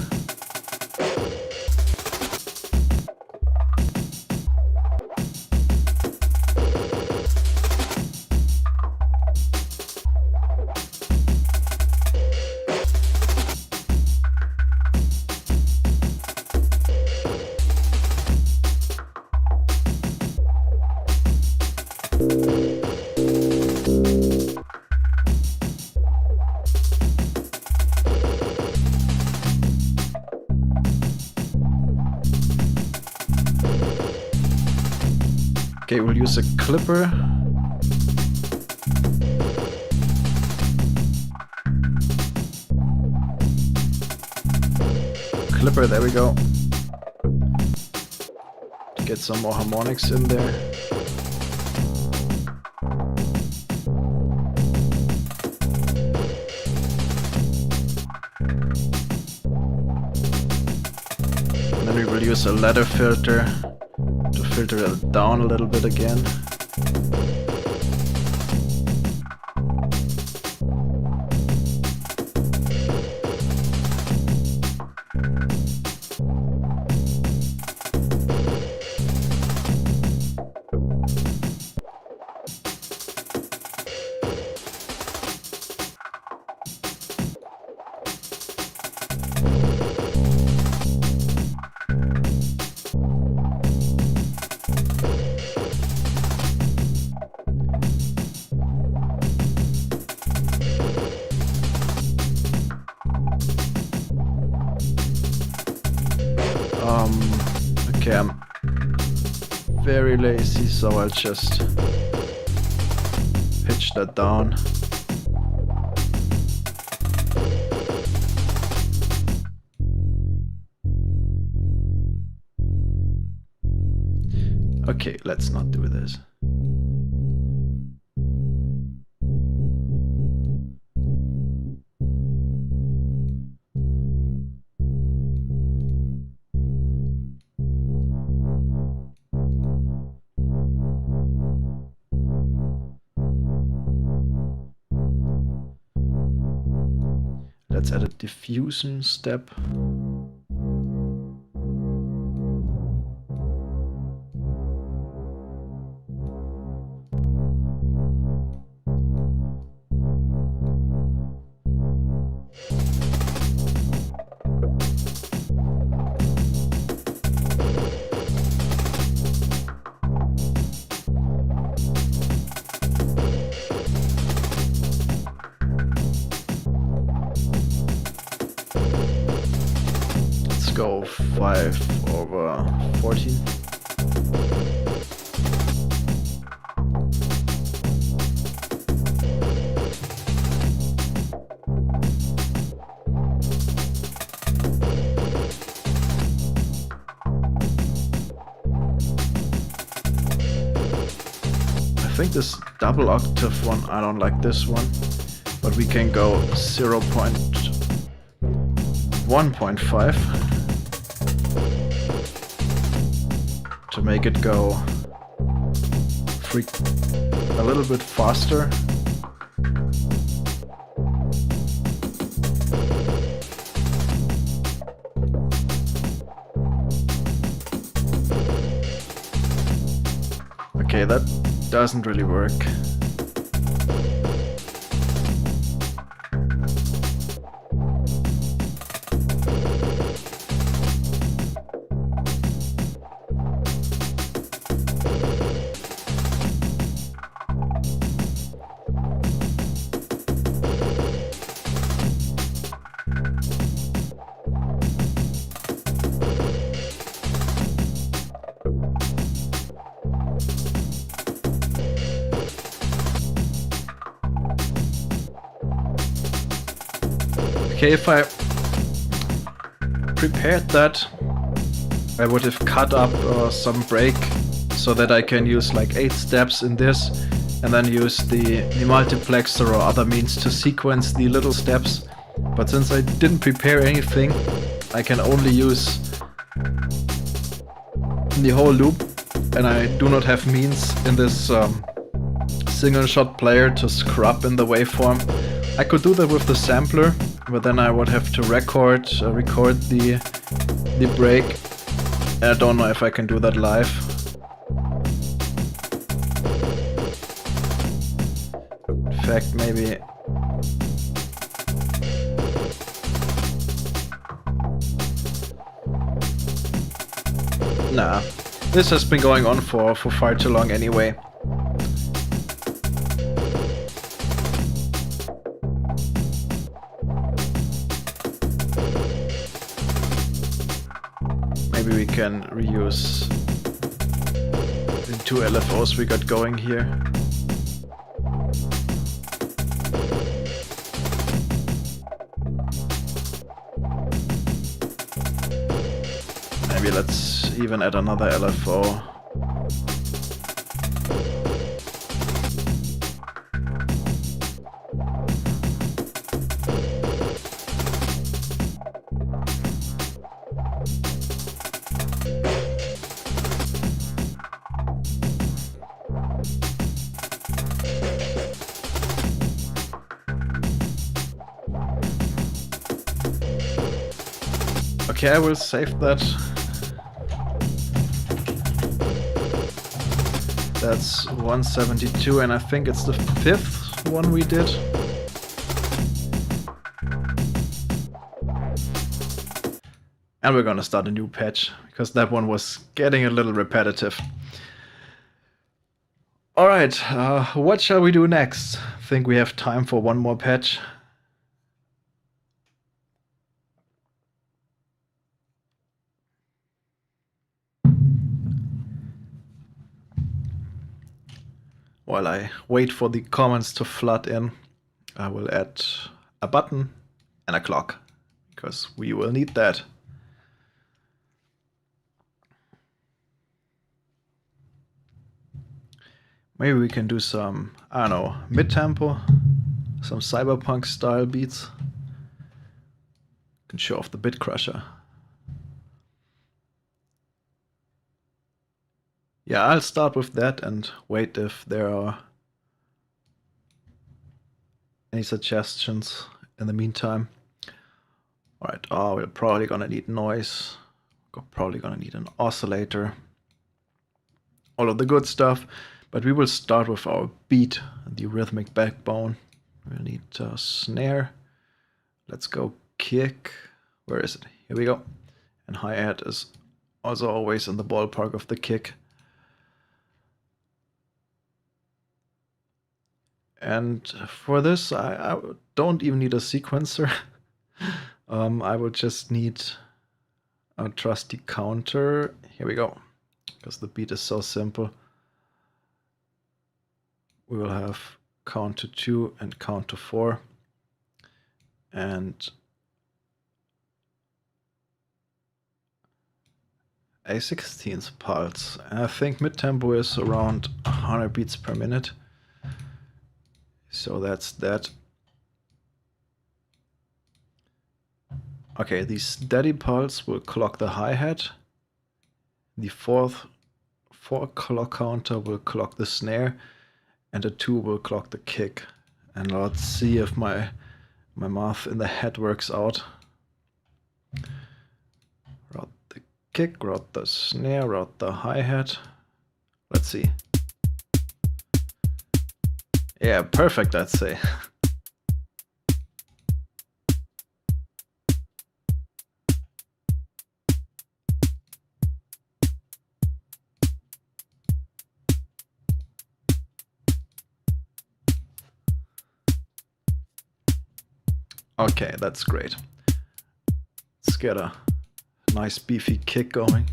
Okay, we'll use a clipper. Clipper, there we go. To get some more harmonics in there. And then we will use a ladder filter to filter it down a little bit again. Okay, I'm very lazy, so I'll just pitch that down. Okay, let's not do this. Let's add a diffusion step. Go 5/14. I think this double octave one, I don't like this one, but we can go 0.1.5. to make it go a little bit faster. Okay, that doesn't really work. Okay, if I prepared that, I would have cut up some break so that I can use like 8 steps in this and then use the multiplexer or other means to sequence the little steps. But since I didn't prepare anything, I can only use the whole loop, and I do not have means in this single shot player to scrub in the waveform. I could do that with the sampler, but then I would have to record the break. I don't know if I can do that live. In fact, maybe nah. This has been going on for far too long anyway. Maybe we can reuse the 2 LFOs we got going here. Maybe let's even add another LFO. Okay, I will save that. That's 172, and I think it's the 5th one we did. And we're gonna start a new patch, because that one was getting a little repetitive. Alright, what shall we do next? I think we have time for one more patch. While I wait for the comments to flood in, I will add a button and a clock, because we will need that. Maybe we can do some, I don't know, mid-tempo, some cyberpunk style beats. Can show off the bit crusher. Yeah, I'll start with that and wait if there are any suggestions in the meantime. Alright, we're probably gonna need noise. We're probably gonna need an oscillator. All of the good stuff. But we will start with our beat, the rhythmic backbone. We'll need a snare. Let's go kick. Where is it? Here we go. And hi-hat is also always in the ballpark of the kick. And for this, I don't even need a sequencer. I will just need a trusty counter. Here we go. Because the beat is so simple. We will have count to 2 and count to 4. And a 16th pulse. And I think mid-tempo is around 100 beats per minute. So that's that. Okay, the steady pulse will clock the hi-hat. The 4 clock counter will clock the snare. And the 2 will clock the kick. And let's see if my math in the head works out. Route the kick, route the snare, route the hi-hat. Let's see. Yeah, perfect, I'd say. Okay, that's great. Let's get a nice beefy kick going.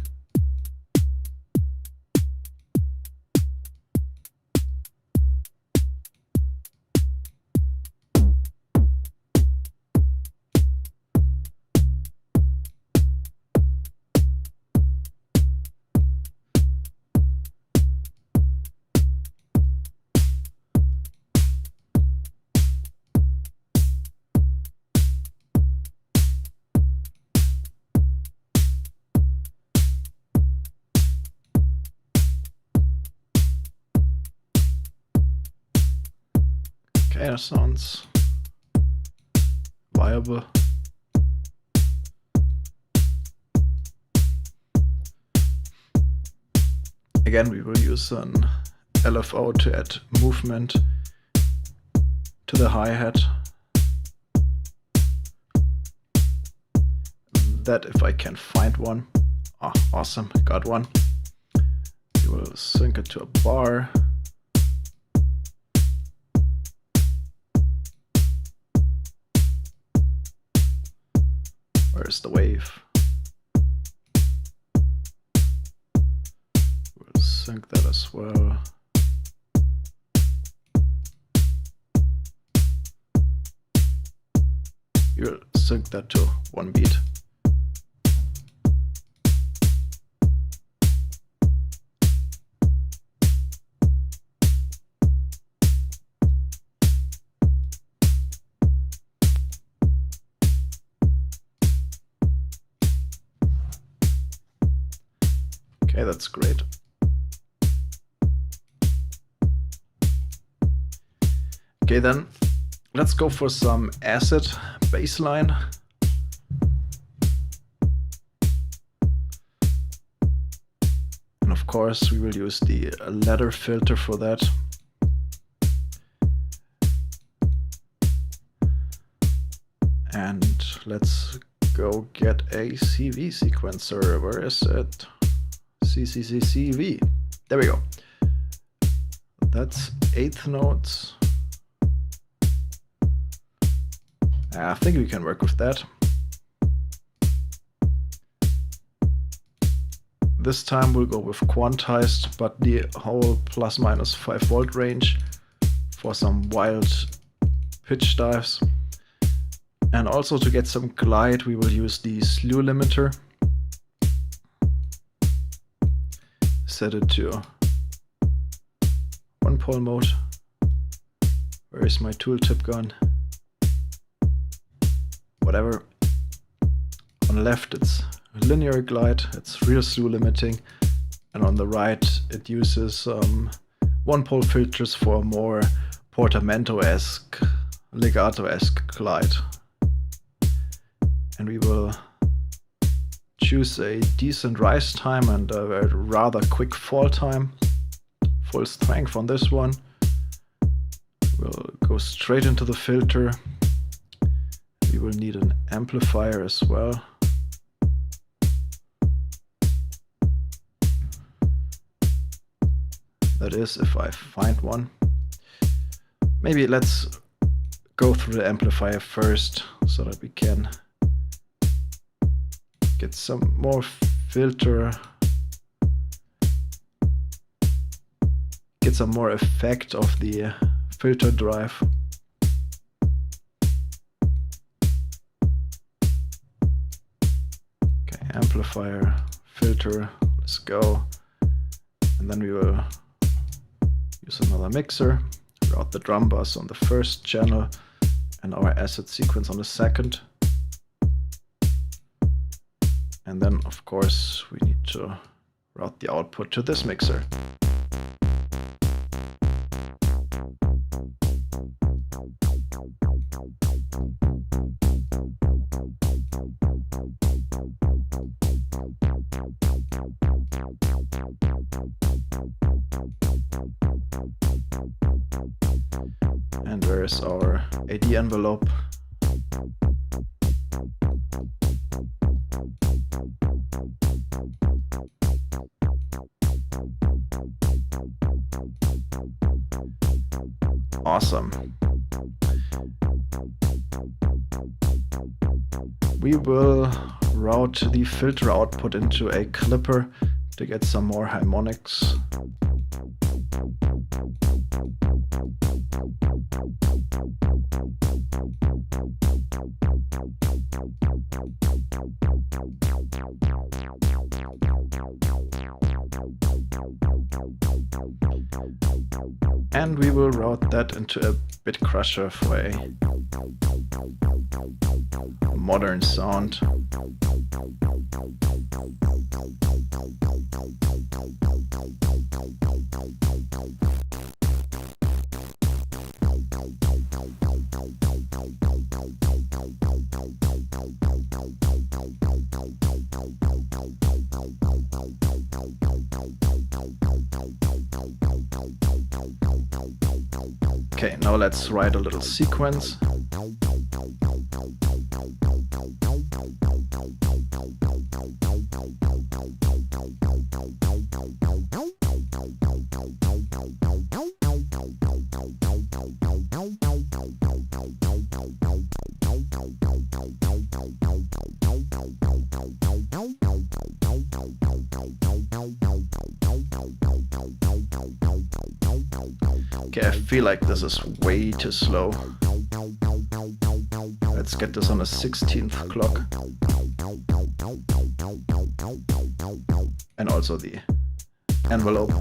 Okay, that sounds viable. Again, we will use an LFO to add movement to the hi-hat. That if I can find one. Ah, awesome, got one. We will sync it to a bar. Where's the wave? We'll sync that as well. We'll sync that to 1 beat. Okay, that's great. Okay, then let's go for some acid baseline. And of course, we will use the ladder filter for that. And let's go get a CV sequencer. Where is it? CV. There we go. That's 8th notes. I think we can work with that. This time we'll go with quantized, but the whole ±5 volt range for some wild pitch dives. And also to get some glide, we will use the slew limiter. Set it to 1-pole mode. Where is my tooltip gone? Whatever. On the left it's linear glide, it's real slew limiting, and on the right it uses 1-pole filters for more portamento-esque, legato-esque glide. And we will choose a decent rise time and a rather quick fall time. Full strength on this one. We'll go straight into the filter. We will need an amplifier as well. That is, if I find one. Maybe let's go through the amplifier first so that we can get some more filter, get some more effect of the filter drive. Okay, amplifier, filter, let's go. And then we will use another mixer, route the drum bus on the first channel and our acid sequence on the second. And then, of course, we need to route the output to this mixer. And where is our AD envelope? Awesome. We will route the filter output into a clipper to get some more harmonics. And we will route that into a bit crusher for a modern sound. Okay, now let's write a little sequence. Okay, I feel like this is way too slow. Let's get this on a 16th clock. And also the envelope.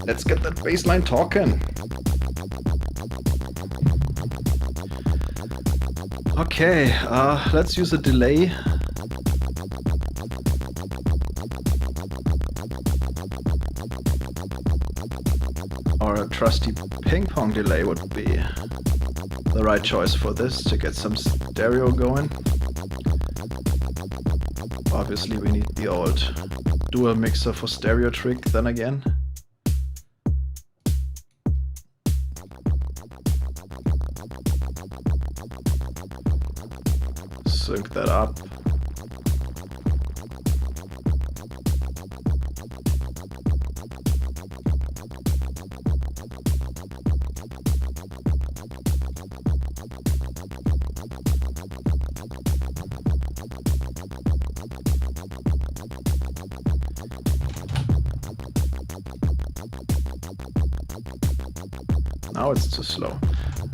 Let's get that bass line talking. Okay, let's use a delay. Or a trusty ping pong delay would be the right choice for this to get some stereo going. Obviously we need the old dual mixer for stereo trick then again. Sync that up. Now it's too slow.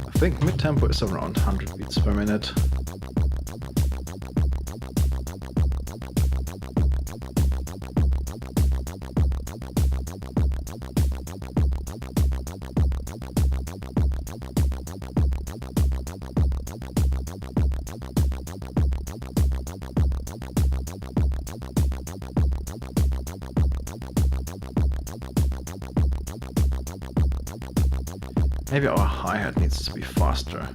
I think mid-tempo is around 100 beats per minute. Maybe our hi-hat needs to be faster.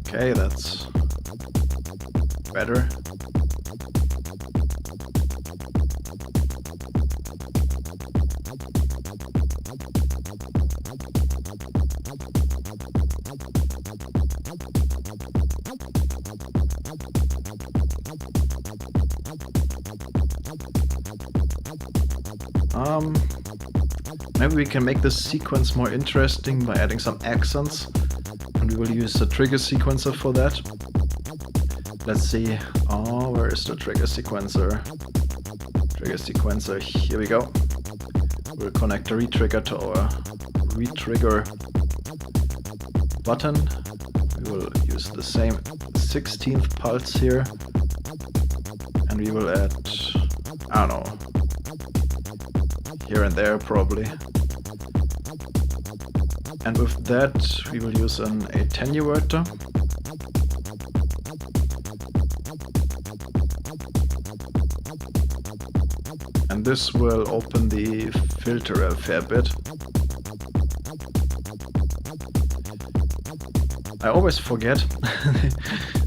Okay, that's better. Maybe we can make this sequence more interesting by adding some accents, and we will use the trigger sequencer for that. Let's see. Oh, where is the trigger sequencer? Trigger sequencer, here we go. We'll connect the retrigger to our retrigger button. We will use the same 16th pulse here, and we will add, I don't know, here and there probably. And with that we will use an attenuator. And this will open the filter a fair bit. I always forget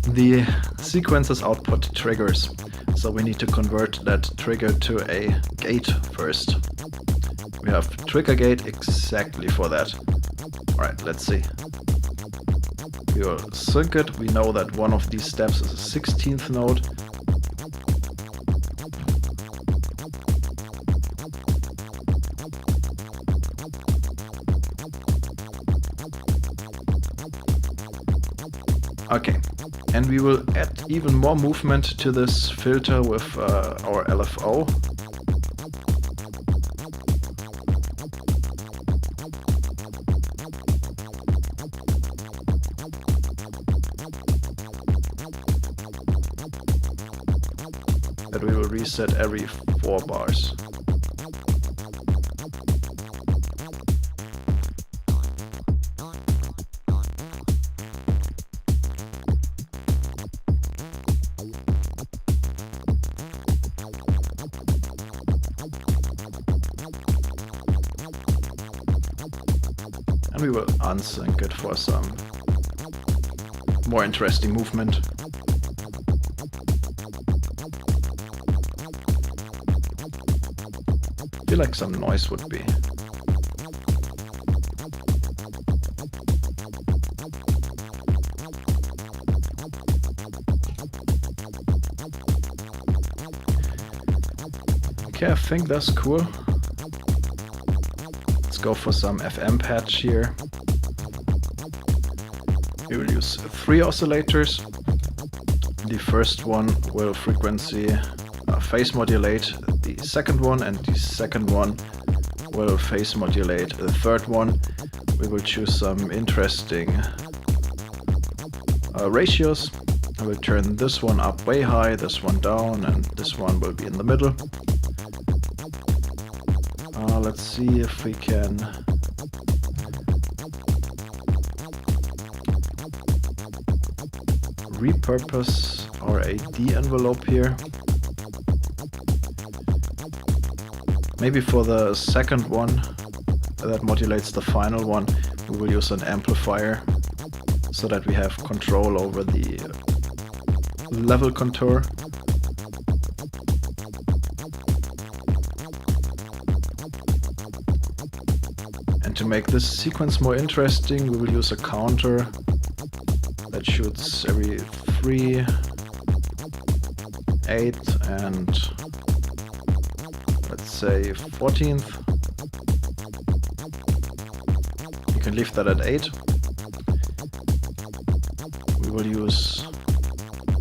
the sequencer's output triggers. So we need to convert that trigger to a gate first. We have trigger gate exactly for that. Alright, let's see. We will sync it. We know that one of these steps is a 16th note. Okay, and we will add even more movement to this filter with our LFO. That we will reset every 4 bars. And we will unsync it for some more interesting movement. I feel like some noise would be. Okay, I think that's cool. Let's go for some FM patch here. We will use 3 oscillators. The first one will frequency phase modulate the second one, and the second one will phase modulate the third one. We will choose some interesting ratios. I will turn this one up way high, this one down, and this one will be in the middle. Let's see if we can repurpose our AD envelope here. Maybe for the second one that modulates the final one, we will use an amplifier so that we have control over the level contour. And to make this sequence more interesting, we will use a counter that shoots every 3, 8, and let's say 14th. You can leave that at 8. We will use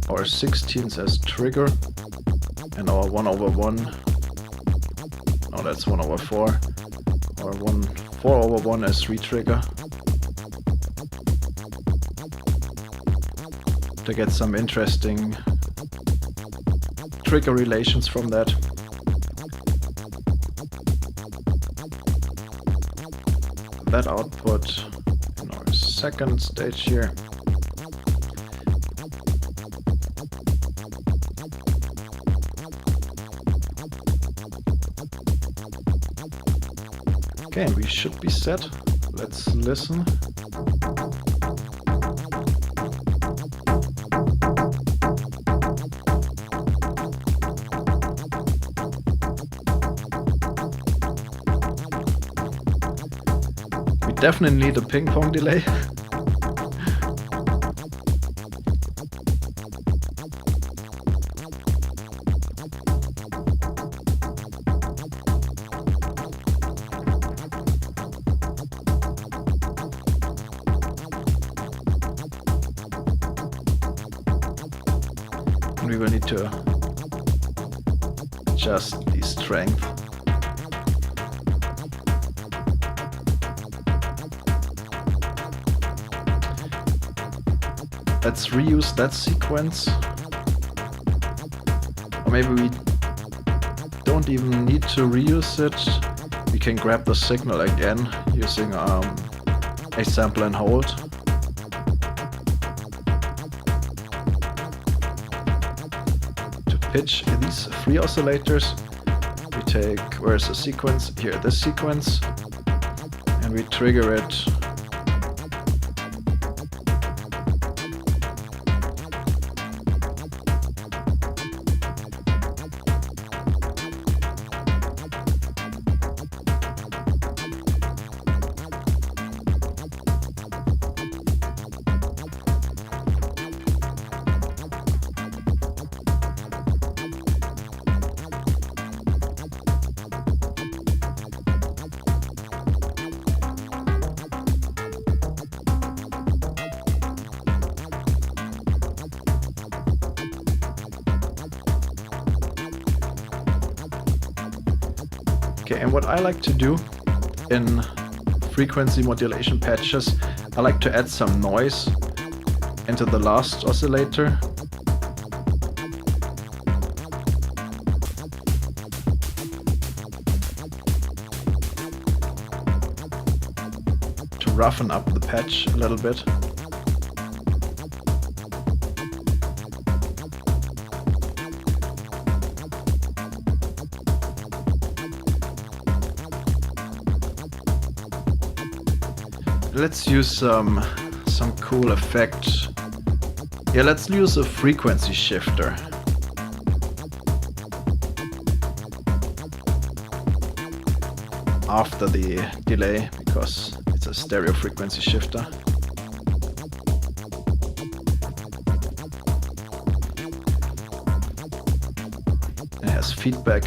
our 16ths as trigger and our 1/1. No, that's 1/4. Or 4/1 as retrigger to get some interesting trigger relations from that. That output in our second stage here. Okay, we should be set. Let's listen. We definitely need a ping pong delay. We will need to adjust the strength. Let's reuse that sequence. Or maybe we don't even need to reuse it. We can grab the signal again using a sample and hold. Pitch these 3 oscillators. We take, where's the sequence? Here, this sequence, and we trigger it. Okay, and what I like to do in frequency modulation patches, I like to add some noise into the last oscillator. To roughen up the patch a little bit. let's use some cool effect. Yeah, let's use a frequency shifter. After the delay, because it's a stereo frequency shifter. It has feedback.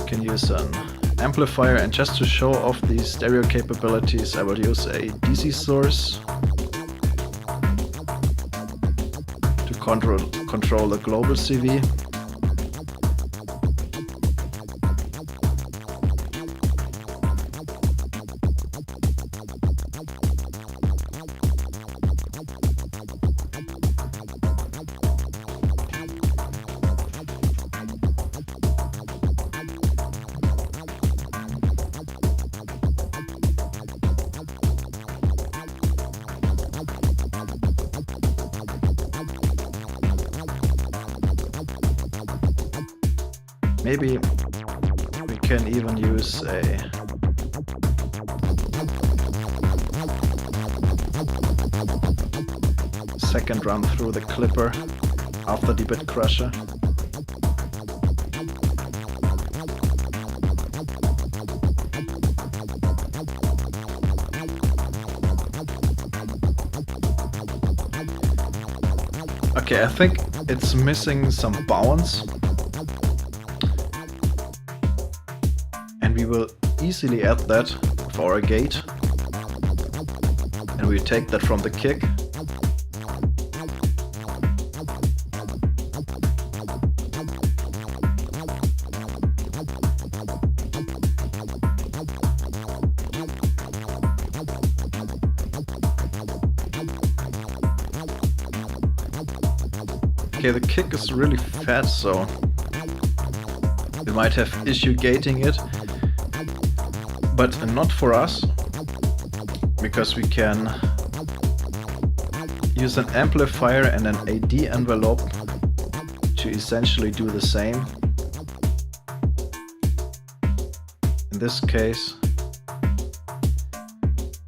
Can use an amplifier, and just to show off these stereo capabilities I will use a DC source to control the global CV. Maybe we can even use a second run through the clipper after the bit crusher. Okay, I think it's missing some bounce. We will easily add that for a gate, and we take that from the kick. Okay, the kick is really fat, so we might have issue gating it. But not for us, because we can use an amplifier and an AD envelope to essentially do the same. In this case,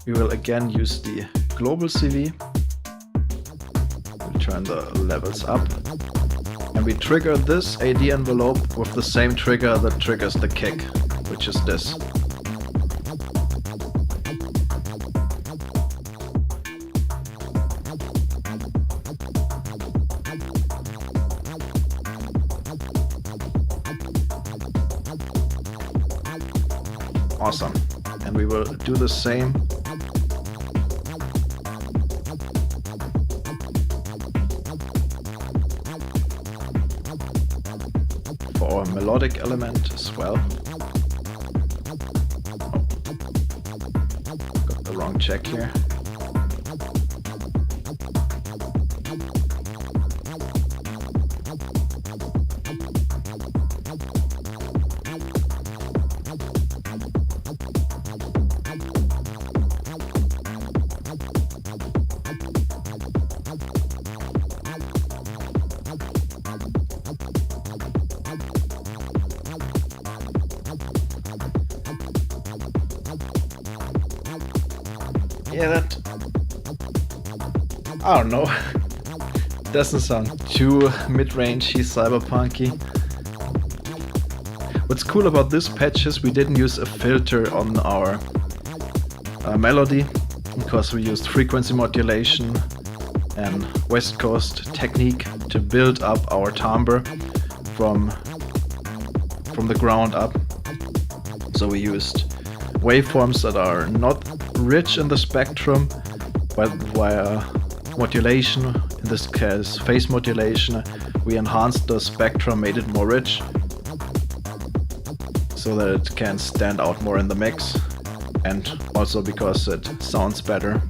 we will again use the global CV. We'll turn the levels up. And we trigger this AD envelope with the same trigger that triggers the kick, which is this. Awesome. And we will do the same for our melodic element as well. Oh. Got the wrong check here. Yeah, that, I don't know, doesn't sound too mid-rangey, cyberpunky. What's cool about this patch is we didn't use a filter on our melody, because we used frequency modulation and West Coast technique to build up our timbre from the ground up. So we used waveforms that are not rich in the spectrum, but via modulation, in this case phase modulation, we enhanced the spectrum, made it more rich, so that it can stand out more in the mix, and also because it sounds better,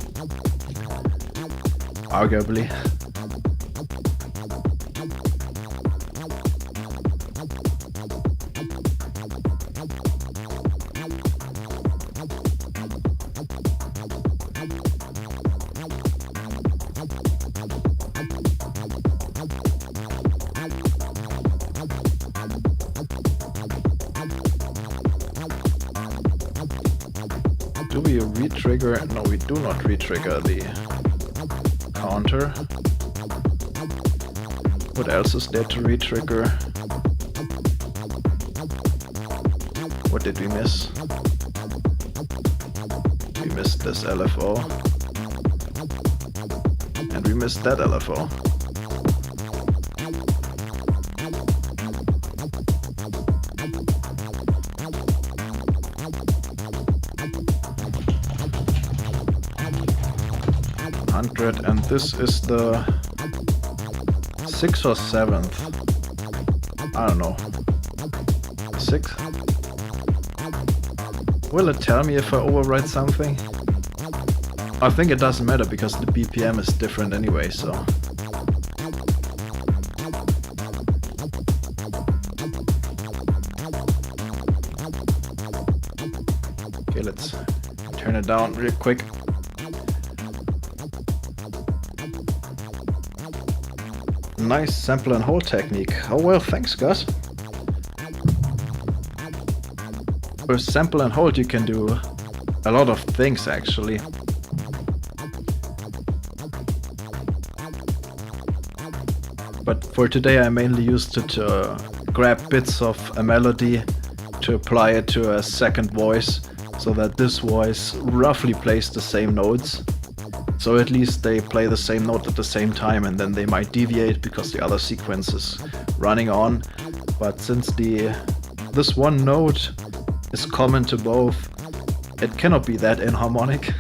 arguably. Do we re-trigger? No, we do not re-trigger the counter. What else is there to re-trigger? What did we miss? We missed this LFO. And we missed that LFO. And this is the 6th or 7th. I don't know. 6th? Will it tell me if I overwrite something? I think it doesn't matter because the BPM is different anyway, so. Okay, let's turn it down real quick. Nice sample and hold technique. Oh well, thanks Gus. With sample and hold you can do a lot of things actually. But for today I mainly used it to grab bits of a melody to apply it to a second voice so that this voice roughly plays the same notes. So at least they play the same note at the same time, and then they might deviate because the other sequence is running on. But since this one note is common to both, it cannot be that inharmonic.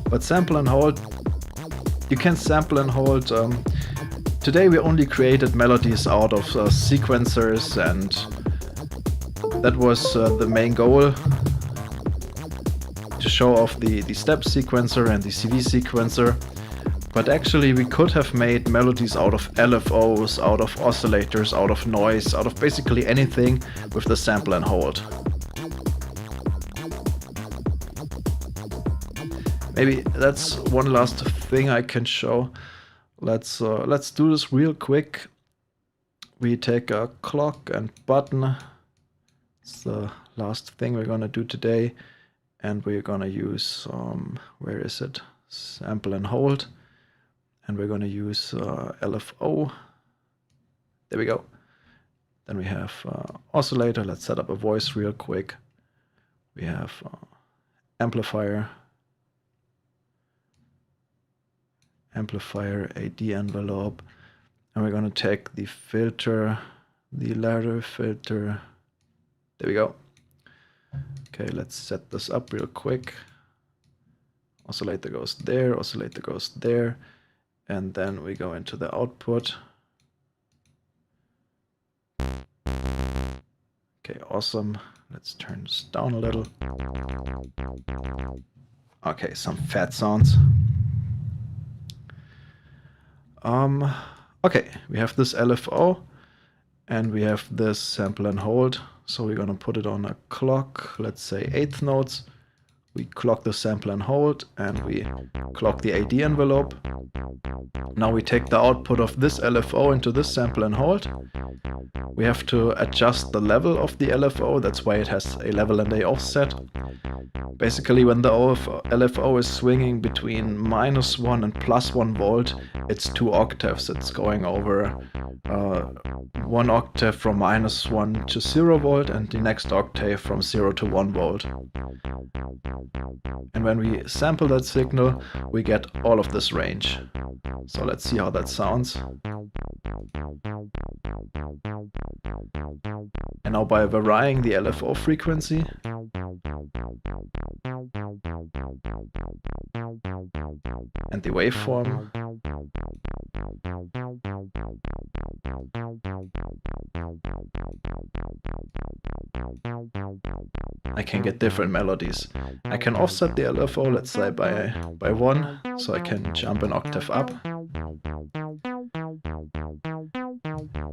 But sample and hold, you can sample and hold. Today we only created melodies out of sequencers, and that was the main goal, to show off the step sequencer and the CV sequencer. But actually we could have made melodies out of LFOs, out of oscillators, out of noise, out of basically anything with the sample and hold. Maybe that's one last thing I can show. Let's do this real quick. We take a clock and button. It's the last thing we're gonna do today, and we're gonna use where is it? Sample and hold, and we're gonna use LFO. There we go. Then we have oscillator. Let's set up a voice real quick. We have amplifier, AD envelope, and we're gonna take the filter, the ladder filter. There we go. Okay, let's set this up real quick. Oscillator goes there, oscillator goes there, and then we go into the output. Okay, awesome. Let's turn this down a little. Okay, some fat sounds. Okay, we have this LFO and we have this sample and hold. So we're gonna put it on a clock, let's say 8th notes. We clock the sample and hold, and we clock the AD envelope. Now we take the output of this LFO into this sample and hold. We have to adjust the level of the LFO, that's why it has a level and a offset. Basically, when the LFO is swinging between -1 and +1 volt, it's 2 octaves. It's going over 1 octave from -1 to 0 volt and the next octave from 0 to 1 volt. And when we sample that signal, we get all of this range. So let's see how that sounds. And now by varying the LFO frequency, and the waveform, I can get different melodies. I can offset the LFO, let's say by 1, so I can jump an octave up.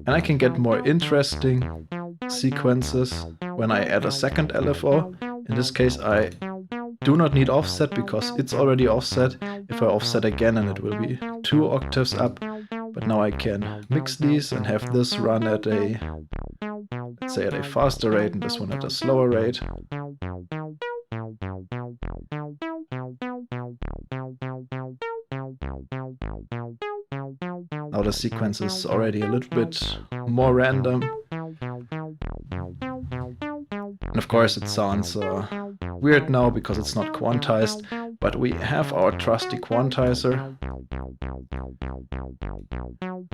And I can get more interesting sequences when I add a second LFO. In this case I do not need offset because it's already offset. If I offset again, and it will be 2 octaves up. But now I can mix these and have this run at a, let's let's say, at a faster rate and this one at a slower rate. Now the sequence is already a little bit more random. And of course it sounds weird now because it's not quantized, but we have our trusty quantizer.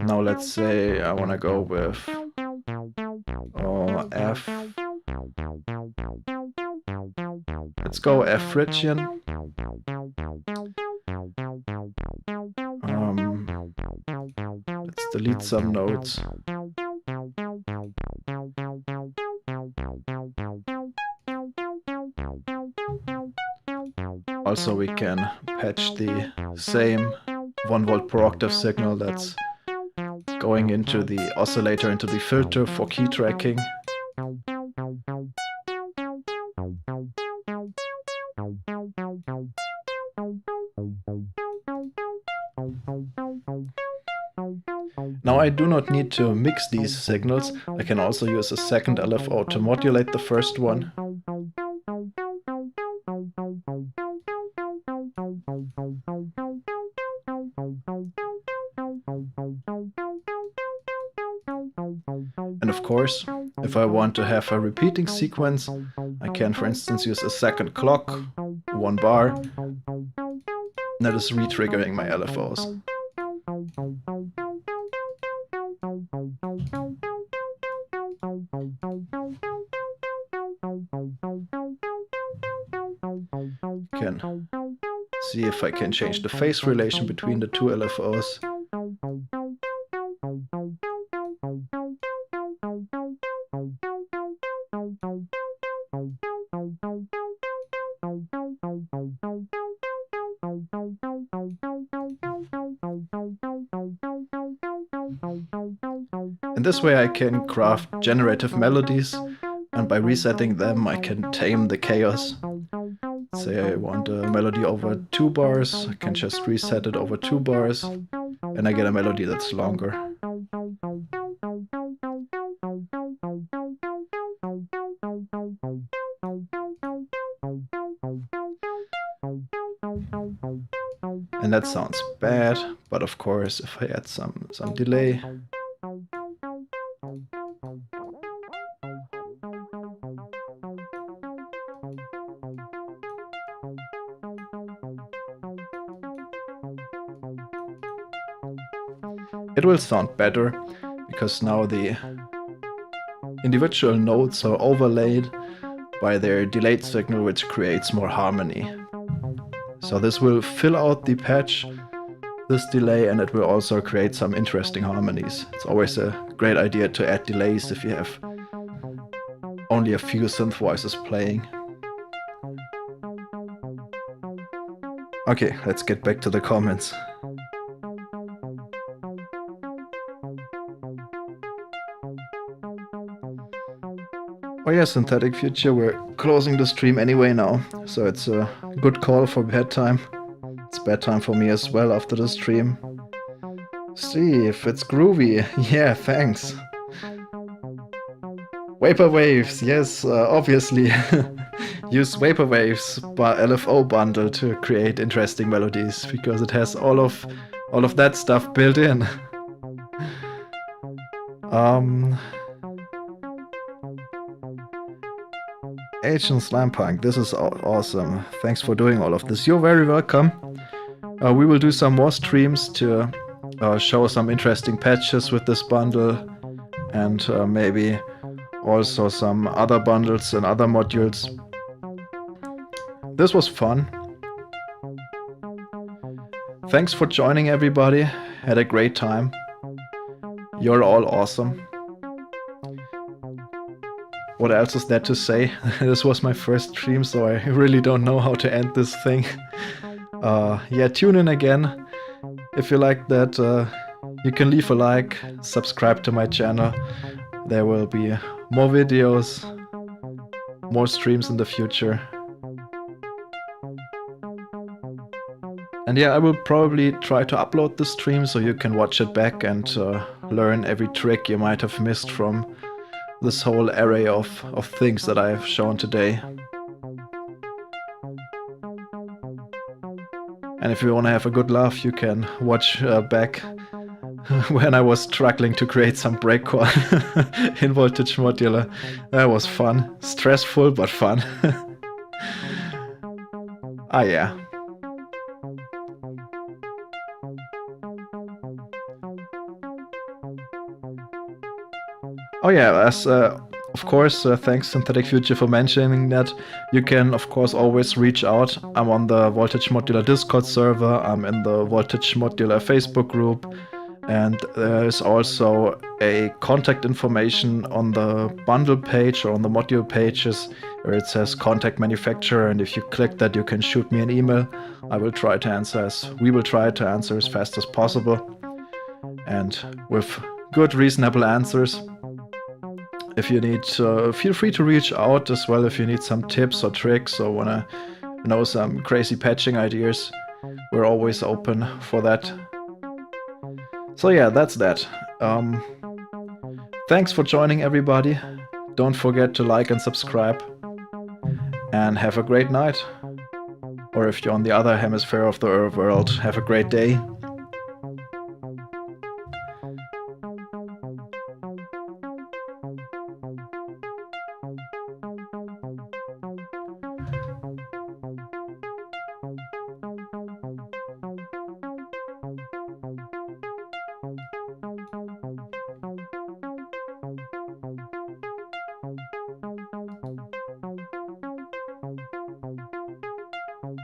Now let's say I want to go with F. Let's go F Phrygian. Let's delete some nodes. Also we can patch the same 1 volt per octave signal that's going into the oscillator, into the filter for key tracking. Now I do not need to mix these signals. I can also use a second LFO to modulate the first one. And of course, if I want to have a repeating sequence, I can for instance use a second clock, 1 bar, and that is re-triggering my LFOs. Can see if I can change the phase relation between the two LFOs. In this way I can craft generative melodies, and by resetting them I can tame the chaos. Say I want a melody over 2 bars, I can just reset it over 2 bars, and I get a melody that's longer. And that sounds bad, but of course if I add some delay, it will sound better, because now the individual notes are overlaid by their delayed signal, which creates more harmony. So this will fill out the patch, this delay, and it will also create some interesting harmonies. It's always a great idea to add delays if you have only a few synth voices playing. Okay, let's get back to the comments. Oh yeah, Synthetic Future, we're closing the stream anyway now, so it's a good call for bedtime. It's bedtime for me as well after the stream. Steve, it's groovy. Yeah, thanks. Vaporwaves, yes, obviously. Use Vaporwaves LFO bundle to create interesting melodies, because it has all of that stuff built in. Agent Slampunk, this is awesome. Thanks for doing all of this. You're very welcome. We will do some more streams to show some interesting patches with this bundle, and maybe also some other bundles and other modules. This was fun. Thanks for joining, everybody. Had a great time. You're all awesome. What else is there to say? This was my first stream, so I really don't know how to end this thing. Yeah, tune in again. If you like that, you can leave a like, subscribe to my channel. There will be more videos, more streams in the future. And yeah, I will probably try to upload the stream so you can watch it back and learn every trick you might have missed from this whole array of things that I've shown today. And if you want to have a good laugh, you can watch back when I was struggling to create some breakcore in Voltage Modular. That was fun. Stressful, but fun. Ah, yeah. Oh yeah, as of course, thanks Synthetic Future for mentioning that. You can of course always reach out. I'm on the Voltage Modular Discord server, I'm in the Voltage Modular Facebook group, and there's also a contact information on the bundle page or on the module pages where it says contact manufacturer, and if you click that you can shoot me an email. We will try to answer as fast as possible, and with good reasonable answers. If you need, feel free to reach out as well if you need some tips or tricks or wanna know some crazy patching ideas. We're always open for that. So yeah, that's that. Thanks for joining, everybody. Don't forget to like and subscribe. And have a great night. Or if you're on the other hemisphere of the world, have a great day.